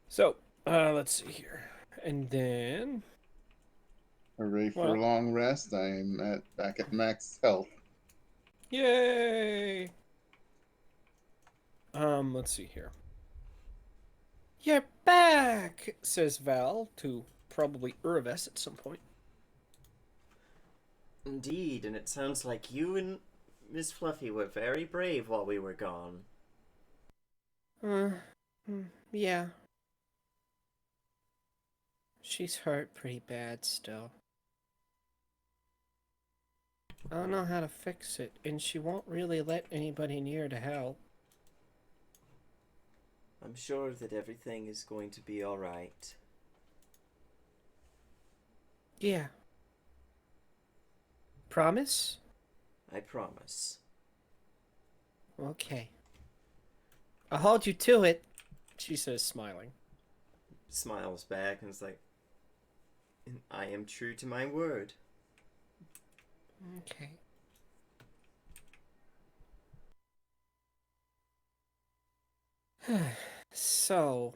[SPEAKER 1] So, let's see here. And then,
[SPEAKER 2] Hooray for
[SPEAKER 1] Well-
[SPEAKER 2] a long rest. I'm back at max health.
[SPEAKER 1] yay! Let's see here. You're back, says Val to probably Urves at some point.
[SPEAKER 3] Indeed, and it sounds like you and Miss Fluffy were very brave while we were gone.
[SPEAKER 1] Yeah. She's hurt pretty bad still. I don't know how to fix it, and she won't really let anybody near to help.
[SPEAKER 3] I'm sure that everything is going to be alright.
[SPEAKER 1] Yeah. Promise?
[SPEAKER 3] I promise.
[SPEAKER 1] Okay. I'll hold you to it, she says, smiling.
[SPEAKER 3] Smiles back and is like, And I am true to my word.
[SPEAKER 1] Okay. So,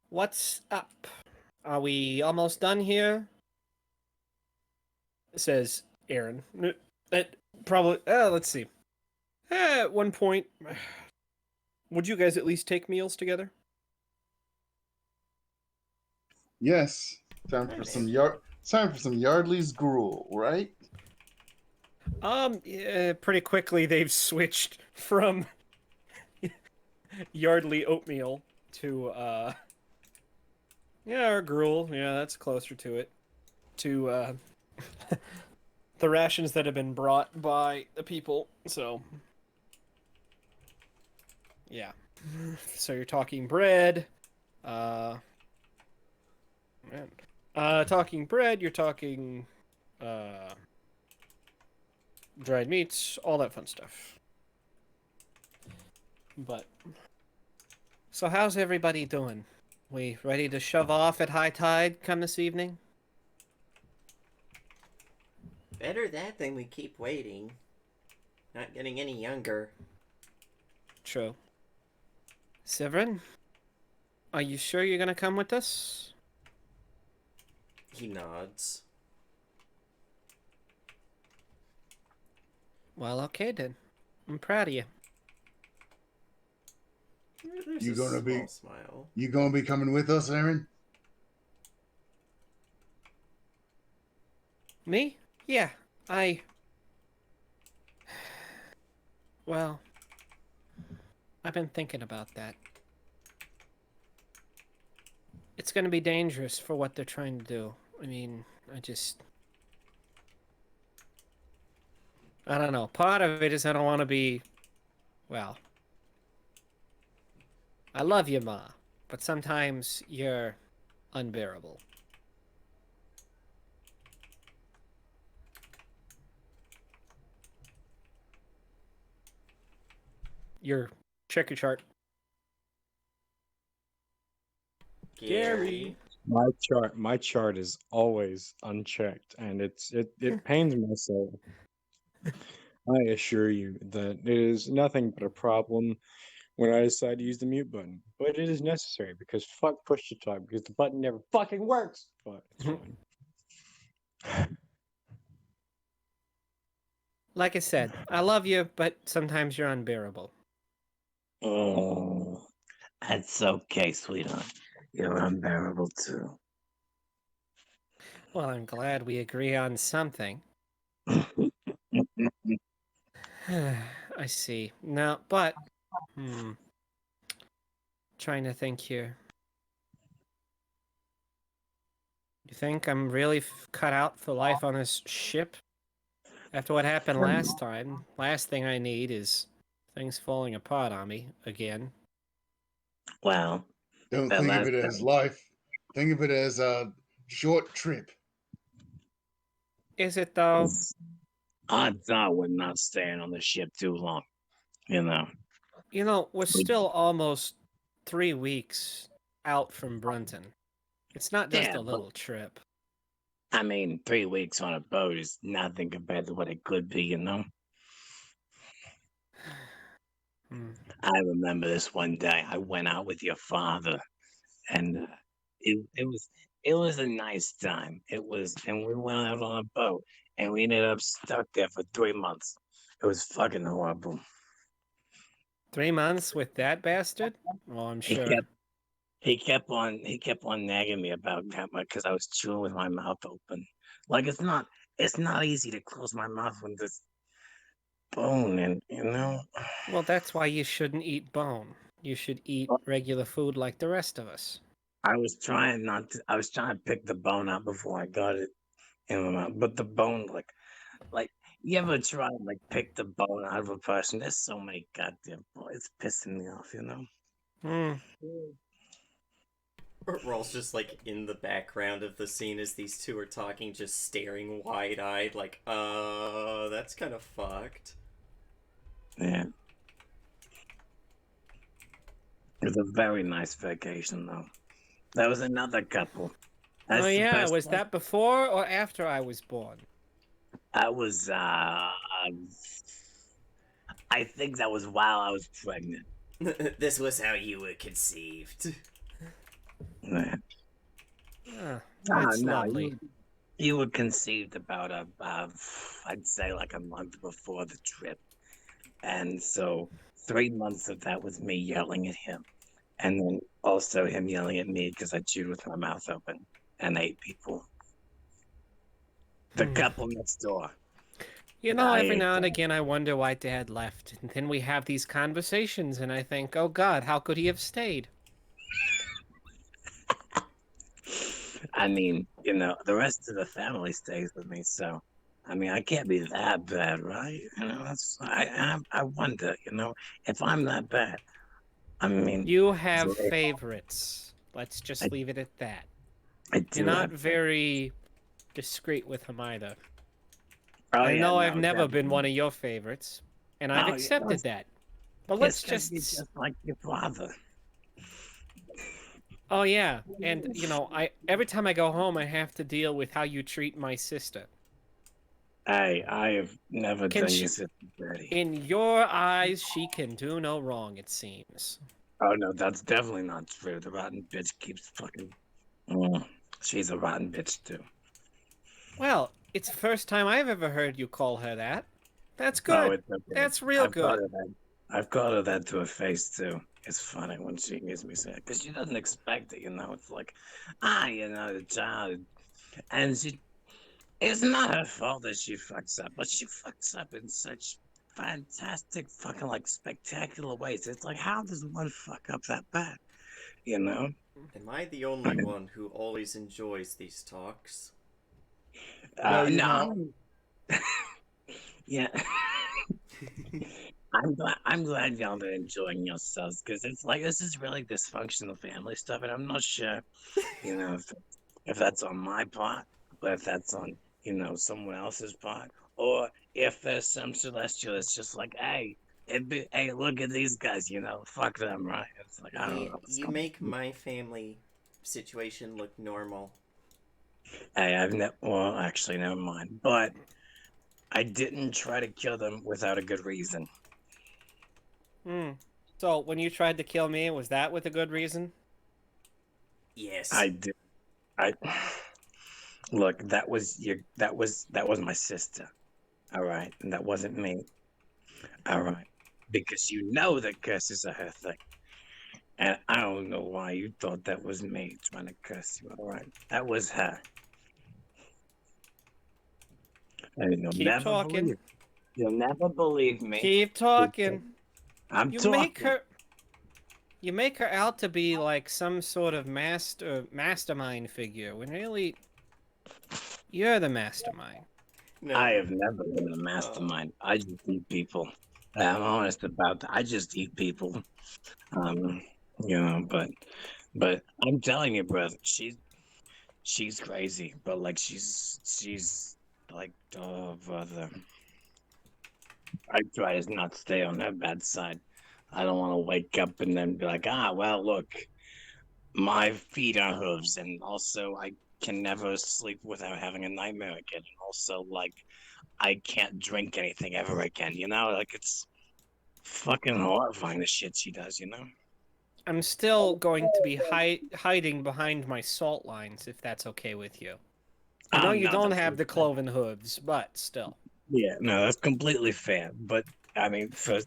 [SPEAKER 1] what's up? Are we almost done here? Says Aaron. Probably. Let's see. At one point, would you guys at least take meals together?
[SPEAKER 2] Yes. Time for some Yardley's gruel, right?
[SPEAKER 1] Yeah, pretty quickly they've switched from Yardley oatmeal to yeah, or gruel. Yeah, that's closer to it. To the rations that have been brought by the people. So yeah. So you're talking bread. Uh, man. Talking bread. You're talking dried meats, all that fun stuff. But so how's everybody doing? We ready to shove off at high tide come this evening?
[SPEAKER 3] Better that than we keep waiting. Not getting any younger.
[SPEAKER 1] True. Severin, are you sure you're gonna come with us?
[SPEAKER 3] He nods.
[SPEAKER 1] Well, okay then. I'm proud of you.
[SPEAKER 3] There's
[SPEAKER 2] You
[SPEAKER 3] a
[SPEAKER 2] gonna
[SPEAKER 3] small
[SPEAKER 2] be-
[SPEAKER 3] smile.
[SPEAKER 2] You gonna be coming with us, Aaron?
[SPEAKER 1] Me? Yeah, I. Well, I've been thinking about that. It's gonna be dangerous for what they're trying to do. I mean, I don't know. Part of it is I don't want to be. Well, I love you, Ma, but sometimes you're unbearable. Check your chart.
[SPEAKER 3] Gary.
[SPEAKER 4] My chart is always unchecked, and it pains my soul. I assure you that it is nothing but a problem when I decide to use the mute button. But it is necessary because fuck push to talk because the button never fucking works. But it's fine.
[SPEAKER 1] Like I said, I love you, but sometimes you're unbearable.
[SPEAKER 6] Oh, that's okay, sweetheart. You're unbearable too.
[SPEAKER 1] Well, I'm glad we agree on something. I see. No, but trying to think here. You think I'm really cut out for life on this ship? After what happened last time, last thing I need is things falling apart on me again.
[SPEAKER 6] Well,
[SPEAKER 2] Don't
[SPEAKER 6] that
[SPEAKER 2] think of
[SPEAKER 6] last
[SPEAKER 2] it as
[SPEAKER 6] time.
[SPEAKER 2] life. Think of it as a short trip.
[SPEAKER 1] Is it though?
[SPEAKER 6] Odds are we're not staying on the ship too long. You know.
[SPEAKER 1] You know, we're still almost 3 weeks out from Brunton. It's not just
[SPEAKER 6] Yeah,
[SPEAKER 1] a
[SPEAKER 6] but
[SPEAKER 1] little trip.
[SPEAKER 6] I mean, 3 weeks on a boat is nothing compared to what it could be, you know? I remember this one day. I went out with your father, and it was a nice time. And we went out on a boat, and we ended up stuck there for 3 months. It was fucking horrible.
[SPEAKER 1] 3 months with that bastard? Well, I'm
[SPEAKER 6] He
[SPEAKER 1] sure.
[SPEAKER 6] kept he kept on nagging me about that because I was chewing with my mouth open. Like it's not easy to close my mouth when there's bone and
[SPEAKER 1] Well, that's why you shouldn't eat bone. You should eat regular food like the rest of us.
[SPEAKER 6] I was trying not to. I was trying to pick the bone out before I got it in my mouth, but the bone, like you ever try to like pick the bone out of a person? There's so many goddamn bones. It's pissing me off, you know.
[SPEAKER 3] Rawl's just like in the background of the scene as these two are talking, just staring wide-eyed, like, that's kind of fucked.
[SPEAKER 6] Yeah, it was a very nice vacation though. There was another couple.
[SPEAKER 1] Oh
[SPEAKER 6] That's the
[SPEAKER 1] yeah,
[SPEAKER 6] best
[SPEAKER 1] was
[SPEAKER 6] one.
[SPEAKER 1] that before or after I was born?
[SPEAKER 6] That was I think that was while I was pregnant.
[SPEAKER 5] This was how you were conceived.
[SPEAKER 6] Yeah.
[SPEAKER 1] Ah,
[SPEAKER 6] Ah,
[SPEAKER 1] that's
[SPEAKER 6] no,
[SPEAKER 1] lovely.
[SPEAKER 6] you were conceived about I'd say like a month before the trip, and so 3 months of that was me yelling at him, and then also him yelling at me because I chewed with my mouth open and ate people. The
[SPEAKER 1] Hmm.
[SPEAKER 6] couple next door.
[SPEAKER 1] You know,
[SPEAKER 6] I
[SPEAKER 1] every
[SPEAKER 6] ate
[SPEAKER 1] now and
[SPEAKER 6] them.
[SPEAKER 1] again I wonder why Dad left. And then we have these conversations and I think, oh God, how could he have stayed?
[SPEAKER 6] I mean, the rest of the family stays with me, so I mean, I can't be that bad, right? That's I wonder, if I'm that bad. I mean,
[SPEAKER 1] You have
[SPEAKER 6] so
[SPEAKER 1] favorites. Let's
[SPEAKER 6] I,
[SPEAKER 1] just leave it at that.
[SPEAKER 6] I
[SPEAKER 1] You're
[SPEAKER 6] do
[SPEAKER 1] not
[SPEAKER 6] have.
[SPEAKER 1] very discreet with him either.
[SPEAKER 6] Oh
[SPEAKER 1] I
[SPEAKER 6] yeah,
[SPEAKER 1] know I've
[SPEAKER 6] no,
[SPEAKER 1] never been
[SPEAKER 6] definitely.
[SPEAKER 1] one of your favorites, and I've
[SPEAKER 6] No,
[SPEAKER 1] accepted that. But
[SPEAKER 6] it's
[SPEAKER 1] let's
[SPEAKER 6] because you're
[SPEAKER 1] just.
[SPEAKER 6] just like your father.
[SPEAKER 1] Oh yeah, and I every time I go home, I have to deal with how you treat my sister.
[SPEAKER 6] I have never
[SPEAKER 1] Can
[SPEAKER 6] done your
[SPEAKER 1] she?
[SPEAKER 6] sister dirty.
[SPEAKER 1] In your eyes, she can do no wrong. It seems.
[SPEAKER 6] Oh no, that's definitely not true. The rotten bitch keeps fucking. Mm, she's a rotten bitch too.
[SPEAKER 1] Well, it's the first time I've ever heard you call her that. That's
[SPEAKER 6] Oh,
[SPEAKER 1] good.
[SPEAKER 6] it's okay.
[SPEAKER 1] That's real
[SPEAKER 6] I've called
[SPEAKER 1] good.
[SPEAKER 6] her that. I've called her that to her face too. It's funny when she hears me say it because she doesn't expect it. It's like, the child, and she. It's not her fault that she fucks up, but she fucks up in such fantastic, fucking like spectacular ways. It's like, how does one fuck up that bad? You know?
[SPEAKER 3] Am I the only one who always enjoys these talks?
[SPEAKER 2] No, you're
[SPEAKER 6] No,
[SPEAKER 2] not.
[SPEAKER 6] yeah. I'm glad y'all are enjoying yourselves because it's like this is really dysfunctional family stuff, and I'm not sure, if that's on my part, or if that's on someone else's part, or if there's some celestial that's just like, hey, look at these guys, fuck them, right? It's like I don't
[SPEAKER 3] You,
[SPEAKER 6] know what's
[SPEAKER 3] you
[SPEAKER 6] going
[SPEAKER 3] make
[SPEAKER 6] on.
[SPEAKER 3] my family situation look normal.
[SPEAKER 6] Hey, well, actually, never mind, but I didn't try to kill them without a good reason.
[SPEAKER 1] Hmm. So when you tried to kill me, was that with a good reason?
[SPEAKER 3] Yes.
[SPEAKER 6] I did. I look. That was my sister. All right, and that wasn't me. All right, because that curses are her thing, and I don't know why you thought that was me trying to curse you. All right, that was her, and you'll
[SPEAKER 1] Keep
[SPEAKER 6] never
[SPEAKER 1] talking.
[SPEAKER 6] believe. You'll never believe me.
[SPEAKER 1] Keep talking.
[SPEAKER 6] I'm
[SPEAKER 1] You make
[SPEAKER 6] talking.
[SPEAKER 1] her you make her out to be like some sort of mastermind figure when really you're the mastermind.
[SPEAKER 3] No.
[SPEAKER 6] I have never been a
[SPEAKER 3] Uh,
[SPEAKER 6] mastermind. I just eat people. I'm honest about that. I just eat people. Um, but I'm telling you, brother, she's crazy, but like she's like, oh brother, I try to not stay on her bad side. I don't want to wake up and then be like, well, look, my feet are hooves, and also I can never sleep without having a nightmare again. And also, like, I can't drink anything ever again. Like it's fucking horrifying the shit she does.
[SPEAKER 1] I'm still going to be hiding behind my salt lines if that's okay with you. I know you
[SPEAKER 6] No,
[SPEAKER 1] don't
[SPEAKER 6] that's
[SPEAKER 1] have the cloven hooves, but still.
[SPEAKER 6] yeah, no, that's completely fair. But I mean, for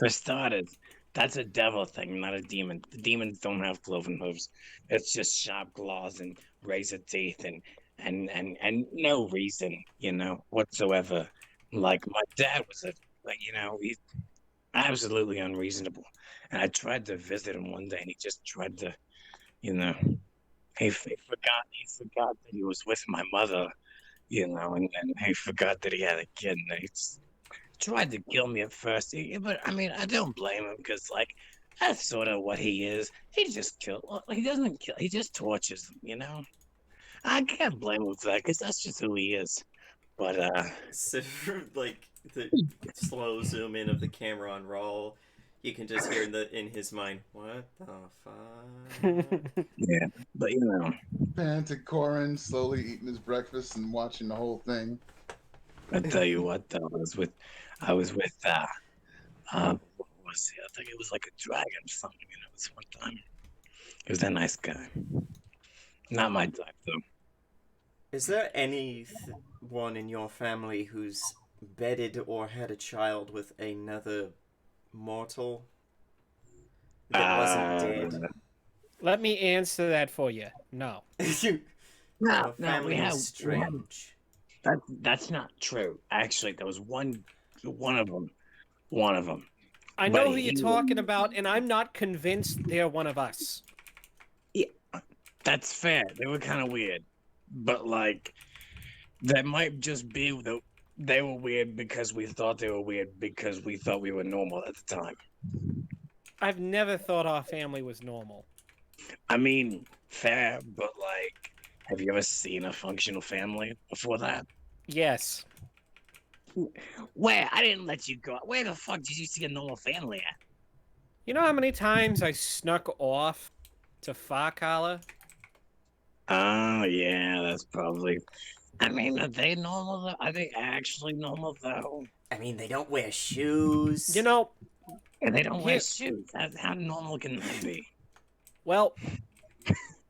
[SPEAKER 6] starters, that's a devil thing, not a demon. The demons don't have cloven hooves. It's just sharp claws and razor teeth and no reason, whatsoever. Like my dad was he's absolutely unreasonable. And I tried to visit him one day, and he just tried to, you know, he forgot that he was with my mother, and then he forgot that he had a kid, and he tried to kill me at first. But I mean, I don't blame him because like that's sort of what he is. He just kill. Well, he doesn't kill. He just tortures them. I can't blame him for that because that's just who he is. But
[SPEAKER 3] so, like, the slow zoom in of the camera on Raul, You can just hear in his mind, what the fuck?
[SPEAKER 6] Yeah, but you know,
[SPEAKER 2] Pan to Corin slowly eating his breakfast and watching the whole thing.
[SPEAKER 6] I tell you what, though, I was with, what was it? I think it was like a dragon or something. And it was one time. He was a nice guy. Not my type, though.
[SPEAKER 3] Is there anyone in your family who's bedded or had a child with another mortal that wasn't dead?
[SPEAKER 1] Let me answer that for you. No.
[SPEAKER 3] Your
[SPEAKER 6] No,
[SPEAKER 3] family
[SPEAKER 6] we have
[SPEAKER 3] is strange.
[SPEAKER 6] that's not true. Actually, there was one of them. One of them.
[SPEAKER 1] I know
[SPEAKER 6] But
[SPEAKER 1] who you're
[SPEAKER 6] he-
[SPEAKER 1] talking about, and I'm not convinced they're one of us.
[SPEAKER 6] That's fair. They were kind of weird, but like, that might just be the they were weird because we thought they were weird because we thought we were normal at the time.
[SPEAKER 1] I've never thought our family was normal.
[SPEAKER 6] I mean, fair, but like, have you ever seen a functional family before that?
[SPEAKER 1] Yes.
[SPEAKER 6] Where? I didn't let you go. Where the fuck did you see a normal family at?
[SPEAKER 1] You know how many times I snuck off to Farkala?
[SPEAKER 6] Oh, yeah, that's probably. I mean, are they normal though? Are they actually normal though?
[SPEAKER 3] I mean, they don't wear shoes.
[SPEAKER 1] You know,
[SPEAKER 6] And they don't wear
[SPEAKER 1] Here-
[SPEAKER 6] shoes. How normal can that be?
[SPEAKER 1] well,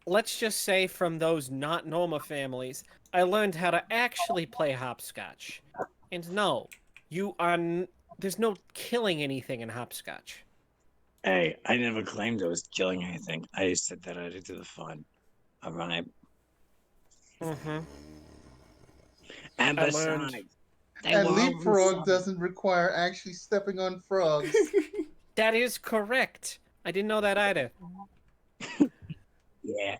[SPEAKER 1] let's just say from those not normal families, I learned how to actually play hopscotch. And no, there's no killing anything in hopscotch.
[SPEAKER 6] Hey, I never claimed I was killing anything. I just said that I did to the fun. All right.
[SPEAKER 1] Mm-hmm.
[SPEAKER 6] And
[SPEAKER 1] I
[SPEAKER 6] besides,
[SPEAKER 1] learned-
[SPEAKER 6] they
[SPEAKER 2] And
[SPEAKER 6] were
[SPEAKER 2] leapfrog
[SPEAKER 6] all-
[SPEAKER 2] doesn't require actually stepping on frogs.
[SPEAKER 1] That is correct. I didn't know that either.
[SPEAKER 6] Yeah,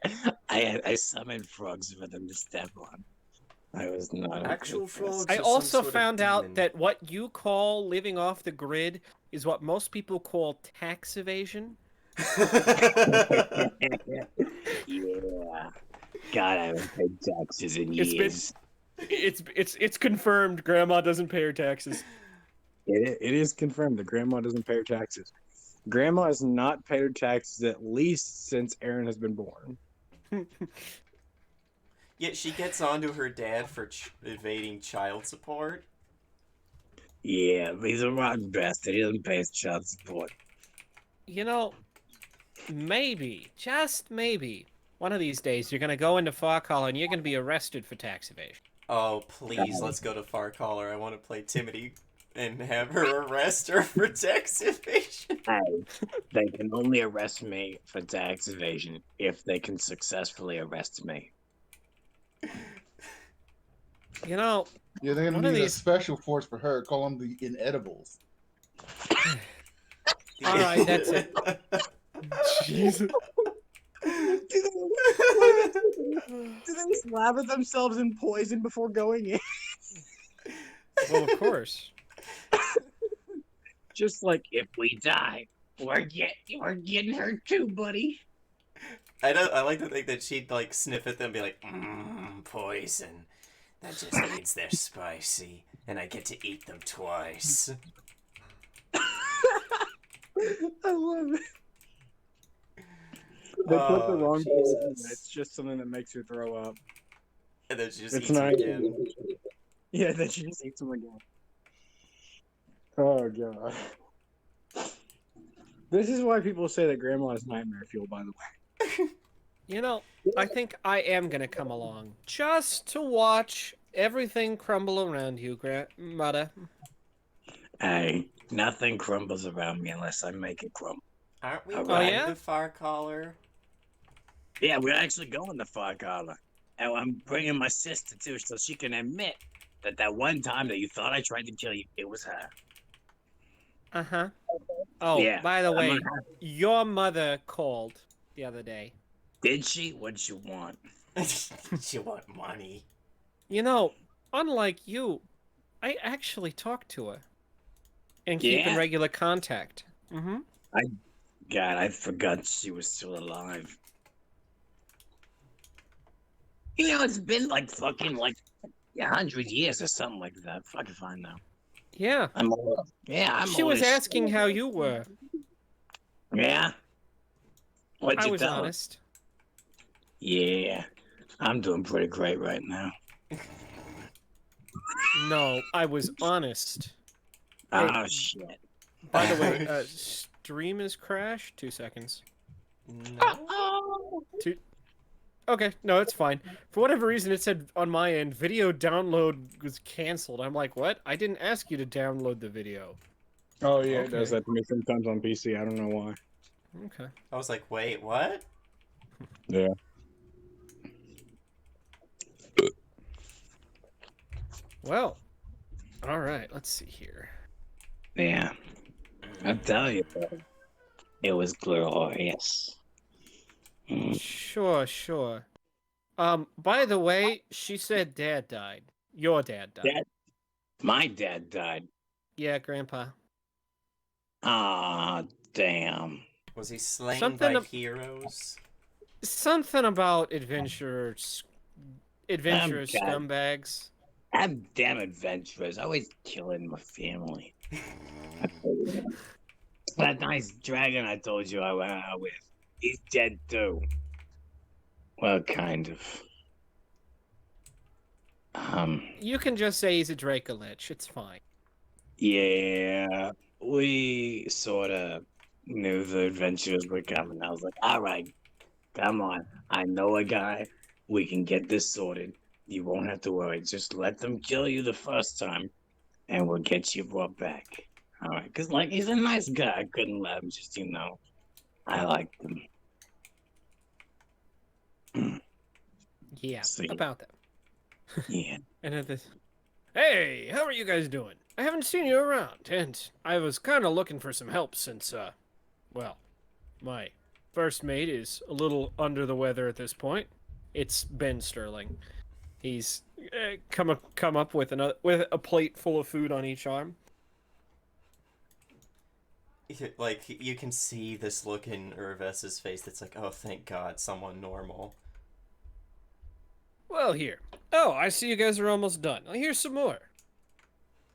[SPEAKER 6] I summoned frogs for them to step on. I was not a
[SPEAKER 3] Actual
[SPEAKER 6] good
[SPEAKER 3] frogs.
[SPEAKER 6] person.
[SPEAKER 1] I
[SPEAKER 3] Some
[SPEAKER 1] also
[SPEAKER 3] sort of
[SPEAKER 1] found out
[SPEAKER 3] demon.
[SPEAKER 1] that what you call living off the grid is what most people call tax evasion.
[SPEAKER 6] Yeah. God, I haven't paid taxes in
[SPEAKER 1] It's been-
[SPEAKER 6] years.
[SPEAKER 1] It's confirmed. Grandma doesn't pay her taxes.
[SPEAKER 4] It is confirmed that grandma doesn't pay her taxes. Grandma has not paid her taxes at least since Aaron has been born.
[SPEAKER 3] Yet she gets onto her dad for evading child support.
[SPEAKER 6] Yeah, but he's a rotten bastard. He doesn't pay his child support.
[SPEAKER 1] You know, maybe, just maybe, one of these days you're gonna go into Farkalla and you're gonna be arrested for tax evasion.
[SPEAKER 3] Oh, please, let's go to Far Caller. I want to play Timothy and have her arrest her for tax evasion.
[SPEAKER 6] Hey, they can only arrest me for tax evasion if they can successfully arrest me.
[SPEAKER 1] You know,
[SPEAKER 2] Yeah, they're
[SPEAKER 1] One
[SPEAKER 2] gonna
[SPEAKER 1] of
[SPEAKER 2] need a
[SPEAKER 1] these-
[SPEAKER 2] special force for her. Call them the inedibles.
[SPEAKER 1] All right, that's it. Jesus.
[SPEAKER 4] Do they slather themselves in poison before going in?
[SPEAKER 1] Well, of course.
[SPEAKER 6] Just like if we die, we're getting hurt too, buddy.
[SPEAKER 3] I like to think that she'd like sniff at them and be like, poison. That just means they're spicy, and I get to eat them twice.
[SPEAKER 4] I love it. They put the
[SPEAKER 3] Oh,
[SPEAKER 4] wrong poison in.
[SPEAKER 3] Jesus.
[SPEAKER 4] It's just something that makes her throw up.
[SPEAKER 3] And then she just
[SPEAKER 4] It's
[SPEAKER 3] eats them
[SPEAKER 4] not.
[SPEAKER 3] again.
[SPEAKER 4] Yeah, then she just eats them again. Oh god. This is why people say that grandma is nightmare fuel, by the way.
[SPEAKER 1] You know, I think I am gonna come along just to watch everything crumble around you, grandmother.
[SPEAKER 6] Hey, nothing crumbles around me unless I make it crumble.
[SPEAKER 3] Aren't we
[SPEAKER 6] Oh,
[SPEAKER 3] going
[SPEAKER 1] yeah?
[SPEAKER 3] to Far Caller?
[SPEAKER 6] Yeah, we're actually going to Far Collar. And I'm bringing my sister too, so she can admit that one time that you thought I tried to kill you, it was her.
[SPEAKER 1] Uh-huh. Oh,
[SPEAKER 6] Yeah,
[SPEAKER 1] by the
[SPEAKER 6] I'm
[SPEAKER 1] way,
[SPEAKER 6] gonna have-
[SPEAKER 1] your mother called the other day.
[SPEAKER 6] Did she? What'd you want?
[SPEAKER 3] She want money.
[SPEAKER 1] You know, unlike you, I actually talked to her and keep in
[SPEAKER 6] Yeah?
[SPEAKER 1] regular contact. Mm-hmm.
[SPEAKER 6] God, I forgot she was still alive. You know, it's been like fucking like 100 years or something like that. Fucking fine now.
[SPEAKER 1] Yeah.
[SPEAKER 6] I'm old. Yeah, I'm
[SPEAKER 1] She
[SPEAKER 6] old
[SPEAKER 1] was
[SPEAKER 6] as shit.
[SPEAKER 1] asking how you were.
[SPEAKER 6] Yeah? What'd
[SPEAKER 1] I
[SPEAKER 6] you
[SPEAKER 1] was
[SPEAKER 6] tell her?
[SPEAKER 1] honest.
[SPEAKER 6] Yeah, I'm doing pretty great right now.
[SPEAKER 1] No, I was honest. Hey.
[SPEAKER 6] Oh, shit.
[SPEAKER 1] By the way, stream is crashed. 2 seconds.
[SPEAKER 3] No.
[SPEAKER 1] Okay, no, it's fine. For whatever reason, it said on my end, video download was canceled. I'm like, what? I didn't ask you to download the video.
[SPEAKER 4] Oh yeah, it does
[SPEAKER 1] Okay.
[SPEAKER 4] that to me sometimes on PC. I don't know why.
[SPEAKER 1] Okay.
[SPEAKER 3] I was like, wait, what?
[SPEAKER 4] Yeah.
[SPEAKER 1] Well, all right. Let's see here.
[SPEAKER 6] Yeah, I tell you, bro. It was glorious.
[SPEAKER 1] Sure. By the way, she said Dad died. Your dad died.
[SPEAKER 6] Dad, my dad died.
[SPEAKER 1] Yeah, Grandpa.
[SPEAKER 6] Ah, damn.
[SPEAKER 3] Was he slain
[SPEAKER 1] Something
[SPEAKER 3] by
[SPEAKER 1] ab-
[SPEAKER 3] heroes?
[SPEAKER 1] Something about adventurous
[SPEAKER 6] God.
[SPEAKER 1] scumbags.
[SPEAKER 6] I'm damn adventurous. Always killing my family. That nice dragon I told you I went out with, he's dead too. Well, kind of.
[SPEAKER 1] You can just say he's a Dracolich. It's fine.
[SPEAKER 6] Yeah, we sort of knew the adventures were coming. I was like, all right, come on. I know a guy. We can get this sorted. You won't have to worry. Just let them kill you the first time, and we'll get you brought back. All right, because, like, he's a nice guy. I couldn't let him just, I liked him.
[SPEAKER 1] Yeah,
[SPEAKER 6] See.
[SPEAKER 1] about that.
[SPEAKER 6] Yeah.
[SPEAKER 1] And at this, hey, how are you guys doing? I haven't seen you around, and I was kind of looking for some help since, well, my first mate is a little under the weather at this point. It's Ben Sterling. He's come up with a plate full of food on each arm.
[SPEAKER 3] Like, you can see this look in Urves's face that's like, oh, thank God, someone normal.
[SPEAKER 1] Well, here. Oh, I see you guys are almost done. Here's some more.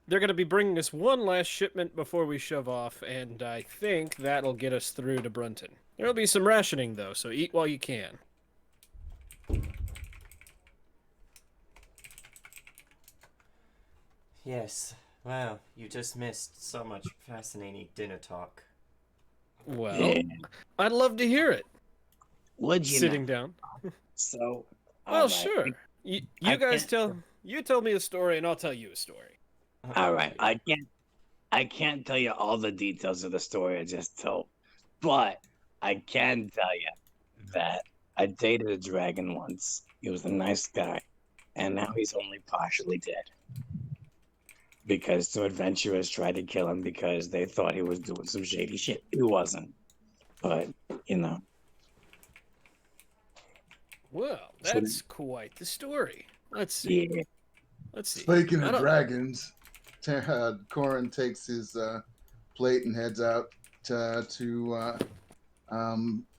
[SPEAKER 1] They're going to be bringing us one last shipment before we shove off, and I think that'll get us through to Brunton. There'll be some rationing, though, so eat while you can.
[SPEAKER 3] Yes. Wow, you just missed so much fascinating dinner talk.
[SPEAKER 1] Well,
[SPEAKER 6] Yeah.
[SPEAKER 1] I'd love to hear it.
[SPEAKER 6] What'd you
[SPEAKER 1] Sitting
[SPEAKER 6] know?
[SPEAKER 1] down.
[SPEAKER 6] So,
[SPEAKER 1] Well,
[SPEAKER 6] all right.
[SPEAKER 1] sure. You
[SPEAKER 6] I
[SPEAKER 1] guys
[SPEAKER 6] can't-
[SPEAKER 1] tell me a story, and I'll tell you a story.
[SPEAKER 6] All right, I can't tell you all the details of the story I just told, but I can tell you that I dated a dragon once. He was a nice guy, and now he's only partially dead because some adventurers tried to kill him because they thought he was doing some shady shit. He wasn't, but you know.
[SPEAKER 1] Well,
[SPEAKER 6] So-
[SPEAKER 1] that's quite the story. Let's see.
[SPEAKER 6] Yeah.
[SPEAKER 1] Let's see.
[SPEAKER 2] Speaking
[SPEAKER 1] I
[SPEAKER 2] of
[SPEAKER 1] don't-
[SPEAKER 2] dragons, Corin takes his plate and heads out to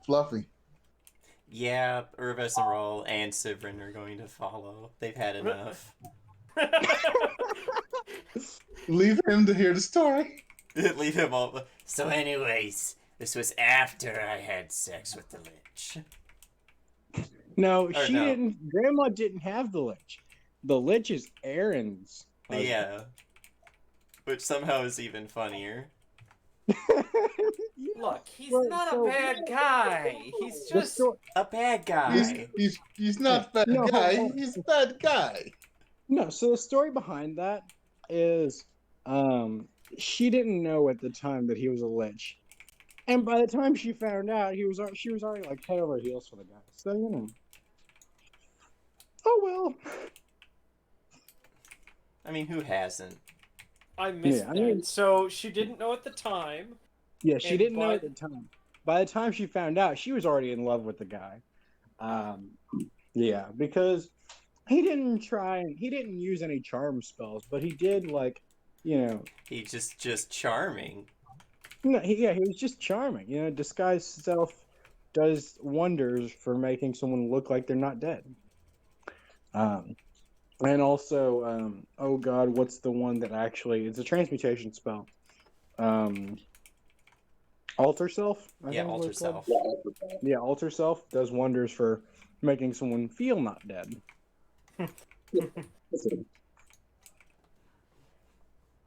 [SPEAKER 2] Fluffy.
[SPEAKER 3] Yeah, Urves and Roll and Sivrin are going to follow. They've had enough.
[SPEAKER 2] Leave him to hear the story.
[SPEAKER 3] Leave him all. So, anyways, this was after I had sex with the Lich.
[SPEAKER 4] No,
[SPEAKER 3] Or
[SPEAKER 4] she
[SPEAKER 3] no.
[SPEAKER 4] didn't. Grandma didn't have the lich. The lich is Aaron's. husband.
[SPEAKER 3] Yeah. Which somehow is even funnier.
[SPEAKER 1] Look, he's
[SPEAKER 4] Well,
[SPEAKER 1] not
[SPEAKER 4] so-
[SPEAKER 1] a bad guy. He's
[SPEAKER 4] The
[SPEAKER 1] just
[SPEAKER 4] sto-
[SPEAKER 3] A bad guy.
[SPEAKER 2] He's not bad
[SPEAKER 4] No,
[SPEAKER 2] guy.
[SPEAKER 4] hold on.
[SPEAKER 2] He's a bad guy.
[SPEAKER 4] No, so the story behind that is she didn't know at the time that he was a lich. And by the time she found out, she was already like head over heels for the guy. So, you know. Oh well.
[SPEAKER 3] I mean, who hasn't?
[SPEAKER 1] I missed
[SPEAKER 4] Yeah, I
[SPEAKER 1] that.
[SPEAKER 4] mean-
[SPEAKER 1] So she didn't know at the time.
[SPEAKER 4] Yeah, she
[SPEAKER 1] And
[SPEAKER 4] didn't know
[SPEAKER 1] by-
[SPEAKER 4] at the time. By the time she found out, she was already in love with the guy. Yeah, because he didn't use any charm spells, but he did
[SPEAKER 3] He just charming.
[SPEAKER 4] No, he was just charming. You know, disguise self does wonders for making someone look like they're not dead. And also, oh god, what's the one that actually? It's a transmutation spell. Alter Self, I
[SPEAKER 3] Yeah,
[SPEAKER 4] think is what
[SPEAKER 3] alter
[SPEAKER 4] it's called.
[SPEAKER 3] self.
[SPEAKER 4] Yeah, Alter Self does wonders for making someone feel not dead.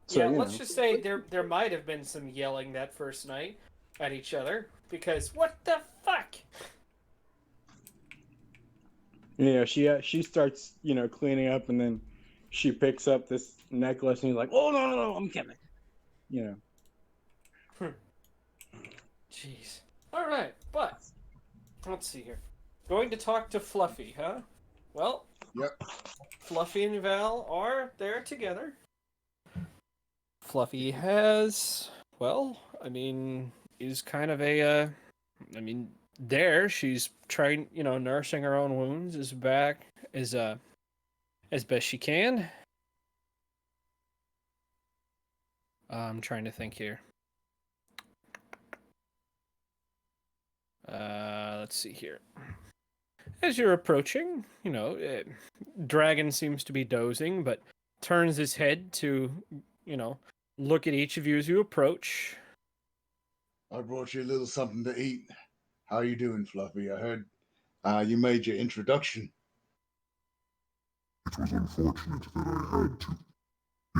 [SPEAKER 4] So,
[SPEAKER 1] Yeah,
[SPEAKER 4] you
[SPEAKER 1] let's
[SPEAKER 4] know.
[SPEAKER 1] just say there might have been some yelling that first night at each other because what the fuck?
[SPEAKER 4] She starts, cleaning up, and then she picks up this necklace, and he's like, "Oh no, I'm kidding." You know.
[SPEAKER 1] Jeez. All right, but let's see here. Going to talk to Fluffy, huh? Well,
[SPEAKER 2] Yep.
[SPEAKER 1] Fluffy and Val are there together. Fluffy has, well, I mean, is kind of I mean, there she's trying, nursing her own wounds, is back as best she can. I'm trying to think here. Let's see here. As you're approaching, Dragon seems to be dozing, but turns his head to, look at each of you as you approach.
[SPEAKER 2] I brought you a little something to eat. How you doing, Fluffy? I heard you made your introduction.
[SPEAKER 7] It was unfortunate that I had to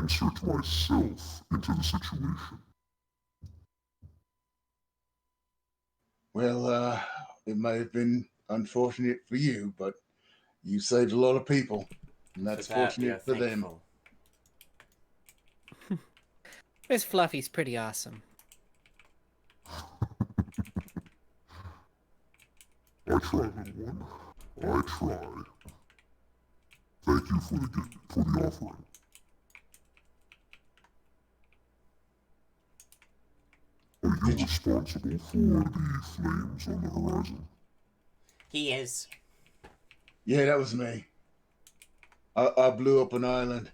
[SPEAKER 7] insert myself into the situation.
[SPEAKER 2] Well, it may have been unfortunate for you, but you saved a lot of people, and that's
[SPEAKER 3] For that, we are
[SPEAKER 2] fortunate for them.
[SPEAKER 3] thankful.
[SPEAKER 1] This Fluffy's pretty awesome.
[SPEAKER 7] I try, little one. I try. Thank you for the offering. Are you responsible for the flames on the horizon?
[SPEAKER 3] He is.
[SPEAKER 2] Yeah, that was me. I blew up an island.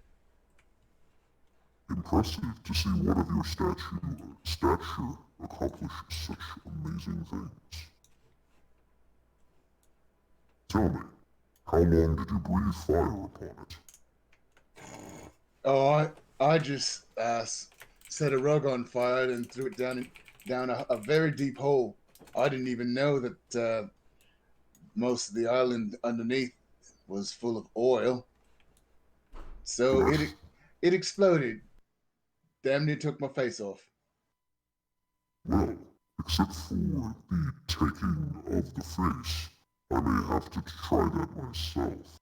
[SPEAKER 7] Impressive to see one of your stature accomplish such amazing things. Tell me, how long did you breathe fire upon it?
[SPEAKER 2] Oh, I just set a rug on fire and threw it down a very deep hole. I didn't even know that most of the island underneath was full of oil. So it exploded. Damn near took my face off.
[SPEAKER 7] Well, except for the taking of the face, I may have to try that myself.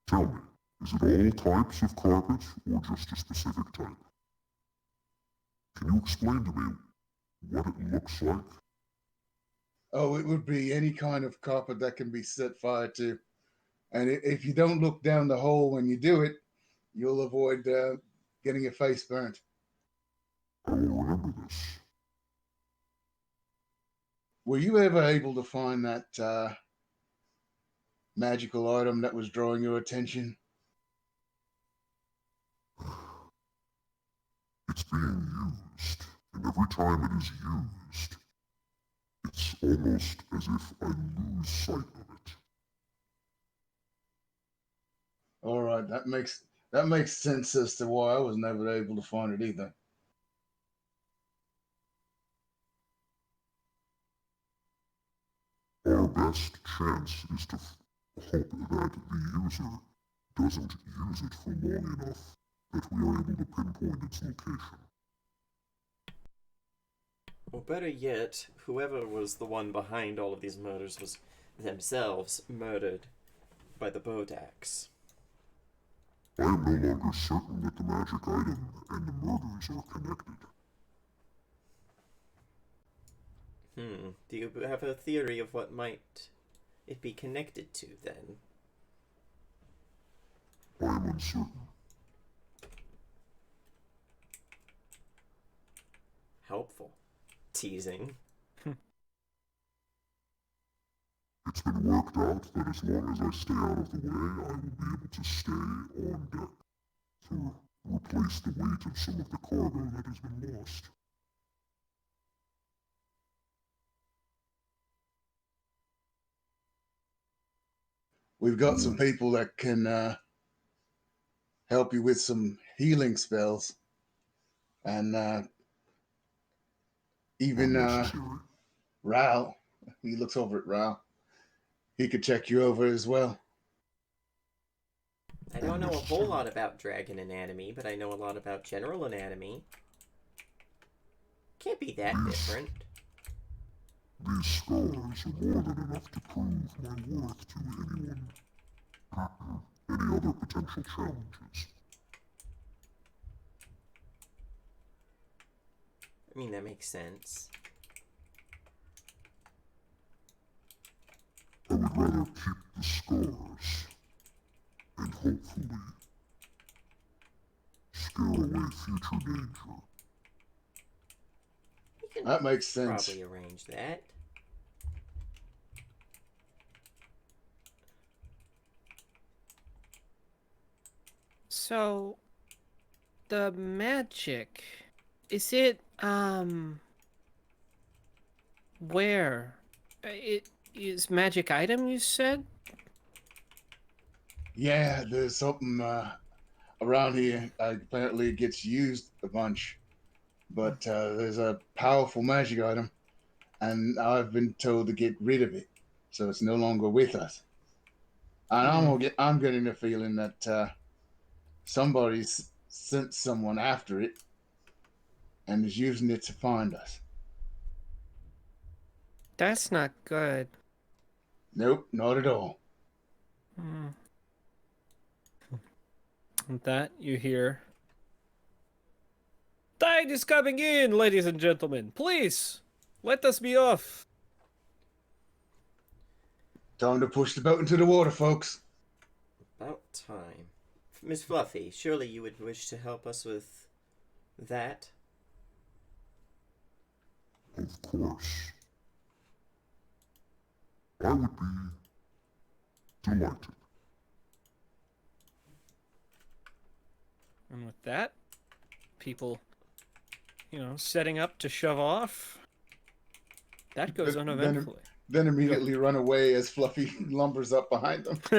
[SPEAKER 7] Tell me, is it all types of carpet or just a specific type? Can you explain to me what it looks like?
[SPEAKER 2] Oh, it would be any kind of carpet that can be set fire to. And if you don't look down the hole when you do it, you'll avoid getting your face burnt.
[SPEAKER 7] I will remember this.
[SPEAKER 2] Were you ever able to find that magical item that was drawing your attention?
[SPEAKER 7] It's being used, and every time it is used, it's almost as if I lose sight of it.
[SPEAKER 2] All right, that makes sense as to why I was never able to find it either.
[SPEAKER 7] Our best chance is to hope that the user doesn't use it for long enough that we are able to pinpoint its location.
[SPEAKER 3] Or better yet, whoever was the one behind all of these murders was themselves murdered by the Bodax.
[SPEAKER 7] I am no longer certain that the magic item and the murders are connected.
[SPEAKER 3] Do you have a theory of what might it be connected to, then?
[SPEAKER 7] I am uncertain.
[SPEAKER 3] Helpful. Teasing.
[SPEAKER 7] It's been worked out that as long as I stay out of the way, I will be able to stay on deck to replace the weight of some of the cargo that has been lost.
[SPEAKER 2] We've got some people that can help you with some healing spells, and even
[SPEAKER 7] Unnecessary.
[SPEAKER 2] Ral. He looks over at Ral. He could check you over as well.
[SPEAKER 3] I don't know a whole lot about dragon anatomy, but I know a lot about general anatomy. Can't be that different.
[SPEAKER 7] These scars are more than enough to prove my worth to anyone. Any other potential challenges?
[SPEAKER 3] I mean, that makes sense.
[SPEAKER 7] I would rather keep the scars and hopefully scare away future danger.
[SPEAKER 3] We can
[SPEAKER 2] That makes sense.
[SPEAKER 3] probably arrange that.
[SPEAKER 1] So, the magic, is it, where? It is magic item, you said?
[SPEAKER 2] Yeah, there's something around here. Apparently, it gets used a bunch, but there's a powerful magic item, and I've been told to get rid of it, so it's no longer with us. And I'm getting the feeling that somebody's sent someone after it and is using it to find us.
[SPEAKER 1] That's not good.
[SPEAKER 2] Nope, not at all.
[SPEAKER 1] With that, you hear, "Tide is coming in, ladies and gentlemen. Please, let us be off."
[SPEAKER 2] Time to push the boat into the water, folks.
[SPEAKER 3] About time. Miss Fluffy, surely you would wish to help us with that?
[SPEAKER 7] Of course. I would be delighted.
[SPEAKER 1] And with that, people, setting up to shove off. That goes uneventfully.
[SPEAKER 2] Then immediately run away as Fluffy lumbers up behind them.
[SPEAKER 3] Oh,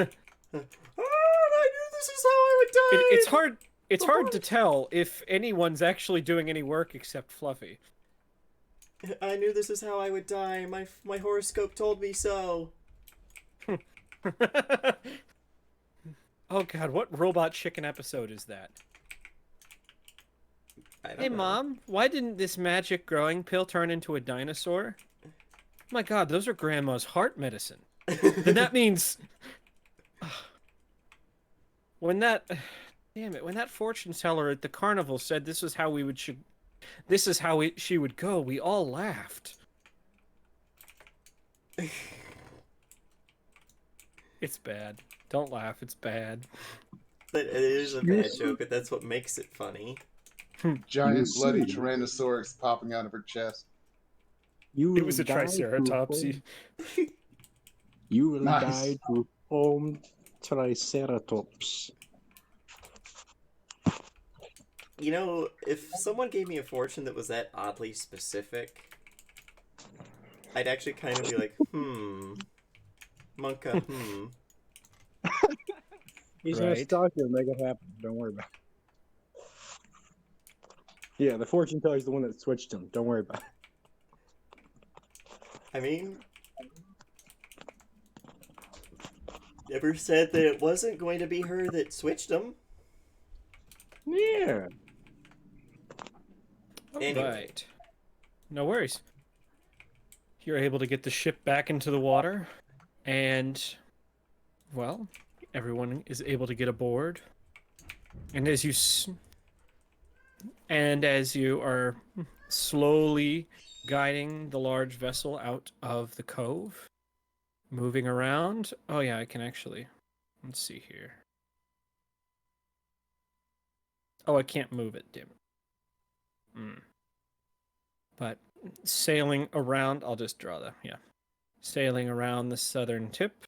[SPEAKER 3] I knew this is how I would die!
[SPEAKER 1] It's hard. It's hard to tell if anyone's actually doing any work except Fluffy.
[SPEAKER 3] I knew this is how I would die. My horoscope told me so.
[SPEAKER 1] Oh god, what robot chicken episode is that?
[SPEAKER 3] I don't
[SPEAKER 1] Hey
[SPEAKER 3] know.
[SPEAKER 1] Mom, why didn't this magic growing pill turn into a dinosaur? My god, those are Grandma's heart medicine. Then that means... When that... Damn it, when that fortune teller at the carnival said this is how we would... This is how she would go, we all laughed. It's bad. Don't laugh, it's bad.
[SPEAKER 3] It is a bad joke, but that's what makes it funny.
[SPEAKER 2] Giant
[SPEAKER 4] You
[SPEAKER 2] bloody
[SPEAKER 4] see.
[SPEAKER 2] Tyrannosaurus popping out of her chest.
[SPEAKER 4] You
[SPEAKER 1] It was a
[SPEAKER 4] will die to
[SPEAKER 1] triceratops.
[SPEAKER 4] home- You will
[SPEAKER 2] Nice.
[SPEAKER 4] die to home Triceratops.
[SPEAKER 3] You know, if someone gave me a fortune that was that oddly specific, I'd actually kind of be like, Monka,
[SPEAKER 4] He's gonna
[SPEAKER 1] Right.
[SPEAKER 4] stalk you and make it happen. Don't worry about it. Yeah, the fortune teller's the one that switched him. Don't worry about it.
[SPEAKER 3] I mean, never said that it wasn't going to be her that switched them.
[SPEAKER 4] Yeah.
[SPEAKER 3] Anyway.
[SPEAKER 1] Right. No worries. You're able to get the ship back into the water, and, well, everyone is able to get aboard. And as you are slowly guiding the large vessel out of the cove, moving around. Oh yeah, I can actually. Let's see here. Oh, I can't move it, damn it. But sailing around, I'll just draw sailing around the southern tip.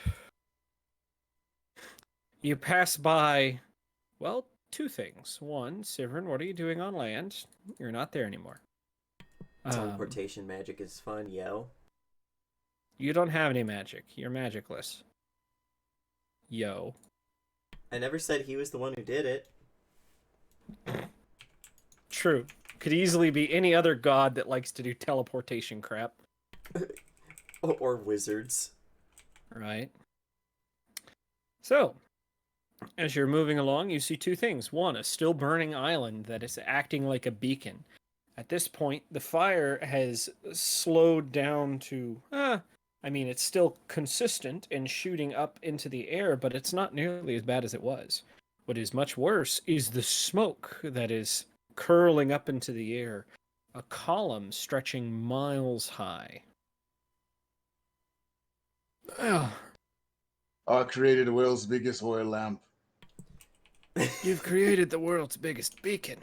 [SPEAKER 1] You pass by, well, two things. One, Sivrin, what are you doing on land? You're not there anymore.
[SPEAKER 3] Teleportation magic is fun, yo.
[SPEAKER 1] You don't have any magic. You're magicless. Yo.
[SPEAKER 3] I never said he was the one who did it.
[SPEAKER 1] True. Could easily be any other god that likes to do teleportation crap.
[SPEAKER 3] Or wizards.
[SPEAKER 1] Right. So, as you're moving along, you see two things. One, a still burning island that is acting like a beacon. At this point, the fire has slowed down to, it's still consistent and shooting up into the air, but it's not nearly as bad as it was. What is much worse is the smoke that is curling up into the air, a column stretching miles high.
[SPEAKER 2] I created the world's biggest oil lamp.
[SPEAKER 1] You've created the world's biggest beacon.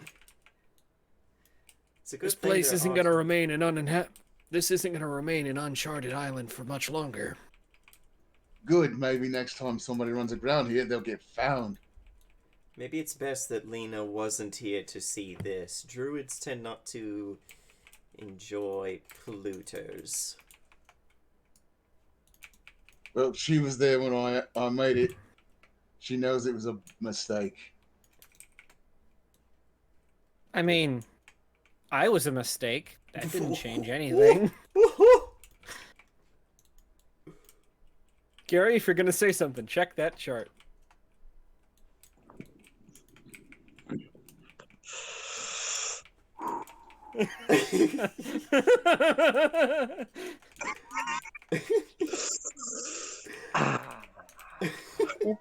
[SPEAKER 3] It's a good
[SPEAKER 1] This
[SPEAKER 3] thing
[SPEAKER 1] place
[SPEAKER 3] they're
[SPEAKER 1] isn't going to
[SPEAKER 3] awesome.
[SPEAKER 1] remain This isn't going to remain an uncharted island for much longer.
[SPEAKER 2] Good, maybe next time somebody runs aground here, they'll get found.
[SPEAKER 3] Maybe it's best that Lena wasn't here to see this. Druids tend not to enjoy polluters.
[SPEAKER 2] Well, she was there when I made it. She knows it was a mistake.
[SPEAKER 1] I mean, I was a mistake. That didn't change anything. Gary, if you're going to say something, check that chart.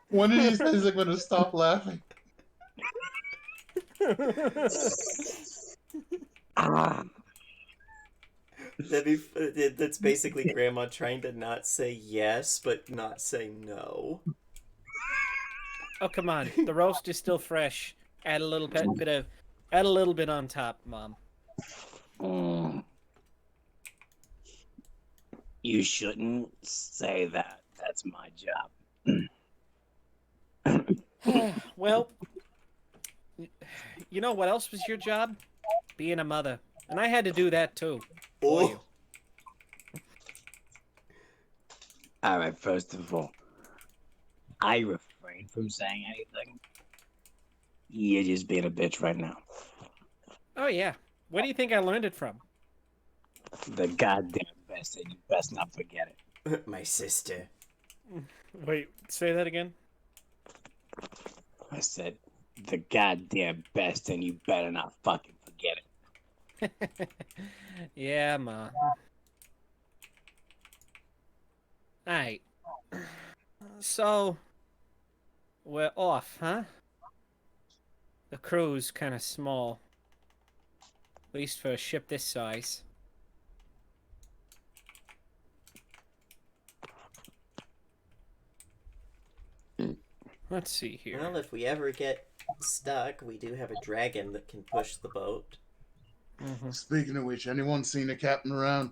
[SPEAKER 2] One of these days I'm going to stop laughing.
[SPEAKER 3] That's basically Grandma trying to not say yes, but not say no.
[SPEAKER 1] Oh, come on. The roast is still fresh. Add a little bit on top, Mom.
[SPEAKER 6] You shouldn't say that. That's my job.
[SPEAKER 1] Well, you know what else was your job? Being a mother. And I had to do that too. For you.
[SPEAKER 6] All right, first of all, I refrain from saying anything. You're just being a bitch right now.
[SPEAKER 1] Oh, yeah. Where do you think I learned it from?
[SPEAKER 6] The goddamn best, and you best not forget it.
[SPEAKER 3] My sister.
[SPEAKER 1] Wait, say that again?
[SPEAKER 6] I said, the goddamn best, and you better not fucking forget it.
[SPEAKER 1] Yeah, Ma. Alright. So, we're off, huh? The crew's kind of small. At least for a ship this size. Let's see here.
[SPEAKER 3] Well, if we ever get stuck, we do have a dragon that can push the boat.
[SPEAKER 1] Mm-hmm.
[SPEAKER 2] Speaking of which, anyone seen a captain around?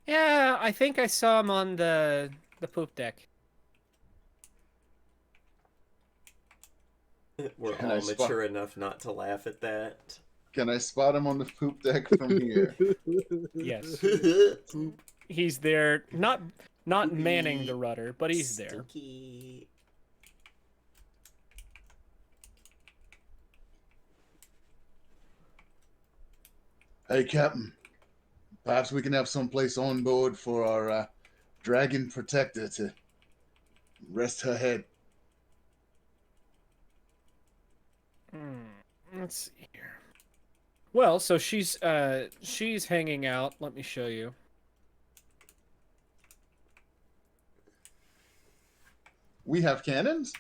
[SPEAKER 1] Yeah, I think I saw him on the poop deck.
[SPEAKER 3] We're
[SPEAKER 2] Can
[SPEAKER 3] all
[SPEAKER 2] I spot-
[SPEAKER 3] mature enough not to laugh at that.
[SPEAKER 2] Can I spot him on the poop deck from here?
[SPEAKER 1] Yes. He's there, not manning the rudder, but he's there.
[SPEAKER 3] Stinky.
[SPEAKER 2] Hey, Captain. Perhaps we can have someplace on board for our dragon protector to rest her head.
[SPEAKER 1] Let's see here. Well, so she's hanging out. Let me show you.
[SPEAKER 2] We have cannons?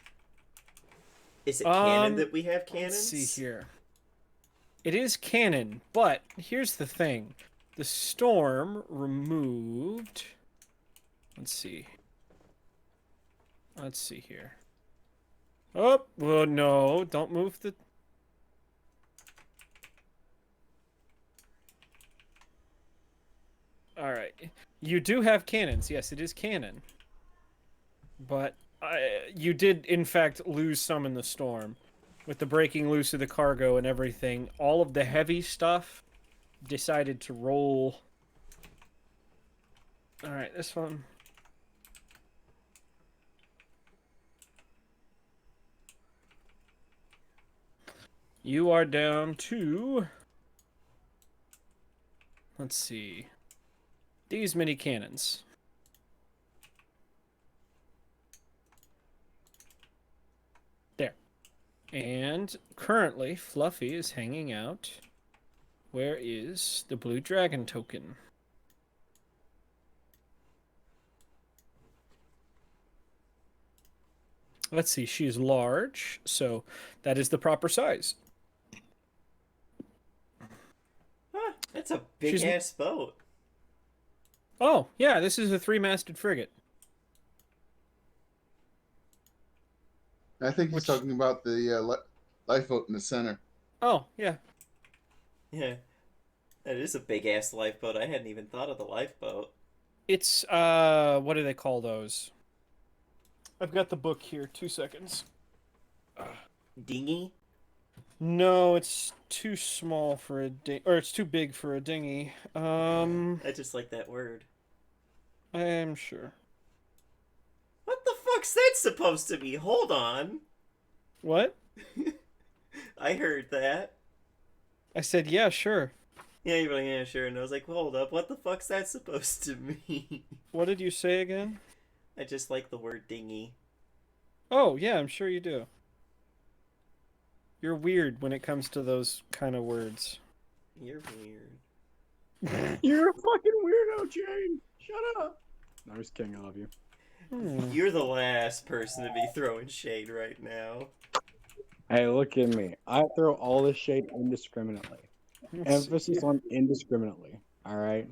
[SPEAKER 3] Is it canon that we have cannons?
[SPEAKER 1] Let's see here. It is canon, but here's the thing. The storm removed... Let's see. Let's see here. Oh, well, no. Don't move the... Alright. You do have cannons. Yes, it is canon. But you did, in fact, lose some in the storm. With the breaking loose of the cargo and everything, all of the heavy stuff decided to roll. Alright, this one. you are down to, let's see, these mini cannons. There. And currently, Fluffy is hanging out. Where is the blue dragon token? Let's see, she's large, so that is the proper size.
[SPEAKER 3] Huh, that's a big ass boat.
[SPEAKER 1] Oh, yeah, this is a 3-masted frigate.
[SPEAKER 2] I think he's talking about the lifeboat in the center.
[SPEAKER 1] Oh, yeah.
[SPEAKER 3] Yeah. That is a big ass lifeboat. I hadn't even thought of the lifeboat.
[SPEAKER 1] It's, what do they call those? I've got the book here, 2 seconds.
[SPEAKER 3] Dinghy?
[SPEAKER 1] No, it's too small for a or it's too big for a dinghy.
[SPEAKER 3] I just like that word.
[SPEAKER 1] I am sure.
[SPEAKER 3] What the fuck's that supposed to be? Hold on.
[SPEAKER 1] What?
[SPEAKER 3] I heard that.
[SPEAKER 1] I said, yeah, sure.
[SPEAKER 3] Yeah, you're like, yeah, sure. And I was like, hold up, what the fuck's that supposed to mean?
[SPEAKER 1] What did you say again?
[SPEAKER 3] I just like the word dinghy.
[SPEAKER 1] Oh, yeah, I'm sure you do. You're weird when it comes to those kind of words.
[SPEAKER 3] You're weird.
[SPEAKER 4] You're a fucking weirdo, Jane. Shut up. I'm just kidding. I love you.
[SPEAKER 3] You're the last person to be throwing shade right now.
[SPEAKER 4] Hey, look at me. I throw all this shade indiscriminately. Emphasis on indiscriminately. All right.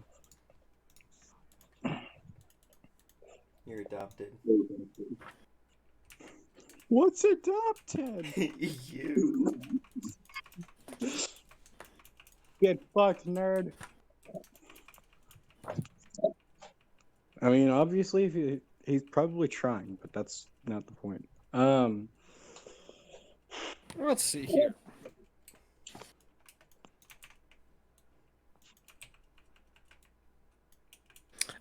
[SPEAKER 3] You're adopted.
[SPEAKER 4] What's adopted?
[SPEAKER 3] You.
[SPEAKER 4] Get fucked, nerd. I mean, obviously, if he's probably trying, but that's not the point.
[SPEAKER 1] Let's see here.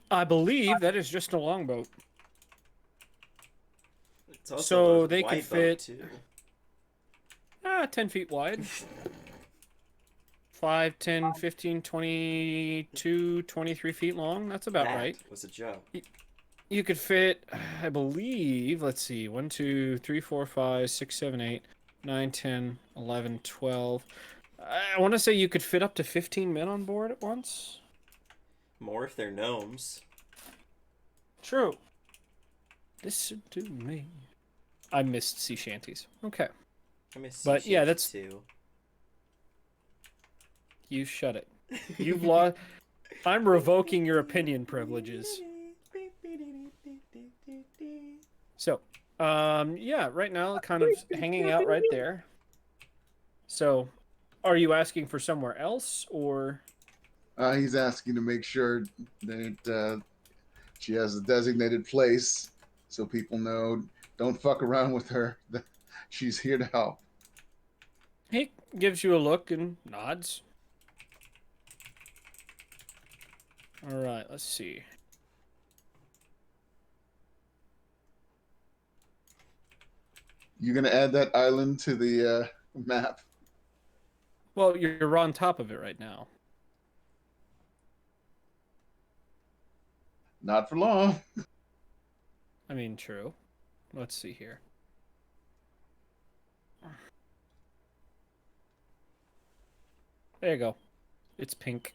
[SPEAKER 1] I believe that is just a longboat.
[SPEAKER 3] It's also
[SPEAKER 1] So
[SPEAKER 3] a
[SPEAKER 1] they
[SPEAKER 3] wide
[SPEAKER 1] could
[SPEAKER 3] boat,
[SPEAKER 1] fit
[SPEAKER 3] too.
[SPEAKER 1] 10 feet wide. 5, 10, 15, 22, 23 feet long. That's about
[SPEAKER 3] That
[SPEAKER 1] right.
[SPEAKER 3] was a joke.
[SPEAKER 1] You could fit, I believe, let's see, 1, 2, 3, 4, 5, 6, 7, 8, 9, 10, 11, 12. I want to say you could fit up to 15 men on board at once.
[SPEAKER 3] More if they're gnomes.
[SPEAKER 1] True. Listen to me. I missed sea shanties. Okay.
[SPEAKER 3] I miss
[SPEAKER 1] But
[SPEAKER 3] sea
[SPEAKER 1] yeah,
[SPEAKER 3] shanty
[SPEAKER 1] that's-
[SPEAKER 3] too.
[SPEAKER 1] You shut it. You've lost. I'm revoking your opinion privileges. So, yeah, right now, kind of hanging out right there. So, are you asking for somewhere else, or?
[SPEAKER 2] He's asking to make sure that she has a designated place so people know don't fuck around with her. She's here to help.
[SPEAKER 1] He gives you a look and nods. All right, let's see.
[SPEAKER 2] You gonna add that island to the map?
[SPEAKER 1] Well, you're on top of it right now.
[SPEAKER 2] Not for long.
[SPEAKER 1] I mean, true. Let's see here. There you go. It's pink.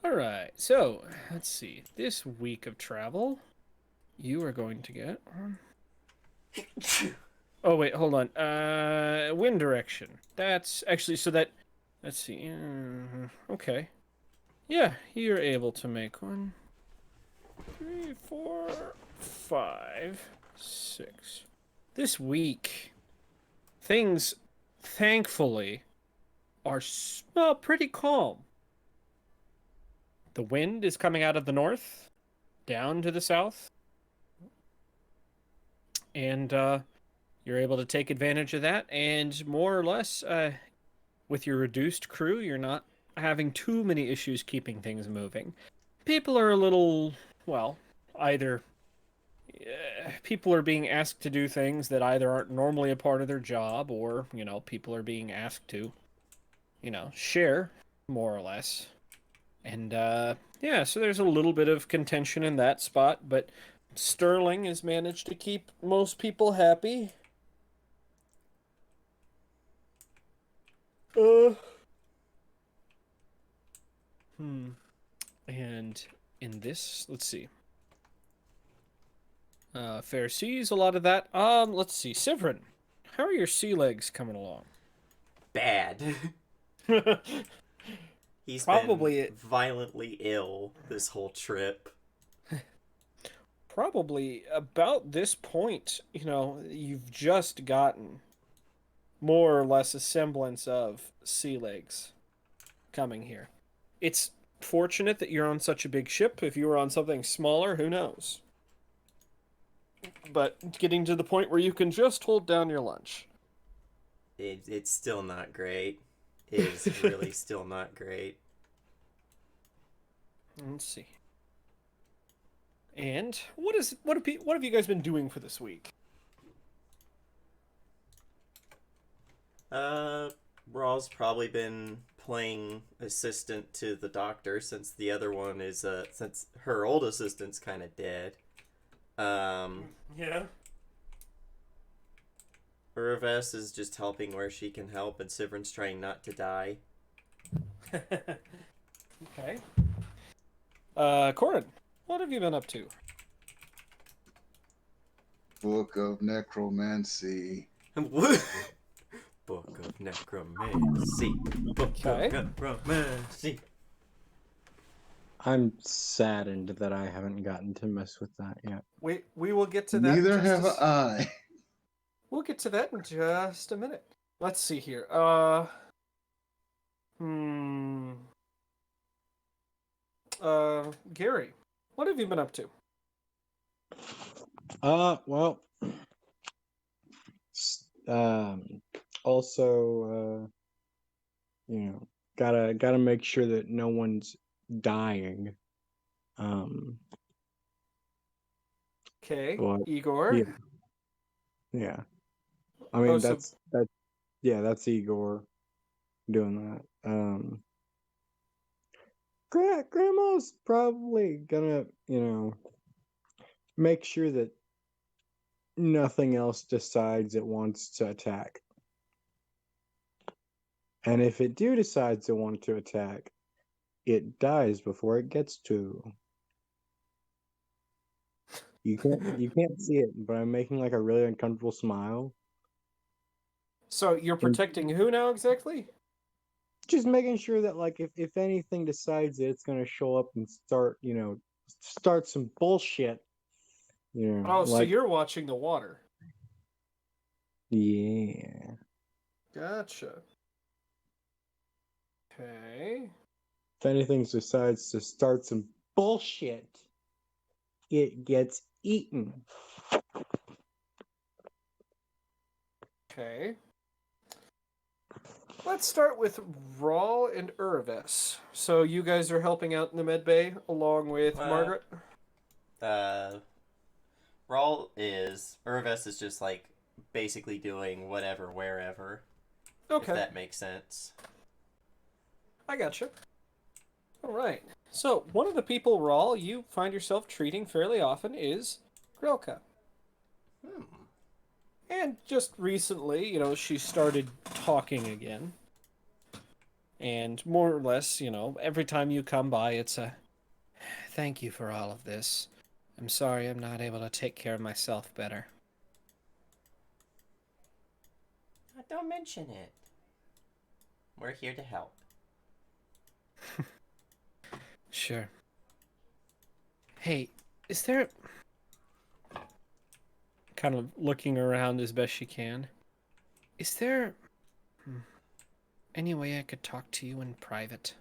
[SPEAKER 1] All right, so let's see. This week of travel, you are going to get. Oh wait, hold on. Wind direction. That's actually so that. Let's see. Okay. Yeah, you're able to make 1, 3, 4, 5, 6. This week, things, thankfully, are pretty calm. The wind is coming out of the north, down to the south, and you're able to take advantage of that. And more or less, with your reduced crew, you're not having too many issues keeping things moving. People are a little, well, either people are being asked to do things that either aren't normally a part of their job, or people are being asked to share more or less. And yeah, so there's a little bit of contention in that spot, but Sterling has managed to keep most people happy. Uh, And in this, let's see. Fair seas, a lot of that. Let's see. Sivrin, how are your sea legs coming along?
[SPEAKER 3] Bad. He's
[SPEAKER 1] Probably
[SPEAKER 3] been violently ill this whole trip.
[SPEAKER 1] Probably about this point, you've just gotten more or less a semblance of sea legs coming here. It's fortunate that you're on such a big ship. If you were on something smaller, who knows? But getting to the point where you can just hold down your lunch.
[SPEAKER 3] It's still not great. It is really still not great.
[SPEAKER 1] Let's see. And what have you guys been doing for this week?
[SPEAKER 3] Raw's probably been playing assistant to the doctor since the other one is since her old assistant's kind of dead.
[SPEAKER 1] Yeah.
[SPEAKER 3] Urves is just helping where she can help, and Sivrin's trying not to die.
[SPEAKER 1] Okay. Corin, what have you been up to?
[SPEAKER 2] Book of Necromancy.
[SPEAKER 3] Book of Necromancy. Book
[SPEAKER 1] Okay.
[SPEAKER 3] of Necromancy.
[SPEAKER 4] I'm saddened that I haven't gotten to mess with that yet.
[SPEAKER 1] We will get to that.
[SPEAKER 2] Neither
[SPEAKER 1] in
[SPEAKER 2] have
[SPEAKER 1] just
[SPEAKER 2] I.
[SPEAKER 1] We'll get to that in just a minute. Let's see here. Gary, what have you been up to?
[SPEAKER 4] Well, also, gotta make sure that no one's dying.
[SPEAKER 1] Okay,
[SPEAKER 4] But,
[SPEAKER 1] Igor.
[SPEAKER 4] yeah. I mean,
[SPEAKER 1] so-
[SPEAKER 4] that's Igor doing that. Grandma's probably gonna, make sure that nothing else decides it wants to attack. And if it decides it wants to attack, it dies before it gets to. You can't see it, but I'm making like a really uncomfortable smile.
[SPEAKER 1] So you're protecting who now exactly?
[SPEAKER 4] Just making sure that like if anything decides that it's gonna show up and start some bullshit.
[SPEAKER 1] Oh, so
[SPEAKER 4] like
[SPEAKER 1] you're watching the water.
[SPEAKER 4] yeah.
[SPEAKER 1] Gotcha. Okay.
[SPEAKER 4] If anything decides to start some bullshit, it gets eaten.
[SPEAKER 1] Okay. Let's start with Rawl and Urves. So you guys are helping out in the med bay along with Margaret?
[SPEAKER 3] Rawl is. Urves is just like basically doing whatever, wherever.
[SPEAKER 1] Okay.
[SPEAKER 3] If that makes sense.
[SPEAKER 1] I gotcha. Alright. So, one of the people, Rawl, you find yourself treating fairly often is Grilka. And just recently, she started talking again. And more or less, every time you come by, it's a thank you for all of this. I'm sorry I'm not able to take care of myself better.
[SPEAKER 3] Don't mention it. We're here to help.
[SPEAKER 1] Sure. Hey, is there... Kind of looking around as best she can. Is there... any way I could talk to you in private?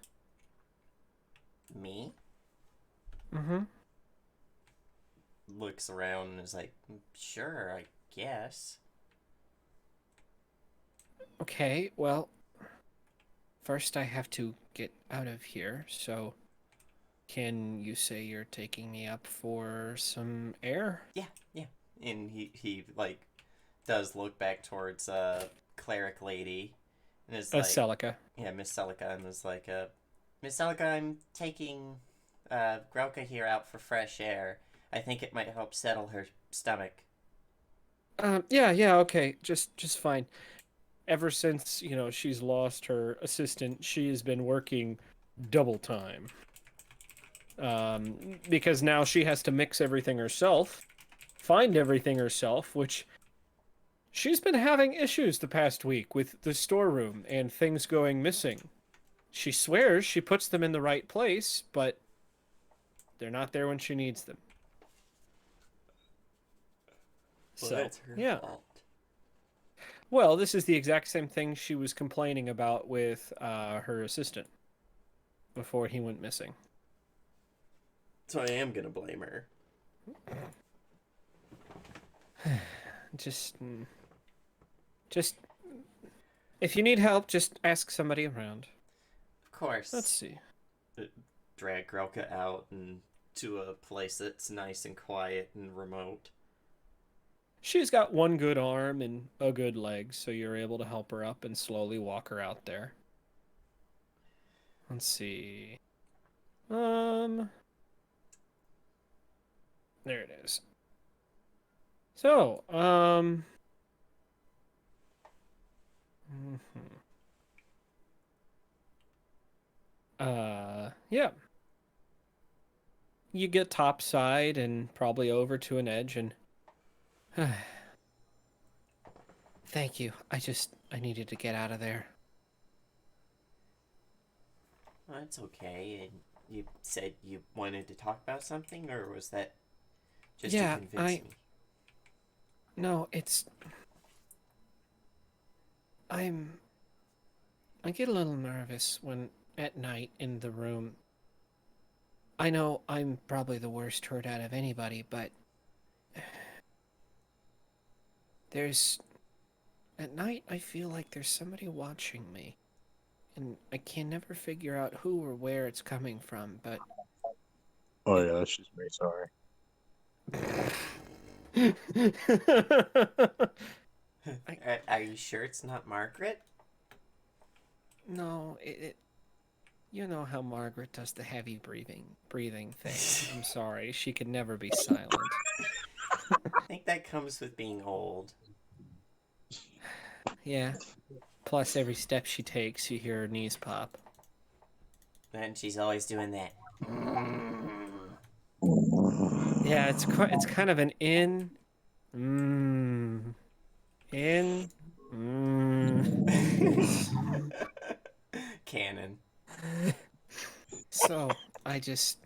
[SPEAKER 3] Me?
[SPEAKER 1] Mm-hmm.
[SPEAKER 3] Looks around and is like, sure, I guess.
[SPEAKER 1] Okay, well... First I have to get out of here, so... can you say you're taking me up for some air?
[SPEAKER 3] Yeah, yeah. And he like does look back towards cleric lady, and is like,
[SPEAKER 1] Celica.
[SPEAKER 3] yeah, Miss Celica, and is like, Miss Celica, I'm taking Grelka here out for fresh air. I think it might help settle her stomach.
[SPEAKER 1] Yeah, okay, just fine. Ever since, she's lost her assistant, she has been working double time. Because now she has to mix everything herself, find everything herself, which she's been having issues the past week with the storeroom and things going missing. She swears she puts them in the right place, but they're not there when she needs them.
[SPEAKER 3] Well,
[SPEAKER 1] So,
[SPEAKER 3] that's her
[SPEAKER 1] yeah.
[SPEAKER 3] fault.
[SPEAKER 1] Well, this is the exact same thing she was complaining about with her assistant before he went missing.
[SPEAKER 3] So I am gonna blame her.
[SPEAKER 1] Just, if you need help, just ask somebody around.
[SPEAKER 3] Of course.
[SPEAKER 1] Let's see.
[SPEAKER 3] Drag Grelka out and to a place that's nice and quiet and remote.
[SPEAKER 1] She's got one good arm and a good leg, so you're able to help her up and slowly walk her out there. Let's see. There it is. So, yeah. You get topside and probably over to an edge and thank you. I needed to get out of there.
[SPEAKER 3] Well, that's okay. And you said you wanted to talk about something, or was that just
[SPEAKER 1] Yeah,
[SPEAKER 3] to convince me?
[SPEAKER 1] No, I get a little nervous when at night in the room. I know I'm probably the worst hurt out of anybody, but at night I feel like there's somebody watching me. And I can never figure out who or where it's coming from, but
[SPEAKER 4] Oh yeah, that's just me. Sorry.
[SPEAKER 3] Are you sure it's not Margaret?
[SPEAKER 1] No, you know how Margaret does the heavy breathing thing. I'm sorry, she could never be silent.
[SPEAKER 3] I think that comes with being old.
[SPEAKER 1] Yeah. Plus, every step she takes, you hear her knees pop.
[SPEAKER 3] And she's always doing that.
[SPEAKER 1] Yeah, it's kind of an in, in,
[SPEAKER 3] Canon.
[SPEAKER 1] So I just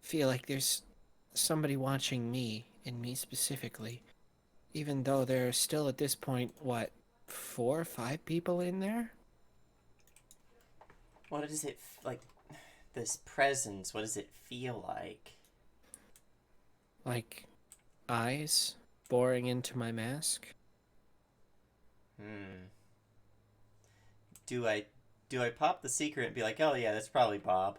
[SPEAKER 1] feel like there's somebody watching me and me specifically, even though there are still at this point, what, 4 or 5 people in there?
[SPEAKER 3] What does it like? This presence. What does it feel like?
[SPEAKER 1] Like eyes boring into my mask.
[SPEAKER 3] Do I pop the secret and be like, oh yeah, that's probably Bob?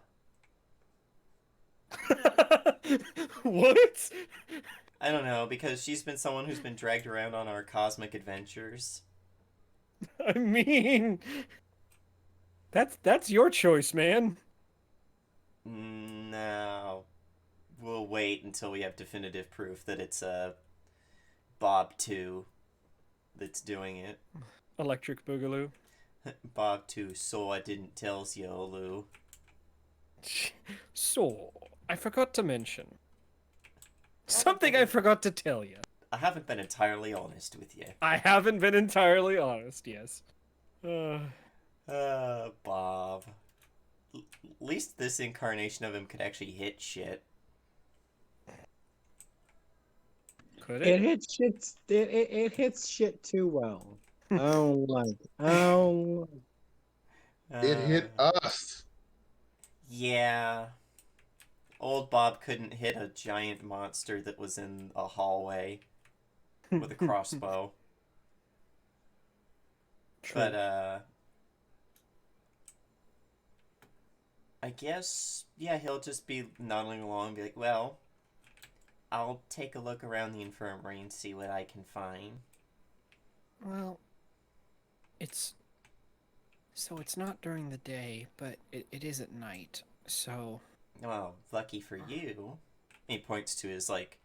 [SPEAKER 1] What?
[SPEAKER 3] I don't know, because she's been someone who's been dragged around on our cosmic adventures.
[SPEAKER 1] I mean, that's your choice, man.
[SPEAKER 3] No. We'll wait until we have definitive proof that it's Bob 2 that's doing it.
[SPEAKER 1] Electric Boogaloo.
[SPEAKER 3] Bob 2, so I didn't tells you, Lou.
[SPEAKER 1] So, I forgot to mention. Something I forgot to tell you.
[SPEAKER 3] I haven't been entirely honest with you.
[SPEAKER 1] I haven't been entirely honest, yes.
[SPEAKER 3] Bob. At least this incarnation of him could actually hit shit.
[SPEAKER 1] Could
[SPEAKER 4] It
[SPEAKER 1] it?
[SPEAKER 4] hits shit. It hits shit too well. I don't like it. Oh,
[SPEAKER 2] It hit us.
[SPEAKER 3] Yeah. Old Bob couldn't hit a giant monster that was in a hallway with a crossbow.
[SPEAKER 1] True.
[SPEAKER 3] But I guess, yeah, he'll just be nodding along and be like, well, I'll take a look around the infirmary and see what I can find.
[SPEAKER 1] Well, it's it's not during the day, but it is at night. So,
[SPEAKER 3] Well, lucky for you. He points to his, like,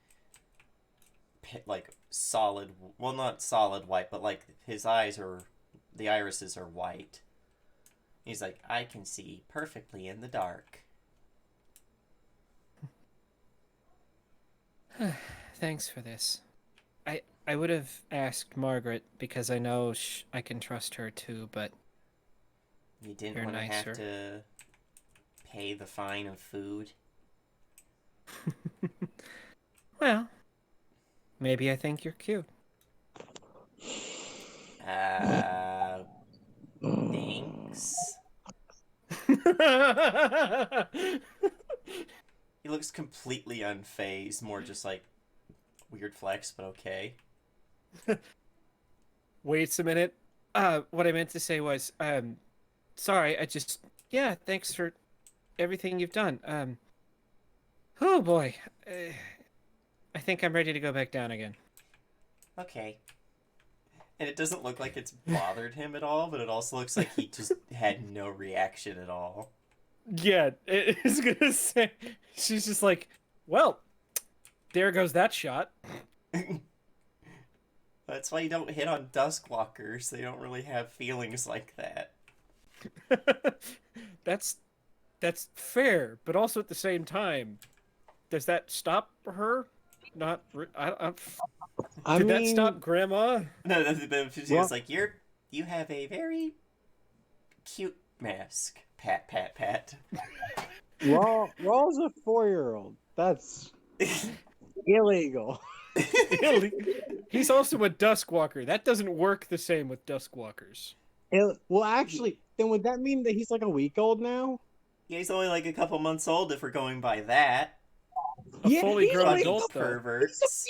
[SPEAKER 3] solid, well, not solid white, but, like, his eyes are, the irises are white. He's like, I can see perfectly in the dark.
[SPEAKER 1] thanks for this. I would have asked Margaret because I know I can trust her too, but
[SPEAKER 3] You didn't
[SPEAKER 1] you're
[SPEAKER 3] want to have
[SPEAKER 1] nicer.
[SPEAKER 3] to pay the fine of food.
[SPEAKER 1] Well, maybe I think you're cute.
[SPEAKER 3] Thanks. He looks completely unfazed, more just like weird flex, but okay.
[SPEAKER 1] Wait a minute. What I meant to say was, sorry, yeah, thanks for everything you've done. Oh boy. I think I'm ready to go back down again.
[SPEAKER 3] Okay. And it doesn't look like it's bothered him at all, but it also looks like he just had no reaction at all.
[SPEAKER 1] Yeah, it is gonna say, she's just like, well, there goes that shot.
[SPEAKER 3] That's why you don't hit on Duskwalkers. They don't really have feelings like that.
[SPEAKER 1] that's fair, but also at the same time, does that stop her? Not, did that stop Grandma?
[SPEAKER 3] No, she was like, you have a very cute mask. Pat, pat, pat.
[SPEAKER 4] Raw's a 4-year-old. That's illegal.
[SPEAKER 1] He's also a Duskwalker. That doesn't work the same with Duskwalkers.
[SPEAKER 4] Well, actually, then would that mean that he's like a week old now?
[SPEAKER 3] Yeah, he's only like a couple months old if we're going by that.
[SPEAKER 1] A fully grown adult, though.
[SPEAKER 3] Perverts.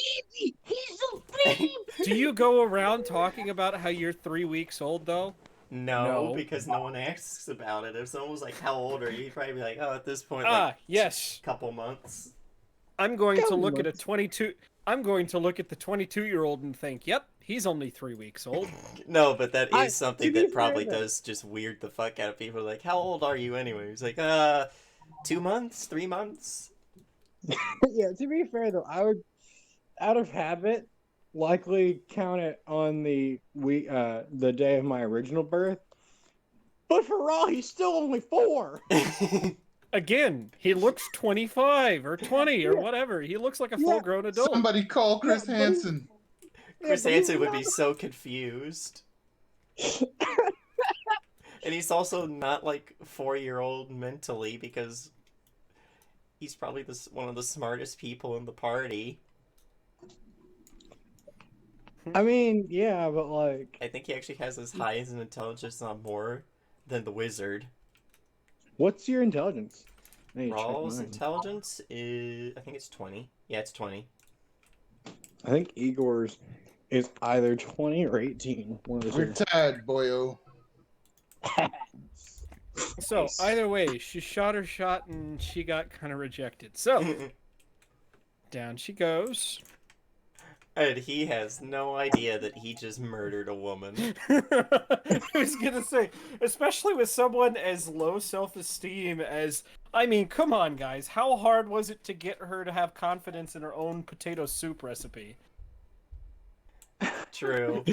[SPEAKER 6] He's a baby.
[SPEAKER 1] Do you go around talking about how you're 3 weeks old, though?
[SPEAKER 3] No, because no one asks about it. If someone was like, how old are you? You'd probably be like, oh, at this point,
[SPEAKER 1] yes.
[SPEAKER 3] Couple months.
[SPEAKER 1] I'm going to look at the 22-year-old and think, yep, he's only 3 weeks old.
[SPEAKER 3] No, but that is something that probably does just weird the fuck out of people. Like, how old are you anyway? He's like, 2 months, 3 months.
[SPEAKER 4] Yeah, to be fair though, I would, out of habit, likely count it on the day of my original birth. But for Raw, he's still only 4.
[SPEAKER 1] Again, he looks 25 or 20 or whatever. He looks like a full-grown adult.
[SPEAKER 2] Somebody call Chris Hansen.
[SPEAKER 3] Chris Hansen would be so confused. And he's also not like 4-year-old mentally because he's probably one of the smartest people in the party.
[SPEAKER 4] I mean, yeah, but like...
[SPEAKER 3] I think he actually has as high as an intelligence, not more, than the wizard.
[SPEAKER 4] What's your intelligence?
[SPEAKER 3] Rawl's intelligence is... I think it's 20. Yeah, it's 20.
[SPEAKER 4] I think Igor's is either 20 or 18.
[SPEAKER 2] We're tired, boyo.
[SPEAKER 1] So, either way, she shot her shot and she got kind of rejected. So, down she goes.
[SPEAKER 3] And he has no idea that he just murdered a woman.
[SPEAKER 1] I was gonna say, especially with someone as low self-esteem as... I mean, come on, guys. How hard was it to get her to have confidence in her own potato soup recipe?
[SPEAKER 3] True.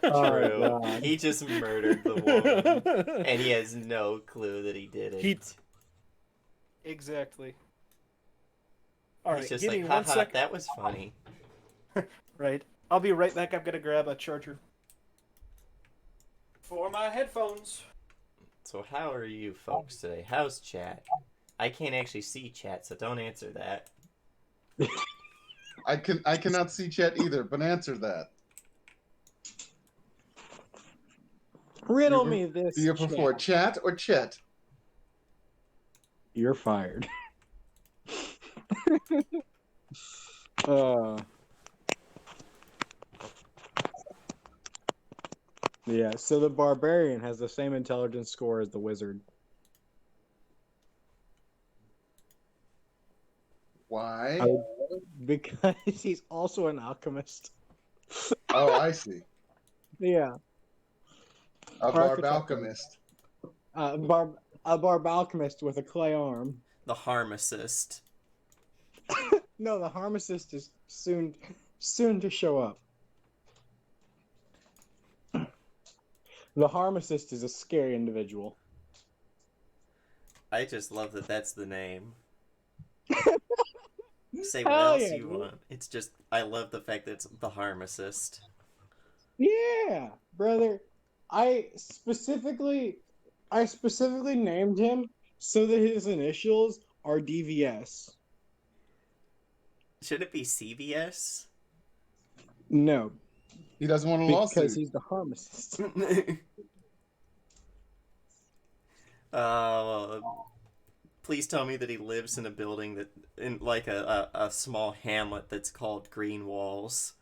[SPEAKER 4] Oh,
[SPEAKER 3] True. He just murdered the woman. And he has no clue that he did it.
[SPEAKER 1] Exactly. Alright,
[SPEAKER 3] He's just
[SPEAKER 1] give
[SPEAKER 3] like,
[SPEAKER 1] me 1
[SPEAKER 3] haha,
[SPEAKER 1] sec.
[SPEAKER 3] that was funny.
[SPEAKER 1] Right. I'll be right back. I'm gonna grab a charger for my headphones.
[SPEAKER 3] So how are you folks today? How's chat? I can't actually see chat, so don't answer that.
[SPEAKER 2] I cannot see chat either, but answer that.
[SPEAKER 4] Riddle me this.
[SPEAKER 2] Do you prefer chat or chet?
[SPEAKER 4] You're fired. Yeah, so the barbarian has the same intelligence score as the wizard.
[SPEAKER 2] Why?
[SPEAKER 4] Because he's also an alchemist.
[SPEAKER 2] Oh, I see.
[SPEAKER 4] Yeah.
[SPEAKER 2] A
[SPEAKER 4] Architect.
[SPEAKER 2] barbalchemist.
[SPEAKER 4] A barb alchemist with a clay arm.
[SPEAKER 3] The Harmacist.
[SPEAKER 4] No, the Harmacist is soon to show up. The Harmacist is a scary individual.
[SPEAKER 3] I just love that that's the name. Say what
[SPEAKER 4] Hell
[SPEAKER 3] else
[SPEAKER 4] yeah,
[SPEAKER 3] you
[SPEAKER 4] dude.
[SPEAKER 3] want. It's just, I love the fact that it's the Harmacist.
[SPEAKER 4] Yeah, brother. I specifically named him so that his initials are DVS.
[SPEAKER 3] Should it be CBS?
[SPEAKER 4] No,
[SPEAKER 2] He doesn't want a
[SPEAKER 4] because
[SPEAKER 2] lawsuit.
[SPEAKER 4] he's the Harmacist.
[SPEAKER 3] Please tell me that he lives in a building that, in like a small hamlet that's called Green Walls.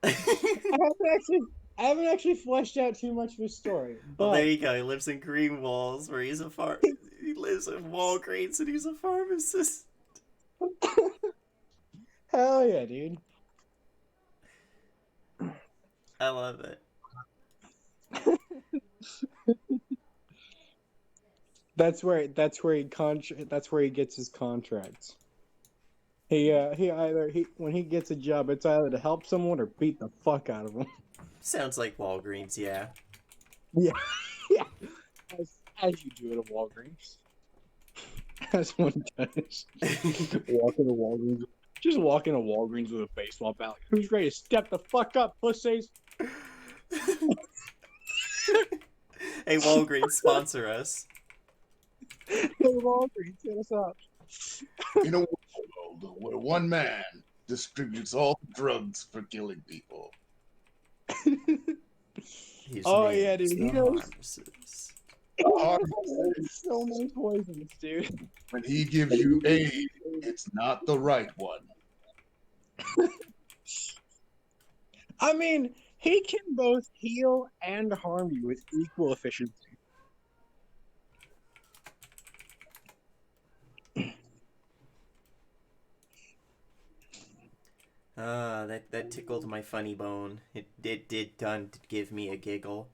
[SPEAKER 4] I haven't actually fleshed out too much of his story. But
[SPEAKER 3] Well, there you go. He lives in Green Walls, where he's a he lives in Walgreens, and he's a pharmacist.
[SPEAKER 4] hell yeah, dude.
[SPEAKER 3] I love it.
[SPEAKER 4] That's where he gets his contracts. When he gets a job, it's either to help someone or beat the fuck out of them.
[SPEAKER 3] Sounds like Walgreens, yeah.
[SPEAKER 4] Yeah, as you do at a Walgreens, as one does. Walk into Walgreens, just walk into Walgreens with a baseball bat. Like, who's ready to step the fuck up, pussies?
[SPEAKER 3] Hey, Walgreens, sponsor us.
[SPEAKER 4] Hey, Walgreens, hit us up.
[SPEAKER 2] In a world where one man distributes all the drugs for killing people.
[SPEAKER 3] His
[SPEAKER 4] Oh,
[SPEAKER 3] name
[SPEAKER 4] yeah,
[SPEAKER 3] is
[SPEAKER 4] dude,
[SPEAKER 3] the
[SPEAKER 4] he knows.
[SPEAKER 3] Harmacist.
[SPEAKER 4] So many poisons, dude.
[SPEAKER 2] When he gives you aid, it's not the right one.
[SPEAKER 4] I mean, he can both heal and harm you with equal efficiency.
[SPEAKER 3] That tickled my funny bone. It did give me a giggle.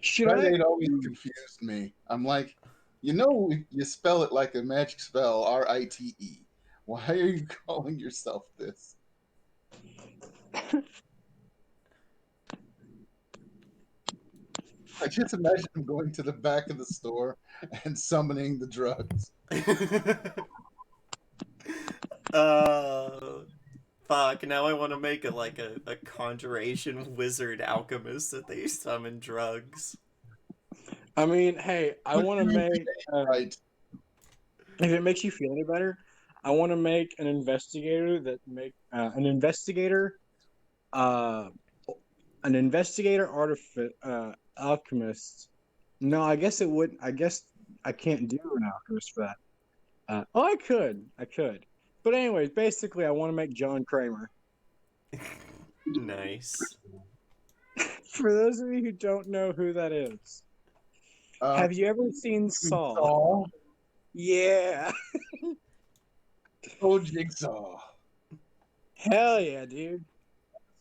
[SPEAKER 4] Should
[SPEAKER 2] Rite
[SPEAKER 4] I?
[SPEAKER 2] Aid always confused me. I'm like, you spell it like a magic spell, Rite. Why are you calling yourself this? I just imagine him going to the back of the store and summoning the drugs.
[SPEAKER 3] Fuck, now I want to make a conjuration wizard alchemist that they summon drugs.
[SPEAKER 4] I mean, hey, I want to make.
[SPEAKER 2] Right.
[SPEAKER 4] If it makes you feel any better, I want to make an investigator alchemist. No, I guess it would. I guess I can't do an alchemist for that. I could. But anyways, basically, I want to make John Kramer.
[SPEAKER 3] Nice.
[SPEAKER 4] For those of you who don't know who that is, have you ever seen Saw?
[SPEAKER 2] Saw?
[SPEAKER 4] Yeah.
[SPEAKER 2] Oh, Jigsaw.
[SPEAKER 4] Hell yeah, dude.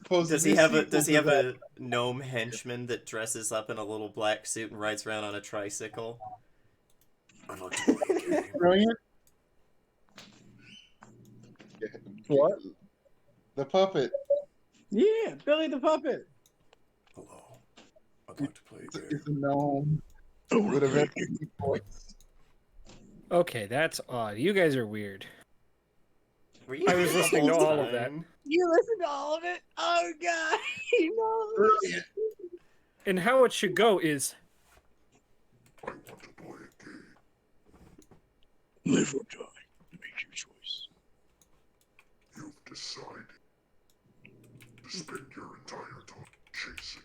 [SPEAKER 3] Does he have a gnome henchman that dresses up in a little black suit and rides around on a tricycle? I'd like to play a game.
[SPEAKER 2] Brilliant.
[SPEAKER 4] What?
[SPEAKER 2] The puppet.
[SPEAKER 4] Yeah, Billy the Puppet.
[SPEAKER 5] Hello. I'd like to play a game.
[SPEAKER 2] It's a gnome with a very deep voice.
[SPEAKER 1] Okay, that's odd. You guys are weird.
[SPEAKER 3] Were you
[SPEAKER 1] I was
[SPEAKER 3] here the
[SPEAKER 1] listening to
[SPEAKER 3] whole
[SPEAKER 1] all of that.
[SPEAKER 3] time?
[SPEAKER 4] You listened to all of it? Oh god, you know.
[SPEAKER 2] Brilliant.
[SPEAKER 1] And how it should go is
[SPEAKER 7] I want to play a game.
[SPEAKER 6] Live or die. Make your choice.
[SPEAKER 7] You've decided to spend your entire time chasing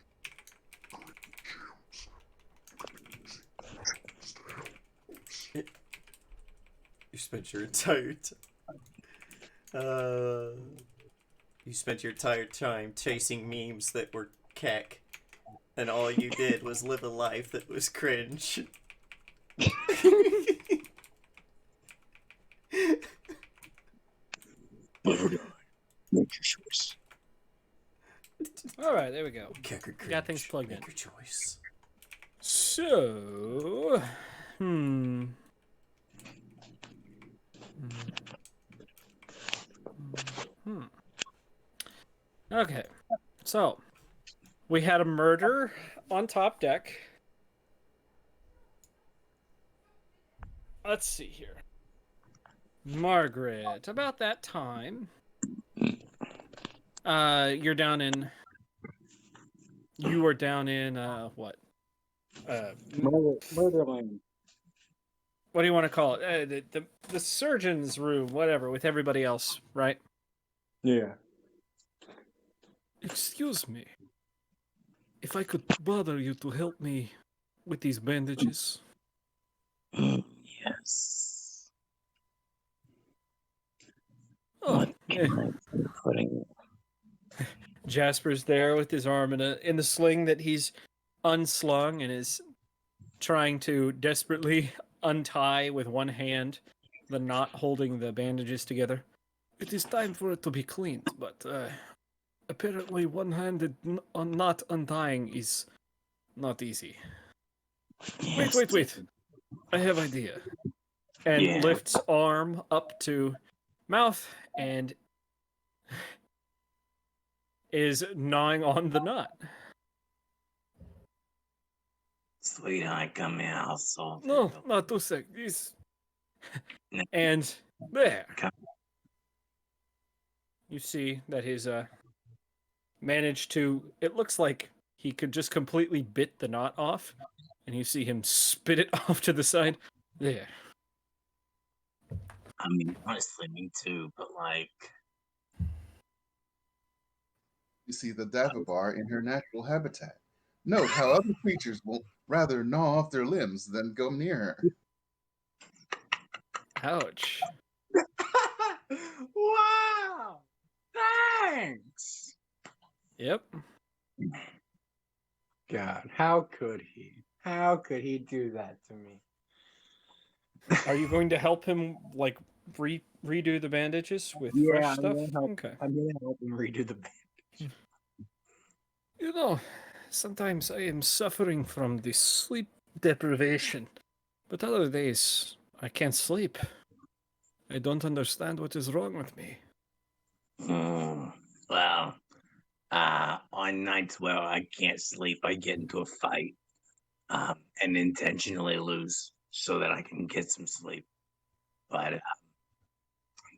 [SPEAKER 7] green gems. Using crystals to help us.
[SPEAKER 3] You spent your entire you spent your entire time chasing memes that were keck, and all you did was live a life that was cringe.
[SPEAKER 6] Live or die. Make your choice.
[SPEAKER 1] All right, there we go.
[SPEAKER 5] Kecker
[SPEAKER 1] Got things
[SPEAKER 5] cringe.
[SPEAKER 1] plugged
[SPEAKER 5] Make
[SPEAKER 1] in.
[SPEAKER 5] your choice.
[SPEAKER 1] So, Okay, so we had a murder on top deck. Let's see here. Margaret, about that time, you were down in, what?
[SPEAKER 4] Murderland.
[SPEAKER 1] What do you want to call it? The surgeon's room, whatever, with everybody else, right?
[SPEAKER 4] Yeah.
[SPEAKER 1] Excuse me. If I could bother you to help me with these bandages.
[SPEAKER 6] Yes.
[SPEAKER 1] Oh,
[SPEAKER 6] What can I be putting?
[SPEAKER 1] Jasper's there with his arm in the sling that he's unslung and is trying to desperately untie with one hand the knot holding the bandages together. It is time for it to be cleaned, but apparently one-handed knot untying is not easy.
[SPEAKER 6] Yes.
[SPEAKER 1] Wait. I have idea. And
[SPEAKER 6] Yeah.
[SPEAKER 1] lifts arm up to mouth and is gnawing on the knot.
[SPEAKER 6] Sweetheart, come here. I'll solve it.
[SPEAKER 1] No, not 2 seconds.
[SPEAKER 6] No.
[SPEAKER 1] And there.
[SPEAKER 6] Come.
[SPEAKER 1] You see that his managed to, it looks like he could just completely bit the knot off, and you see him spit it off to the side. There.
[SPEAKER 6] I mean, honestly, me too, but like,
[SPEAKER 2] You see the Davabar in her natural habitat. Note how other creatures will rather gnaw off their limbs than go near her.
[SPEAKER 1] Ouch.
[SPEAKER 4] Wow! Thanks!
[SPEAKER 1] Yep.
[SPEAKER 4] God, how could he? How could he do that to me?
[SPEAKER 1] Are you going to help him, like, redo the bandages with fresh
[SPEAKER 4] I'm
[SPEAKER 1] stuff?
[SPEAKER 4] gonna help.
[SPEAKER 1] Okay.
[SPEAKER 4] I'm gonna help him redo the bandage.
[SPEAKER 1] You know, sometimes I am suffering from this sleep deprivation, but other days I can't sleep. I don't understand what is wrong with me.
[SPEAKER 6] well, on nights where I can't sleep, I get into a fight, and intentionally lose so that I can get some sleep. But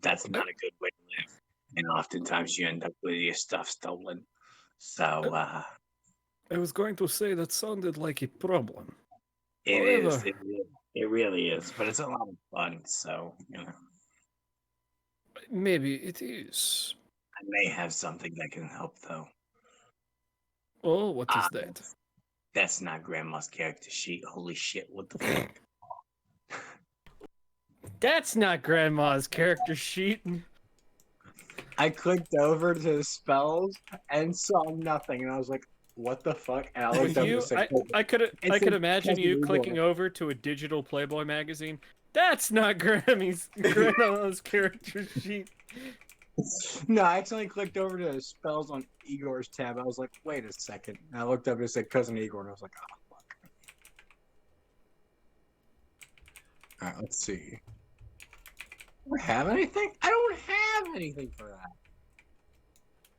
[SPEAKER 6] that's not a good way to live, and oftentimes you end up with your stuff stolen. So
[SPEAKER 1] I was going to say that sounded like a problem.
[SPEAKER 6] it
[SPEAKER 1] However-
[SPEAKER 6] is. It really is, but it's a lot of fun. So
[SPEAKER 1] Maybe it is.
[SPEAKER 6] I may have something that can help, though.
[SPEAKER 1] Oh, what is
[SPEAKER 6] Ah.
[SPEAKER 1] that?
[SPEAKER 6] That's not Grandma's character sheet. Holy shit! What the fuck?
[SPEAKER 1] That's not Grandma's character sheet.
[SPEAKER 4] I clicked over to the spells and saw nothing, and I was like, "What the fuck?" And I looked up
[SPEAKER 1] You,
[SPEAKER 4] and said,
[SPEAKER 1] I could
[SPEAKER 4] It's
[SPEAKER 1] could
[SPEAKER 4] a
[SPEAKER 1] imagine you
[SPEAKER 4] Cousin
[SPEAKER 1] clicking
[SPEAKER 4] Igor.
[SPEAKER 1] over to a digital Playboy magazine. That's not Grandma's character sheet.
[SPEAKER 4] No, I accidentally clicked over to the spells on Igor's tab. I was like, "Wait a second. And I looked up and it said Cousin Igor, and I was like, "Oh fuck." All right, let's see. Do I have anything? I don't have anything for that.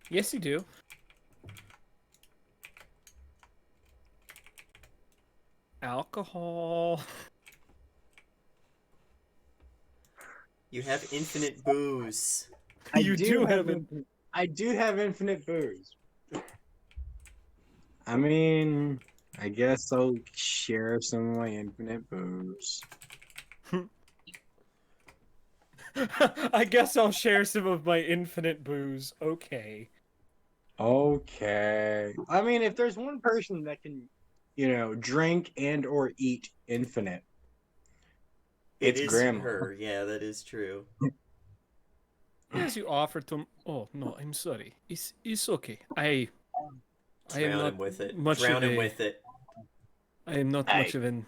[SPEAKER 1] Yes, you do. Alcohol.
[SPEAKER 3] You have infinite booze.
[SPEAKER 1] You do have it.
[SPEAKER 4] I do have infinite booze. I mean, I guess I'll share some of my infinite booze.
[SPEAKER 1] I guess I'll share some of my infinite booze. Okay.
[SPEAKER 4] Okay. I mean, if there's one person that can, drink and or eat infinite, it's
[SPEAKER 3] It is
[SPEAKER 4] Grandma.
[SPEAKER 3] her. Yeah, that is true.
[SPEAKER 1] As you offer to. Oh no, I'm sorry. It's okay. I am
[SPEAKER 3] Drown
[SPEAKER 1] not
[SPEAKER 3] him with it.
[SPEAKER 1] much
[SPEAKER 3] Drown
[SPEAKER 1] of
[SPEAKER 3] him
[SPEAKER 1] a-
[SPEAKER 3] with it.
[SPEAKER 1] I am not much of an.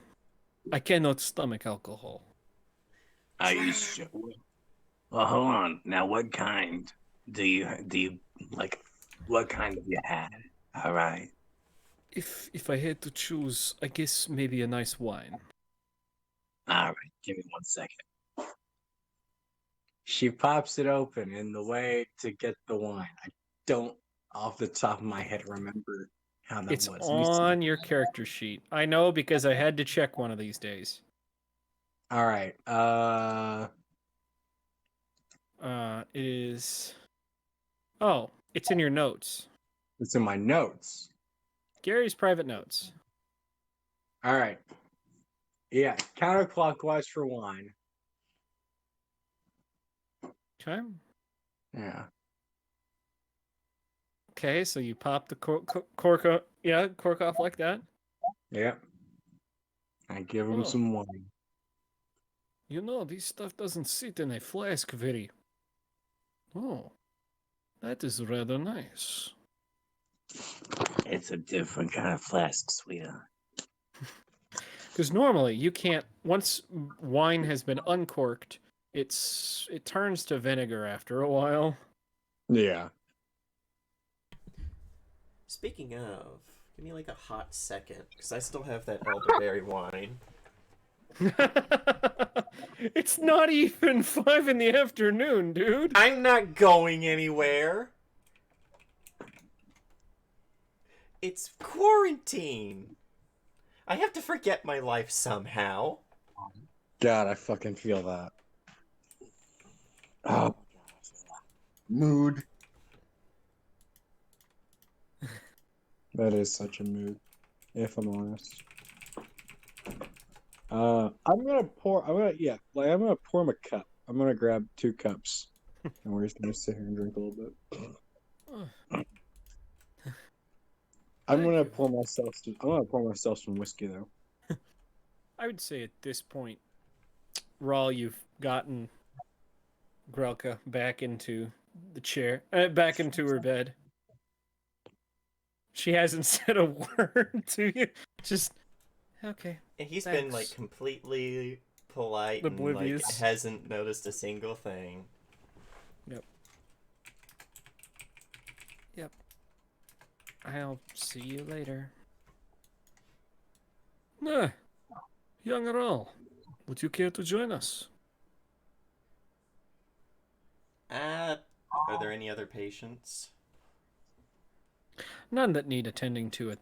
[SPEAKER 1] I cannot stomach alcohol.
[SPEAKER 6] I used to. Well, hold on. Now, what kind do you like? What kind have you had? All right.
[SPEAKER 1] If I had to choose, I guess maybe a nice wine.
[SPEAKER 6] All right. Give me 1 second.
[SPEAKER 4] She pops it open in the way to get the wine. I don't, off the top of my head, remember how that
[SPEAKER 1] It's
[SPEAKER 4] was. Let me see.
[SPEAKER 1] on your character sheet. I know because I had to check one of these days.
[SPEAKER 4] All right.
[SPEAKER 1] It is. Oh, it's in your notes.
[SPEAKER 4] It's in my notes.
[SPEAKER 1] Gary's private notes.
[SPEAKER 4] All right. Yeah, counterclockwise for wine.
[SPEAKER 1] Okay.
[SPEAKER 4] Yeah.
[SPEAKER 1] Okay, so you pop the cork off like that.
[SPEAKER 4] Yeah. I give him
[SPEAKER 1] Oh.
[SPEAKER 4] some wine.
[SPEAKER 1] You know, this stuff doesn't sit in a flask very. Oh, that is rather nice.
[SPEAKER 6] It's a different kind of flask, sweetheart.
[SPEAKER 1] Because normally you can't. Once wine has been uncorked, it turns to vinegar after a while.
[SPEAKER 4] Yeah.
[SPEAKER 3] Speaking of, give me like a hot second, because I still have that elderberry wine.
[SPEAKER 1] It's not even 5 in the afternoon, dude.
[SPEAKER 3] I'm not going anywhere. It's quarantine. I have to forget my life somehow.
[SPEAKER 4] God, I fucking feel that. Oh,
[SPEAKER 2] Mood.
[SPEAKER 4] that is such a mood, if I'm honest. I'm gonna pour him a cup. I'm gonna grab 2 cups. And we're just gonna sit here and drink a little bit. I'm gonna pour myself some whiskey though.
[SPEAKER 1] I would say at this point, Rawl, you've gotten Grelka back into the chair, back into her bed. She hasn't said a word to you. Just okay.
[SPEAKER 3] And he's
[SPEAKER 1] Thanks.
[SPEAKER 3] been like completely polite
[SPEAKER 1] Oblivious.
[SPEAKER 3] and like hasn't noticed a single thing.
[SPEAKER 1] Yep. I'll see you later. Ah, young Rawl, would you care to join us?
[SPEAKER 3] Are there any other patients?
[SPEAKER 1] None that need attending to at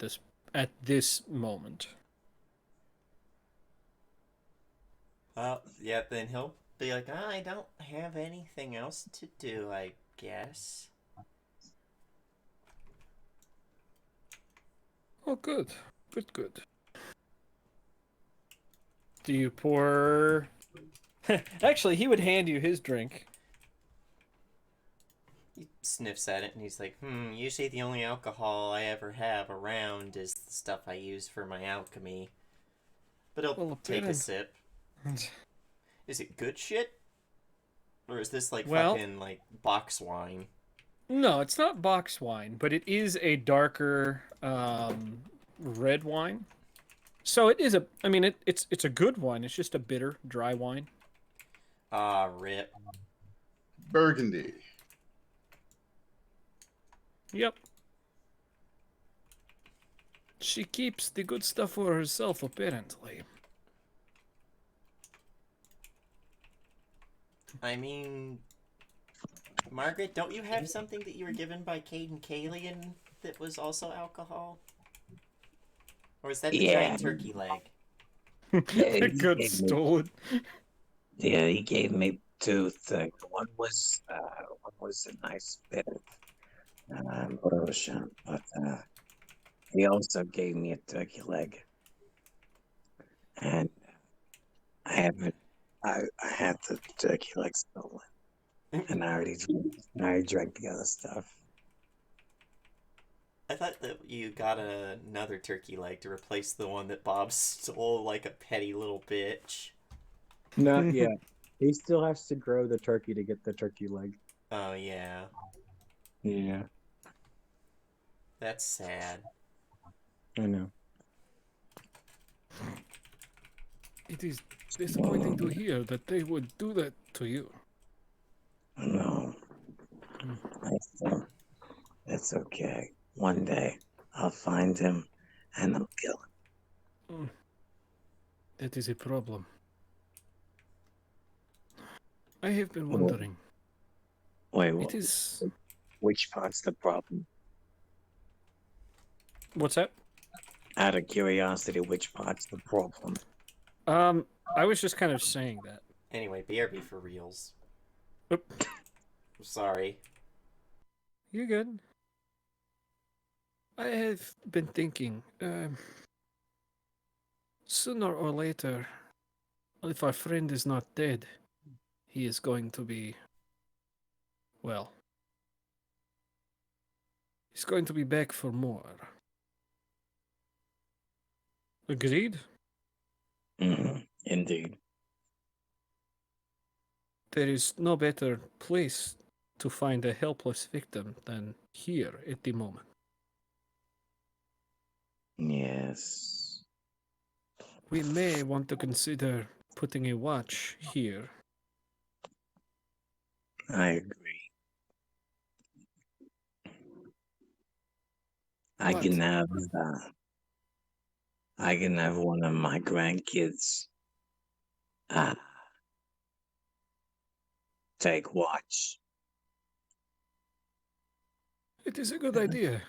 [SPEAKER 1] this moment.
[SPEAKER 3] Yeah, then he'll be like, I don't have anything else to do, I guess.
[SPEAKER 1] Oh, good. Good. Do you pour... Actually, he would hand you his drink.
[SPEAKER 3] He sniffs at it and he's like, usually the only alcohol I ever have around is the stuff I use for my alchemy. But he'll take a sip. Is it good shit? Or is this like fucking like box wine?
[SPEAKER 1] No, it's not box wine, but it is a darker red wine. So it is it's a good wine. It's just a bitter, dry wine.
[SPEAKER 3] Ah, rip.
[SPEAKER 2] Burgundy.
[SPEAKER 1] Yep. She keeps the good stuff for herself, apparently.
[SPEAKER 3] I mean, Margaret, don't you have something that you were given by Caden Kalian that was also alcohol? Or is that the giant turkey leg?
[SPEAKER 1] It got stolen.
[SPEAKER 6] Yeah, he gave me 2 things. One was a nice bit of lotion, but he also gave me a turkey leg, and I had the turkey leg stolen, and I already drank the other stuff.
[SPEAKER 3] I thought that you got another turkey leg to replace the one that Bob stole like a petty little bitch.
[SPEAKER 4] Not yet. He still has to grow the turkey to get the turkey leg.
[SPEAKER 3] Oh, yeah.
[SPEAKER 4] Yeah.
[SPEAKER 3] That's sad.
[SPEAKER 4] I know.
[SPEAKER 1] It is disappointing to hear that they would do that to you.
[SPEAKER 6] No,
[SPEAKER 1] Hmm.
[SPEAKER 6] I think it's okay. One day I'll find him and I'll kill him.
[SPEAKER 1] Mm. That is a problem. I have been wondering.
[SPEAKER 6] Wait,
[SPEAKER 1] It is.
[SPEAKER 6] which part's the problem?
[SPEAKER 1] What's that?
[SPEAKER 6] Out of curiosity, which part's the problem?
[SPEAKER 1] I was just kind of saying that.
[SPEAKER 3] Anyway, BRB for reals.
[SPEAKER 1] Oop.
[SPEAKER 3] I'm sorry.
[SPEAKER 1] You're good. I have been thinking, sooner or later, if our friend is not dead, he is going to be, well, he's going to be back for more. Agreed?
[SPEAKER 6] Indeed.
[SPEAKER 1] There is no better place to find a helpless victim than here at the moment.
[SPEAKER 6] Yes.
[SPEAKER 1] We may want to consider putting a watch here.
[SPEAKER 6] I agree. I
[SPEAKER 1] But
[SPEAKER 6] can have I can have one of my grandkids uh take watch.
[SPEAKER 1] it is a good idea.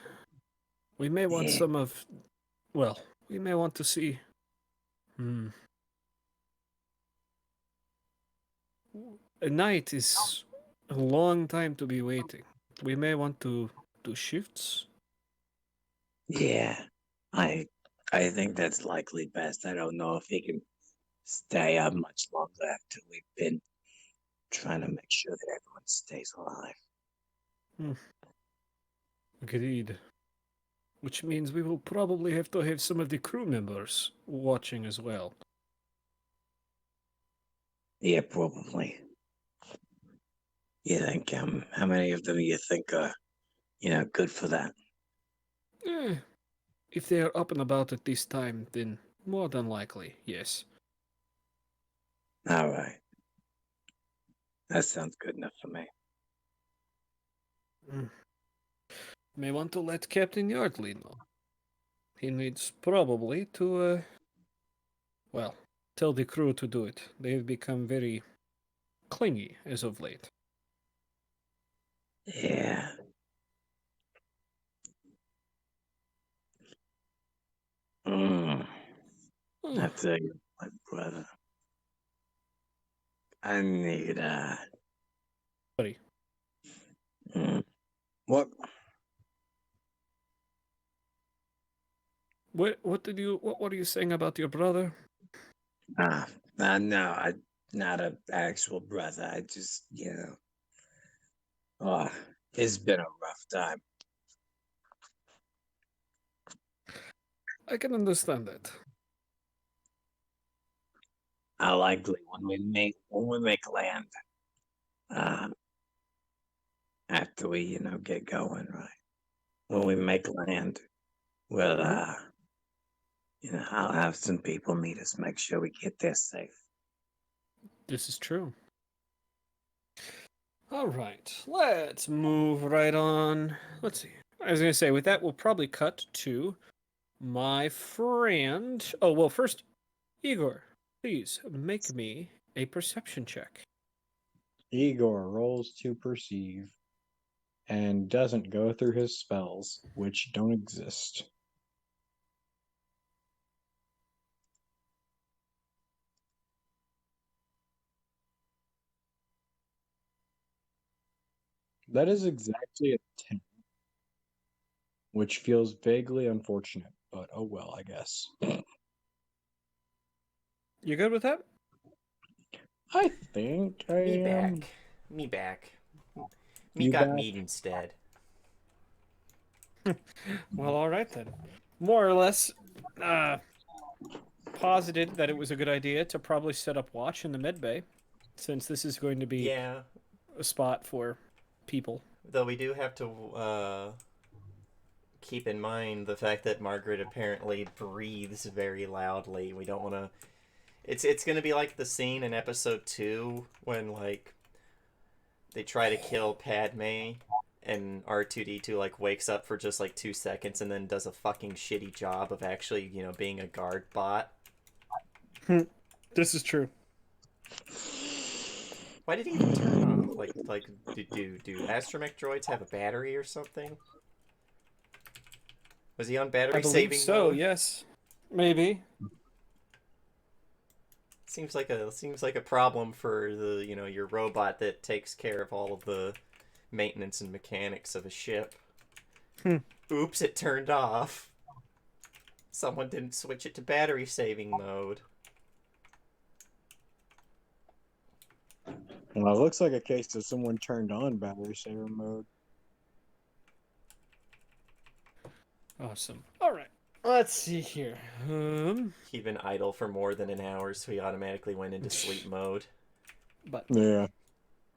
[SPEAKER 1] We may want
[SPEAKER 6] Yeah.
[SPEAKER 1] some of, well, we may want to see. A night is a long time to be waiting. We may want to do shifts.
[SPEAKER 6] Yeah. I I think that's likely best. I don't know if he can stay up much longer after we've been trying to make sure that everyone stays alive.
[SPEAKER 1] Agreed. Which means we will probably have to have some of the crew members watching as well.
[SPEAKER 6] Yeah, probably. You think how many of them you think are, good for that?
[SPEAKER 1] Eh, if they are up and about at this time, then more than likely, yes.
[SPEAKER 6] All right. That sounds good enough for me.
[SPEAKER 1] May want to let Captain Yardley know. He needs probably to, well, tell the crew to do it. They have become very clingy as of late.
[SPEAKER 6] Yeah. Mm. I tell you, my brother. I need
[SPEAKER 1] Buddy,
[SPEAKER 6] mm, what?
[SPEAKER 1] what were you saying about your brother?
[SPEAKER 6] No, I not an actual brother. I just, oh, it's been a rough time.
[SPEAKER 1] I can understand that.
[SPEAKER 6] I likely when we make land, uh, after we get going, right? When we make land, we'll I'll have some people meet us, make sure we get there safe.
[SPEAKER 1] This is true. All right, let's move right on. Let's see. I was going to say, with that, we'll probably cut to my friend. Oh, well, first, Igor, please make me a perception check.
[SPEAKER 4] Igor rolls to perceive and doesn't go through his spells, which don't exist. That is exactly a 10, which feels vaguely unfortunate, but oh well, I guess.
[SPEAKER 1] You good with that?
[SPEAKER 4] I think I
[SPEAKER 3] Me
[SPEAKER 4] am.
[SPEAKER 3] back. Me back. Me
[SPEAKER 4] You
[SPEAKER 3] got
[SPEAKER 4] back?
[SPEAKER 3] meat instead.
[SPEAKER 1] Well, all right then. More or less, posited that it was a good idea to probably set up watch in the med bay, since this is going to be
[SPEAKER 3] Yeah,
[SPEAKER 1] a spot for people.
[SPEAKER 3] though we do have to keep in mind the fact that Margaret apparently breathes very loudly. We don't want to. It's going to be like the scene in episode 2 when like they try to kill Padme, and R2D2 like wakes up for just like 2 seconds and then does a fucking shitty job of actually, being a guard bot.
[SPEAKER 1] This is true.
[SPEAKER 3] Why did he even turn off? Do astromech droids have a battery or something? Was he on battery
[SPEAKER 1] I believe
[SPEAKER 3] saving
[SPEAKER 1] so.
[SPEAKER 3] mode?
[SPEAKER 1] Yes, maybe.
[SPEAKER 3] Seems like a problem for the your robot that takes care of all of the maintenance and mechanics of a ship. Oops, it turned off. Someone didn't switch it to battery saving mode.
[SPEAKER 4] Well, it looks like a case of someone turned on battery saver mode.
[SPEAKER 1] Awesome. All right. Let's see here.
[SPEAKER 3] He'd been idle for more than an hour, so he automatically went into sleep mode.
[SPEAKER 1] But
[SPEAKER 4] Yeah.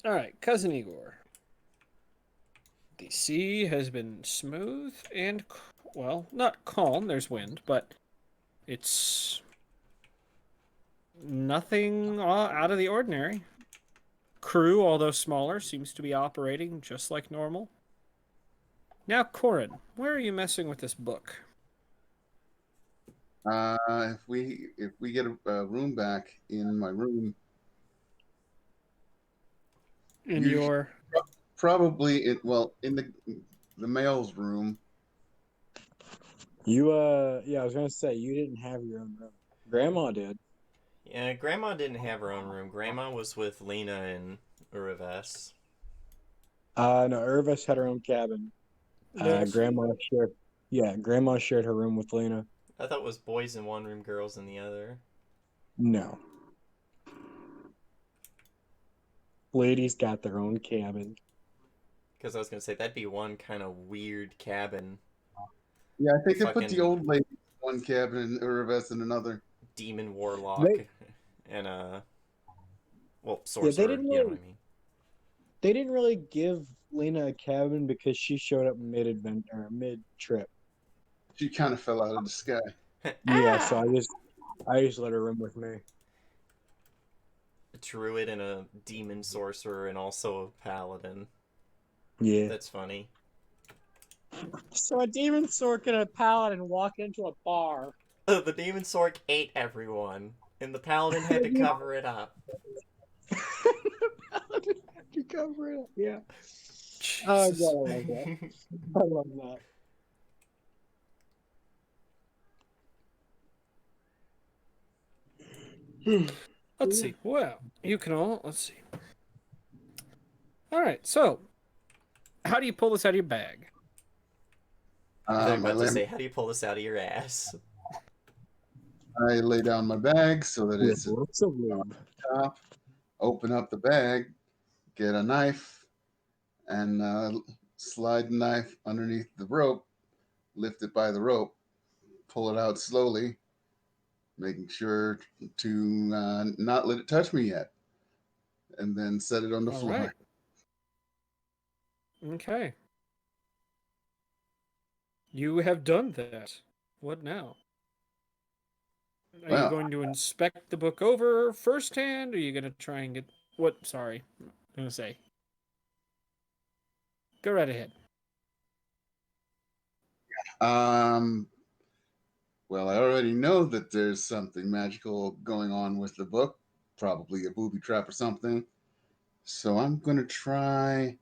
[SPEAKER 1] all right, Cousin Igor. The sea has been smooth and, well, not calm. There's wind, but it's nothing out of the ordinary. Crew, although smaller, seems to be operating just like normal. Now, Corin, where are you messing with this book?
[SPEAKER 2] If we get a room back in my room,
[SPEAKER 1] In
[SPEAKER 2] you
[SPEAKER 1] your
[SPEAKER 2] probably in the male's room.
[SPEAKER 4] Yeah, I was gonna say you didn't have your own room. Grandma did.
[SPEAKER 3] Yeah, Grandma didn't have her own room. Grandma was with Lena and Uraves.
[SPEAKER 4] No, Irvis had her own cabin. Grandma shared her room with Lena.
[SPEAKER 3] I thought it was boys in one room, girls in the other.
[SPEAKER 4] No. Ladies got their own cabin.
[SPEAKER 3] Because I was gonna say that'd be one kind of weird cabin.
[SPEAKER 2] Yeah, I think they put the
[SPEAKER 3] Fucking
[SPEAKER 2] old lady in one cabin and Uraves in another.
[SPEAKER 3] demon warlock and
[SPEAKER 4] Yeah,
[SPEAKER 3] sorcerer. You know what I mean?
[SPEAKER 4] they didn't really give Lena a cabin because she showed up mid trip.
[SPEAKER 2] She kind of fell out of the sky.
[SPEAKER 4] Yeah, so I just let her room with me.
[SPEAKER 3] A druid and a demon sorcerer and also a paladin.
[SPEAKER 4] Yeah.
[SPEAKER 3] That's funny.
[SPEAKER 4] So a demon sorc and a paladin walk into a bar.
[SPEAKER 3] The demon sorc ate everyone, and the paladin had to cover it up.
[SPEAKER 4] Paladin had to cover it up. Yeah. Oh
[SPEAKER 1] Jesus.
[SPEAKER 4] god, I love that. I love that.
[SPEAKER 1] Let's see. Well, you can all. Let's see. All right. So, how do you pull this out of your bag?
[SPEAKER 3] I thought you were
[SPEAKER 2] I
[SPEAKER 3] about to
[SPEAKER 2] lay,
[SPEAKER 3] say, how do you pull this out of your ass?
[SPEAKER 2] I lay down my bag so that it's at
[SPEAKER 4] Lots of lube.
[SPEAKER 2] the top. Open up the bag, get a knife, and slide the knife underneath the rope. Lift it by the rope. Pull it out slowly, making sure to not let it touch me yet, and then set it on the
[SPEAKER 1] All
[SPEAKER 2] floor.
[SPEAKER 1] right. Okay. You have done that. What now? Are you
[SPEAKER 2] Well,
[SPEAKER 1] going to inspect the book over firsthand? Or are you going to try and get what? Sorry, I'm going to say. Go right ahead.
[SPEAKER 2] um, well, I already know that there's something magical going on with the book, probably a booby trap or something. So I'm gonna try.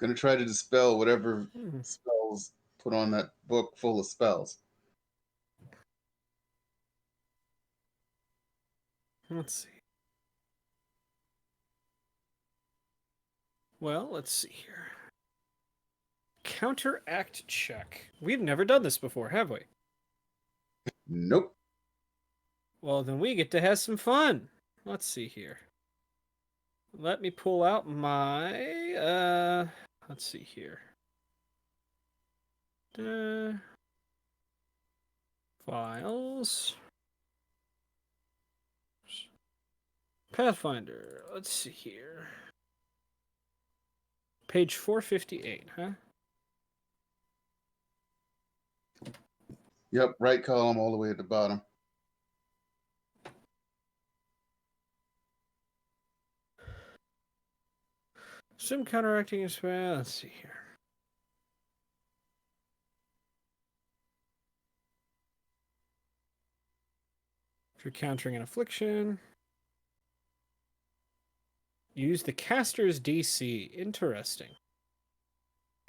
[SPEAKER 2] Gonna try to dispel whatever spells put on that book full of spells.
[SPEAKER 1] Let's see. Well, let's see here. Counteract check. We've never done this before, have we?
[SPEAKER 2] Nope.
[SPEAKER 1] Well, then we get to have some fun. Let's see here. Let me pull out my let's see here. Files. Pathfinder. Let's see here. Page 458, huh?
[SPEAKER 2] Yep, right column all the way at the bottom.
[SPEAKER 1] Some counteracting as well. Let's see here. If you're countering an affliction, use the caster's DC. Interesting.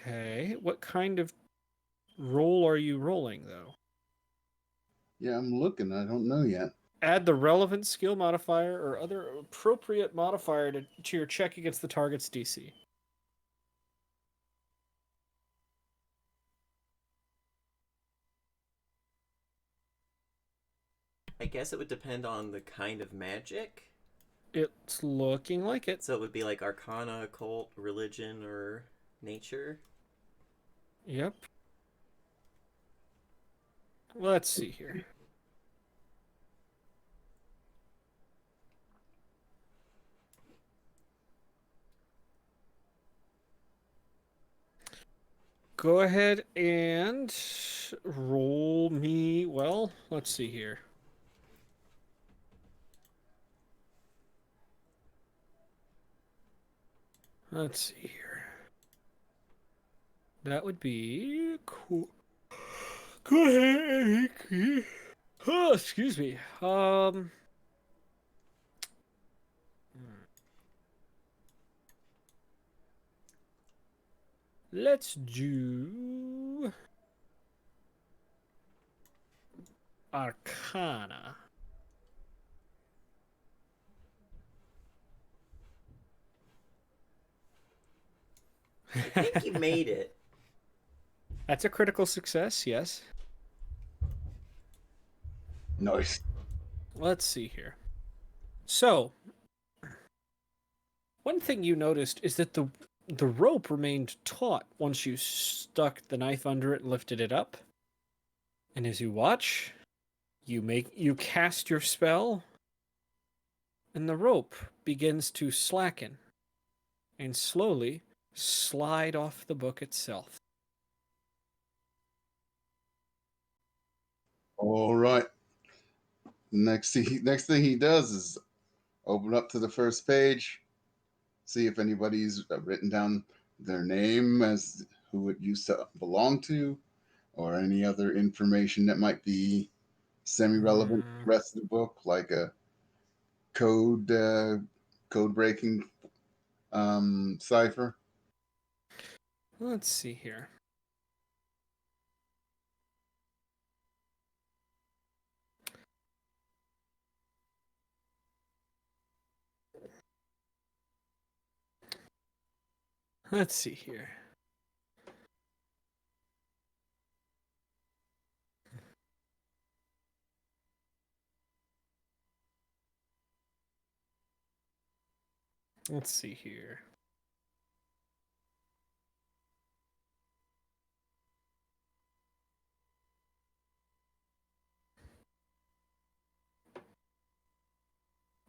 [SPEAKER 1] Okay, what kind of roll are you rolling, though?
[SPEAKER 2] Yeah, I'm looking. I don't know yet.
[SPEAKER 1] Add the relevant skill modifier or other appropriate modifier to your check against the target's DC.
[SPEAKER 3] I guess it would depend on the kind of magic.
[SPEAKER 1] It's looking like it.
[SPEAKER 3] So it would be like Arcana, occult, religion, or nature.
[SPEAKER 1] Yep. Let's see here. Go ahead and roll me. Well, let's see here. Let's see here. That would be cool. Go ahead. Oh, excuse me. Let's do Arcana.
[SPEAKER 3] I think you made it.
[SPEAKER 1] That's a critical success, yes.
[SPEAKER 2] Nice.
[SPEAKER 1] Let's see here. So, one thing you noticed is that the rope remained taut once you stuck the knife under it and lifted it up. And as you watch, you cast your spell, and the rope begins to slacken and slowly slide off the book itself.
[SPEAKER 2] All right. Next thing he does is open up to the first page, see if anybody's written down their name as who it used to belong to, or any other information that might be semi-relevant to the rest of the book, like a code breaking cipher.
[SPEAKER 1] Let's see here. Let's see here. Let's see here.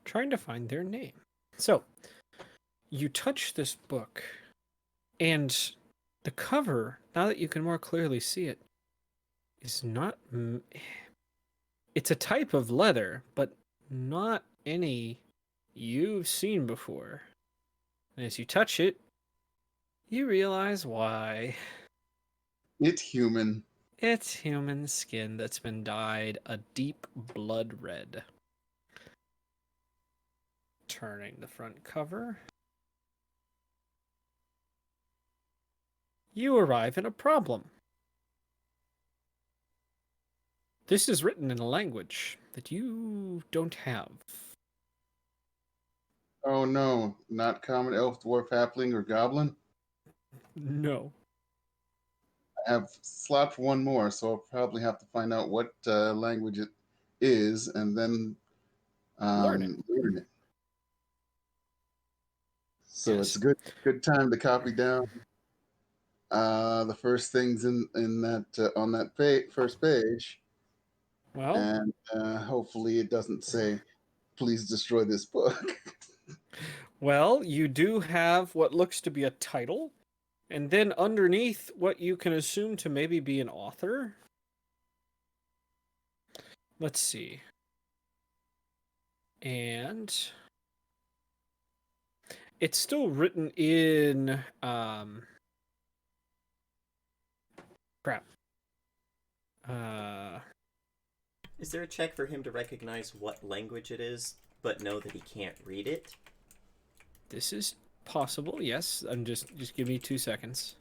[SPEAKER 1] Trying to find their name. So, you touch this book, and the cover, now that you can more clearly see it, is not. It's a type of leather, but not any you've seen before. And as you touch it, you realize why.
[SPEAKER 2] It's human.
[SPEAKER 1] It's human skin that's been dyed a deep blood red. Turning the front cover, you arrive in a problem. This is written in a language that you don't have.
[SPEAKER 2] Oh no, not common elf, dwarf, halfling, or goblin.
[SPEAKER 1] No.
[SPEAKER 2] I have slot for one more, so I'll probably have to find out what language it is and then
[SPEAKER 1] Learn
[SPEAKER 2] learn it. So
[SPEAKER 1] Yes.
[SPEAKER 2] it's a good time to copy down the first things in that on that first page,
[SPEAKER 1] Well,
[SPEAKER 2] and hopefully it doesn't say, "Please destroy this book."
[SPEAKER 1] well, you do have what looks to be a title, and then underneath what you can assume to maybe be an author. let's see. And it's still written in crap.
[SPEAKER 3] Is there a check for him to recognize what language it is, but know that he can't read it?
[SPEAKER 1] This is possible, yes. I'm just give me 2 seconds.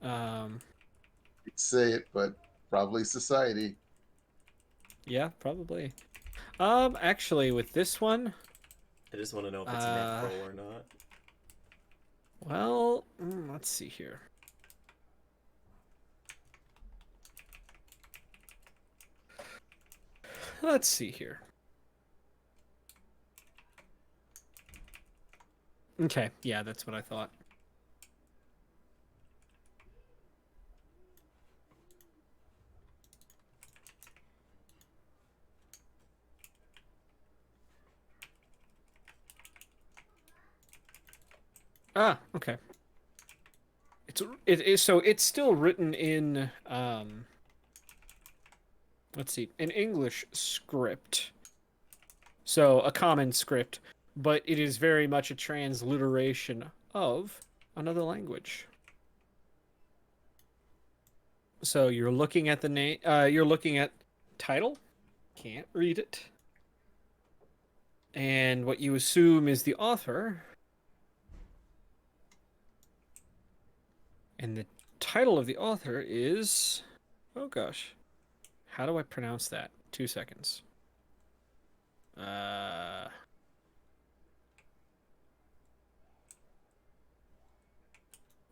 [SPEAKER 2] You'd say it, but probably society.
[SPEAKER 1] Yeah, probably. Actually, with this one,
[SPEAKER 3] I just want to know if it's natural or not.
[SPEAKER 1] well, let's see here. Let's see here. Okay, yeah, that's what I thought. Ah, okay. So it's still written in let's see, an English script. So a common script, but it is very much a transliteration of another language. So you're looking at the name, you're looking at title, can't read it. And what you assume is the author. And the title of the author is, oh gosh, how do I pronounce that? 2 seconds. All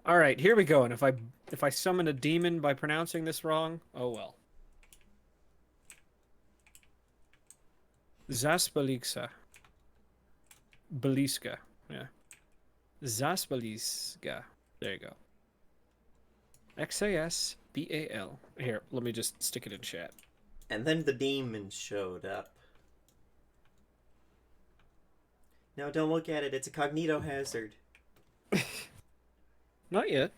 [SPEAKER 1] right, here we go. And if I summon a demon by pronouncing this wrong, oh well. Zaspaliska. Beliska. Yeah. Zaspaliska. There you go. Xasbal. Here, let me just stick it in chat.
[SPEAKER 3] And then the demon showed up. No, don't look at it. It's a cognito hazard.
[SPEAKER 1] Not yet.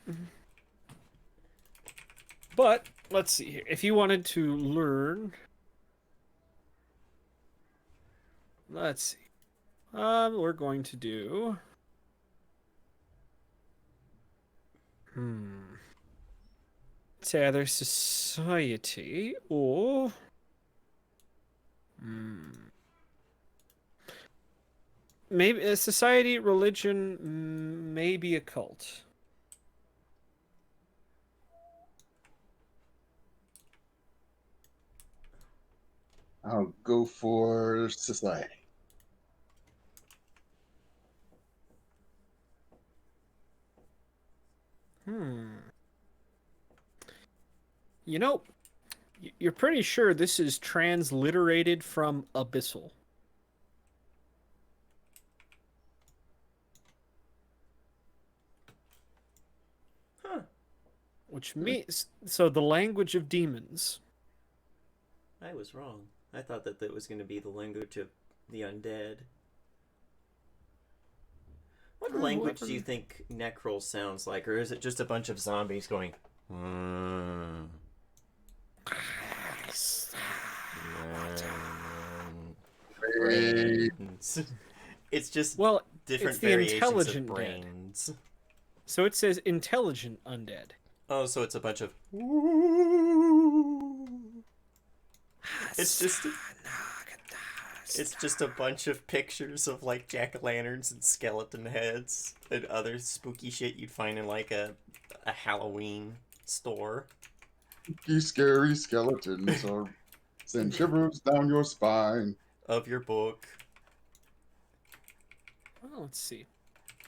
[SPEAKER 1] But let's see here. If you wanted to learn, let's see. We're going to do. Say either society or. Maybe a society, religion, maybe a cult.
[SPEAKER 2] I'll go for society.
[SPEAKER 1] You know, you're pretty sure this is transliterated from abyssal.
[SPEAKER 3] Huh.
[SPEAKER 1] Which means, so the language of demons.
[SPEAKER 3] I was wrong. I thought that that was going to be the language of the undead. What language do you think Necrol sounds like? Or is it just a bunch of zombies going... Brains. It's just different
[SPEAKER 1] it's the
[SPEAKER 3] variations
[SPEAKER 1] intelligent
[SPEAKER 3] of brains.
[SPEAKER 1] dead. So it says intelligent undead.
[SPEAKER 3] Oh, so it's a bunch of... It's just a bunch of pictures of like jack-o'-lanterns and skeleton heads and other spooky shit you'd find in like a Halloween store.
[SPEAKER 2] Spooky, scary skeletons or send shivers down your spine.
[SPEAKER 3] Of your book.
[SPEAKER 1] Well, let's see.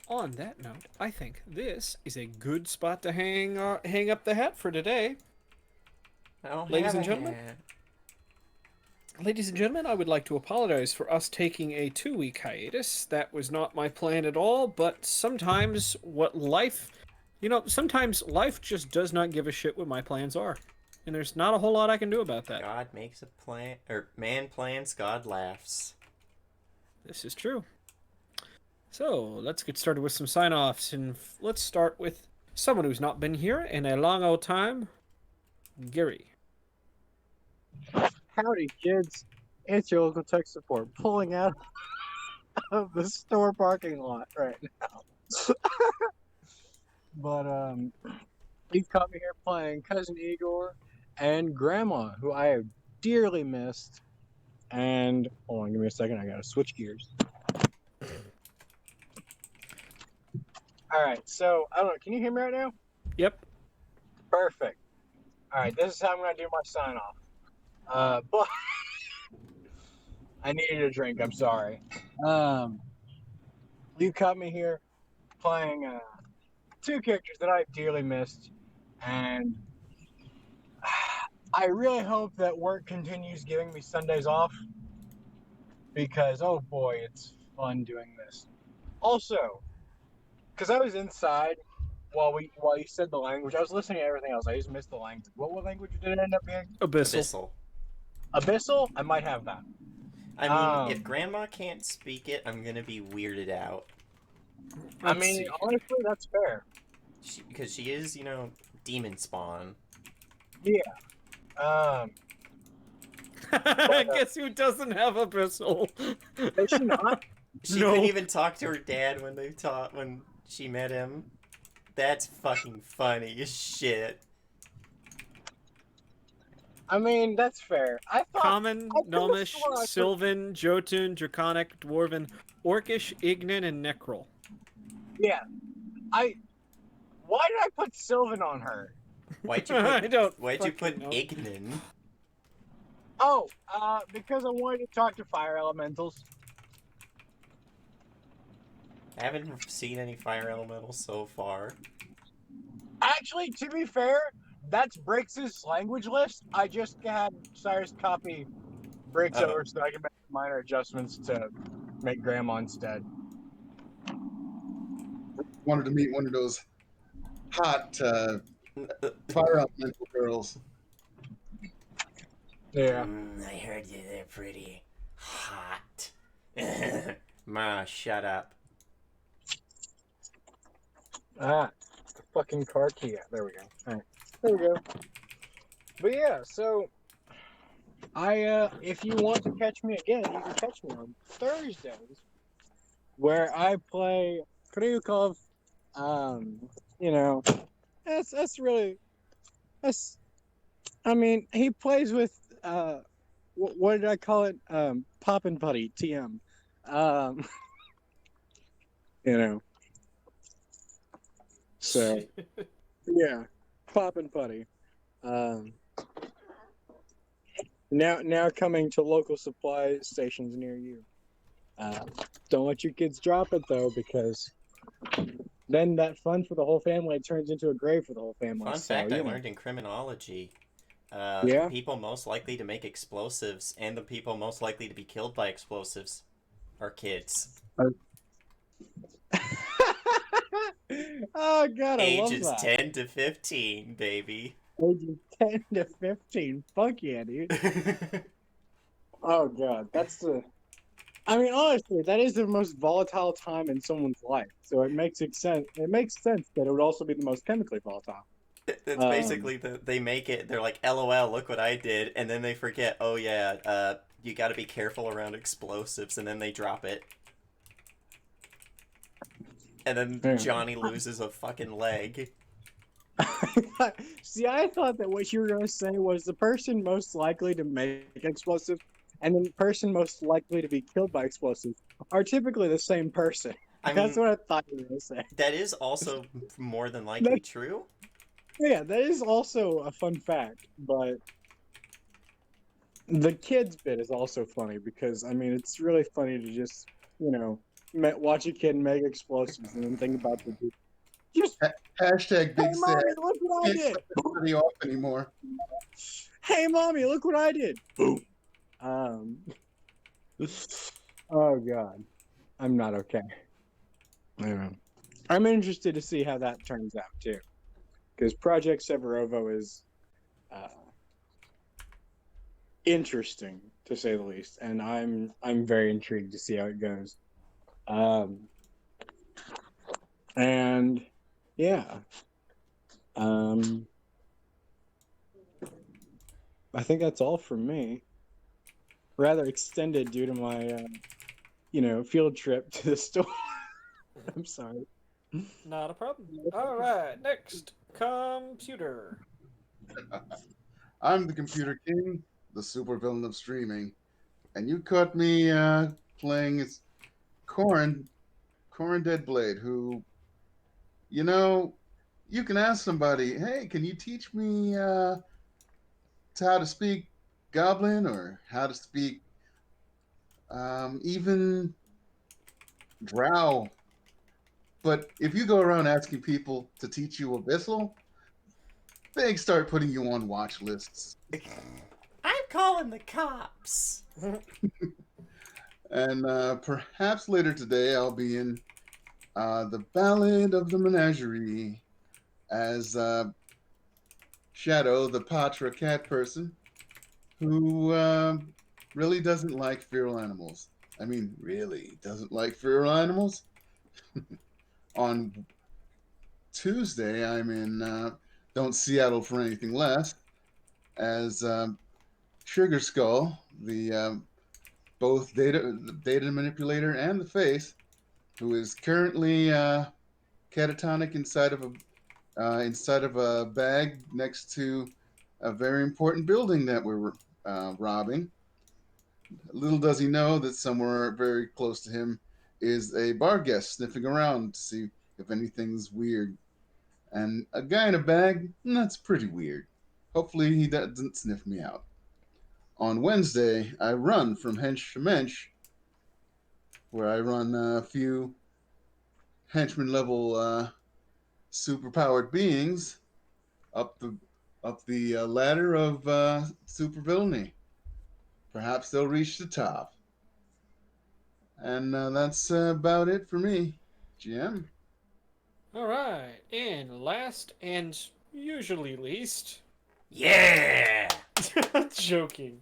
[SPEAKER 1] On that note, I think this is a good spot to hang up the hat for today. Ladies and gentlemen. Ladies and gentlemen, I would like to apologize for us taking a 2-week hiatus. That was not my plan at all, but sometimes sometimes life just does not give a shit what my plans are. And there's not a whole lot I can do about that.
[SPEAKER 3] God makes a plan, or man plans, God laughs.
[SPEAKER 1] This is true. So, let's get started with some sign-offs, and let's start with someone who's not been here in a long old time, Gary.
[SPEAKER 4] Howdy, kids. It's your local tech support pulling out of the store parking lot right now. But you've caught me here playing Cousin Igor and Grandma, who I have dearly missed. And hold on, give me a second. I gotta switch gears. All right, so I don't know. Can you hear me right now?
[SPEAKER 1] Yep.
[SPEAKER 4] Perfect. All right, this is how I'm gonna do my sign off. But I needed a drink. I'm sorry. You caught me here playing two characters that I dearly missed, and I really hope that work continues giving me Sundays off because oh boy, it's fun doing this. Also, because I was inside while you said the language, I was listening to everything else. I just missed the language. What language did it end up being?
[SPEAKER 1] Abyssal.
[SPEAKER 4] Abyssal? I might have that.
[SPEAKER 3] I mean, if Grandma can't speak it, I'm gonna be weirded out.
[SPEAKER 4] I mean, honestly, that's fair.
[SPEAKER 3] Because she is, demon spawn.
[SPEAKER 4] Yeah.
[SPEAKER 1] Guess who doesn't have Abyssal?
[SPEAKER 4] Is she not?
[SPEAKER 3] She
[SPEAKER 1] No.
[SPEAKER 3] couldn't even talk to her dad when she met him. That's fucking funny as shit.
[SPEAKER 4] I mean, that's fair. I thought
[SPEAKER 1] Common,
[SPEAKER 4] I could've
[SPEAKER 1] Gnomish,
[SPEAKER 4] sworn I
[SPEAKER 1] Sylvan, Jotun, Draconic, Dwarven, Orcish, Ignan, and Necrol.
[SPEAKER 4] Yeah. Why did I put Sylvan on her?
[SPEAKER 3] Why'd you
[SPEAKER 1] I
[SPEAKER 3] put,
[SPEAKER 1] don't
[SPEAKER 3] why'd you put
[SPEAKER 1] fucking know.
[SPEAKER 3] Ignan?
[SPEAKER 4] Oh, because I wanted to talk to fire elementals.
[SPEAKER 3] I haven't seen any fire elementals so far.
[SPEAKER 4] Actually, to be fair, that's Briggs's language list. I just had Cyrus copy Briggs
[SPEAKER 3] Oh.
[SPEAKER 4] over so I can make minor adjustments to make Grandma instead.
[SPEAKER 2] Wanted to meet one of those hot fire elemental girls.
[SPEAKER 4] Yeah.
[SPEAKER 3] I heard they're pretty hot. Ma, shut up.
[SPEAKER 4] Ah, the fucking car key. Yeah, there we go. All right. There we go. But yeah, so if you want to catch me again, you can catch me on Thursdays, where I play Kryukov. I mean, he plays with what did I call it? Poppin' Putty, TM. You know. So yeah, Poppin' Putty. Now coming to local supply stations near you. Don't let your kids drop it though, because then that fun for the whole family turns into a grave for the whole family.
[SPEAKER 3] Fun fact I learned in criminology.
[SPEAKER 4] Yeah?
[SPEAKER 3] The people most likely to make explosives and the people most likely to be killed by explosives are kids.
[SPEAKER 4] Oh god, I love
[SPEAKER 3] Ages
[SPEAKER 4] that.
[SPEAKER 3] 10 to 15, baby.
[SPEAKER 4] Ages 10 to 15. Fuck yeah, dude. Oh god, I mean, honestly, that is the most volatile time in someone's life. So it makes sense. It makes sense that it would also be the most chemically volatile.
[SPEAKER 3] It's basically they make it. They're like, "LOL, look what I did," and then they forget. Oh yeah, you got to be careful around explosives, and then they drop it, and then
[SPEAKER 4] Yeah.
[SPEAKER 3] Johnny loses a fucking leg.
[SPEAKER 4] See, I thought that what you were going to say was the person most likely to make explosives and the person most likely to be killed by explosives are typically the same person. That's what I thought you were going to say.
[SPEAKER 3] That is also more than likely true.
[SPEAKER 4] Yeah, that is also a fun fact, but the kids bit is also funny because, I mean, it's really funny to just, watch a kid make explosives and then think about the just
[SPEAKER 2] Hashtag big
[SPEAKER 4] hey, mommy,
[SPEAKER 2] sad.
[SPEAKER 4] look what I
[SPEAKER 2] Can't
[SPEAKER 4] did.
[SPEAKER 2] cut everybody off anymore.
[SPEAKER 4] Hey, mommy, look what I did. Boom. Oh god, I'm not okay. I'm interested to see how that turns out too, because Project Severovo is interesting to say the least, and I'm very intrigued to see how it goes. And yeah, I think that's all from me. rather extended due to my, field trip to the store. I'm sorry.
[SPEAKER 1] Not a problem. All right, next computer.
[SPEAKER 2] I'm the Computer King, the supervillain of streaming, and you caught me playing as Corin Deadblade, who, you know, you can ask somebody, hey, can you teach me how to speak Goblin or how to speak even Drow? But if you go around asking people to teach you Abyssal, they start putting you on watch lists.
[SPEAKER 3] I'm calling the cops.
[SPEAKER 2] And perhaps later today, I'll be in The Ballad of the Menagerie as Shadow, the Patra cat person, who really doesn't like feral animals. I mean, really doesn't like feral animals. On Tuesday, I'm in Don't Seattle for Anything Less as Sugar Skull, the both data manipulator and the face, who is currently catatonic inside of a bag next to a very important building that we're robbing. Little does he know that somewhere very close to him is a bar guest sniffing around to see if anything's weird. And a guy in a bag, that's pretty weird. Hopefully he doesn't sniff me out. On Wednesday, I run from hench to mensch, where I run a few henchman level superpowered beings up the ladder of supervillainy. Perhaps they'll reach the top. And that's about it for me, GM.
[SPEAKER 1] All right, and last and usually least.
[SPEAKER 3] Yeah.
[SPEAKER 1] Joking.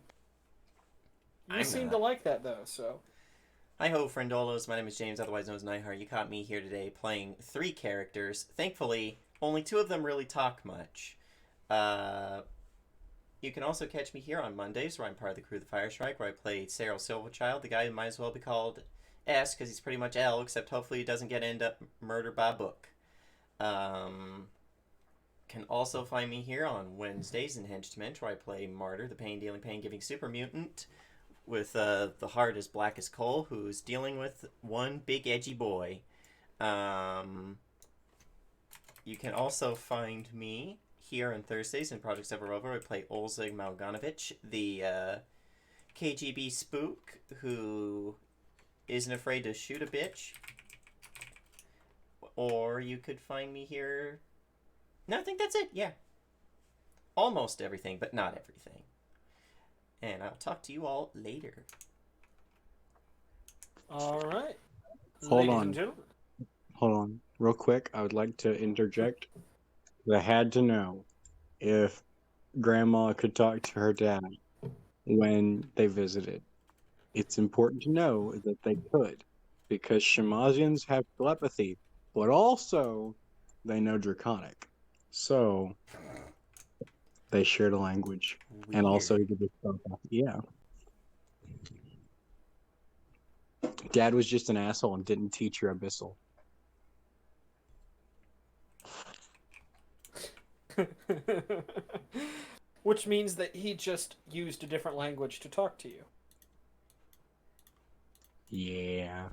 [SPEAKER 1] You
[SPEAKER 3] I'm
[SPEAKER 1] seem
[SPEAKER 3] not.
[SPEAKER 1] to like that though, so.
[SPEAKER 3] Hi ho, friendolos. My name is James, otherwise known as Nightheart. You caught me here today playing 3 characters. Thankfully, only 2 of them really talk much. You can also catch me here on Mondays, where I'm part of the crew of the Fire Strike, where I play Cyril Silverchild, the guy who might as well be called S, because he's pretty much L, except hopefully he doesn't end up murdered by a book. Can also find me here on Wednesdays in Hench to Mensch, where I play Martyr, the pain-dealing, pain-giving super mutant, with the heart as black as coal, who's dealing with one big edgy boy. You can also find me here on Thursdays in Project Severova. I play Olzig Malganovich, the KGB spook who isn't afraid to shoot a bitch. Or you could find me here... No, I think that's it, yeah. Almost everything, but not everything. And I'll talk to you all later.
[SPEAKER 1] All right.
[SPEAKER 4] Hold
[SPEAKER 1] Ladies
[SPEAKER 4] on.
[SPEAKER 1] and gentlemen.
[SPEAKER 4] Hold on, real quick. I would like to interject. I had to know if Grandma could talk to her dad when they visited. It's important to know that they could, because Shemazians have telepathy, but also they know Draconic. So they shared a language.
[SPEAKER 3] Weird.
[SPEAKER 4] And also he could just yeah. Dad was just an asshole and didn't teach her Abyssal.
[SPEAKER 1] Which means that he just used a different language to talk to you.
[SPEAKER 4] Yeah.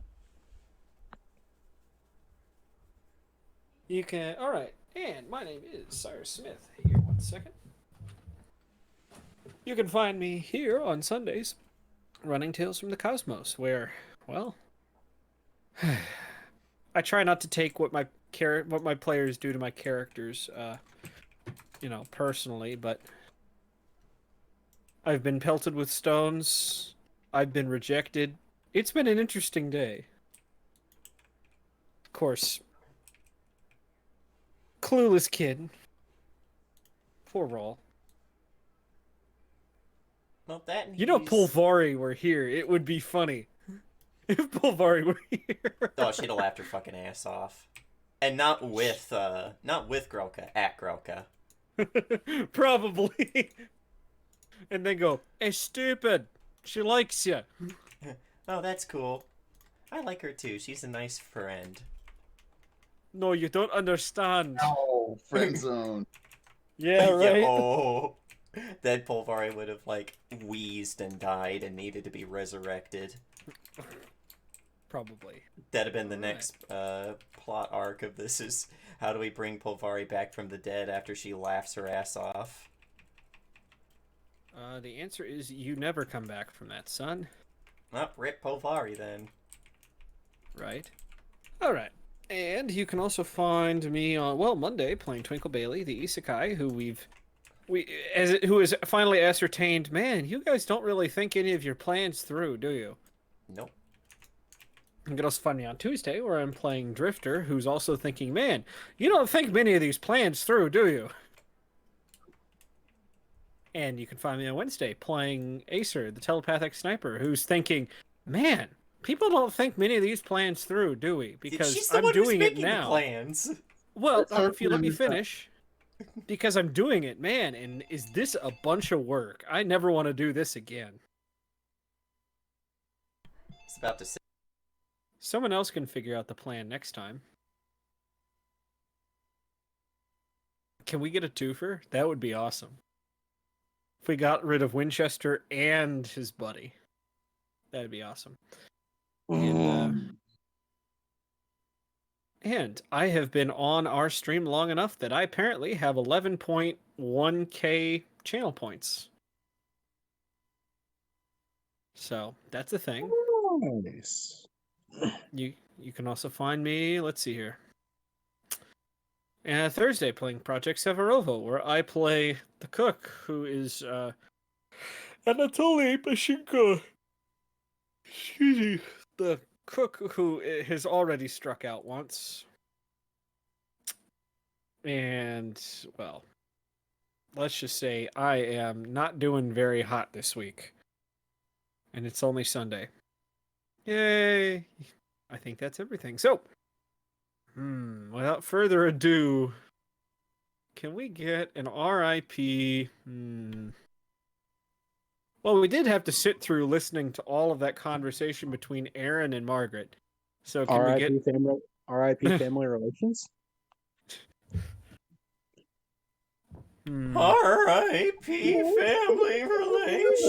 [SPEAKER 1] You can. All right. And my name is Cyrus Smith. Here, 1 second. You can find me here on Sundays, running Tales from the Cosmos, where, well, I try not to take what my players do to my characters, personally, but I've been pelted with stones. I've been rejected. It's been an interesting day. Of course, clueless kid. Poor Roll.
[SPEAKER 3] Well, that and
[SPEAKER 1] You know,
[SPEAKER 3] he's-
[SPEAKER 1] Pulvari were here. It would be funny if Pulvari were here.
[SPEAKER 3] Oh, she'd have laughed her fucking ass off. And not with Grelka, at Grelka.
[SPEAKER 1] Probably. And then go, it's stupid. She likes you.
[SPEAKER 3] Oh, that's cool. I like her too. She's a nice friend.
[SPEAKER 1] No, you don't understand.
[SPEAKER 2] Oh, friend zone.
[SPEAKER 1] Yeah,
[SPEAKER 3] Yeah,
[SPEAKER 1] right?
[SPEAKER 3] oh. Then Polvari would have, like, wheezed and died and needed to be resurrected.
[SPEAKER 1] Probably.
[SPEAKER 3] That'd have been the
[SPEAKER 1] Alright.
[SPEAKER 3] next plot arc of this is how do we bring Polvari back from the dead after she laughs her ass off?
[SPEAKER 1] The answer is you never come back from that, son.
[SPEAKER 3] Well, rip Polvari then.
[SPEAKER 1] Right? Alright. And you can also find me on, well, Monday playing Twinkle Bailey, the isekai, who has finally ascertained, man, you guys don't really think any of your plans through, do you?
[SPEAKER 3] Nope.
[SPEAKER 1] You can also find me on Tuesday, where I'm playing Drifter, who's also thinking, man, you don't think many of these plans through, do you? And you can find me on Wednesday playing Acer, the telepathic sniper, who's thinking, man, people don't think many of these plans through, do we? Because
[SPEAKER 3] She's the
[SPEAKER 1] I'm
[SPEAKER 3] one who's
[SPEAKER 1] doing it
[SPEAKER 3] making the
[SPEAKER 1] now.
[SPEAKER 3] plans.
[SPEAKER 1] Well,
[SPEAKER 2] It's hard
[SPEAKER 1] if you
[SPEAKER 2] to
[SPEAKER 1] let me
[SPEAKER 2] understand.
[SPEAKER 1] finish, because I'm doing it, man, and is this a bunch of work? I never want to do this again.
[SPEAKER 3] It's about to say.
[SPEAKER 1] Someone else can figure out the plan next time. Can we get a twofer? That would be awesome. If we got rid of Winchester and his buddy. That'd be awesome. And I have been on our stream long enough that I apparently have 11.1k channel points. So that's a thing.
[SPEAKER 4] Nice.
[SPEAKER 1] You can also find me, let's see here. Thursday playing Project Severovo, where I play the cook, who is Anatoly Pashinko. Excuse me. The cook who has already struck out once. And, well, let's just say I am not doing very hot this week. And it's only Sunday. Yay! I think that's everything. So, without further ado, can we get an RIP? Well, we did have to sit through listening to all of that conversation between Aaron and Margaret. So can we get
[SPEAKER 4] R.I.P. family relations?
[SPEAKER 3] R.I.P. family relations.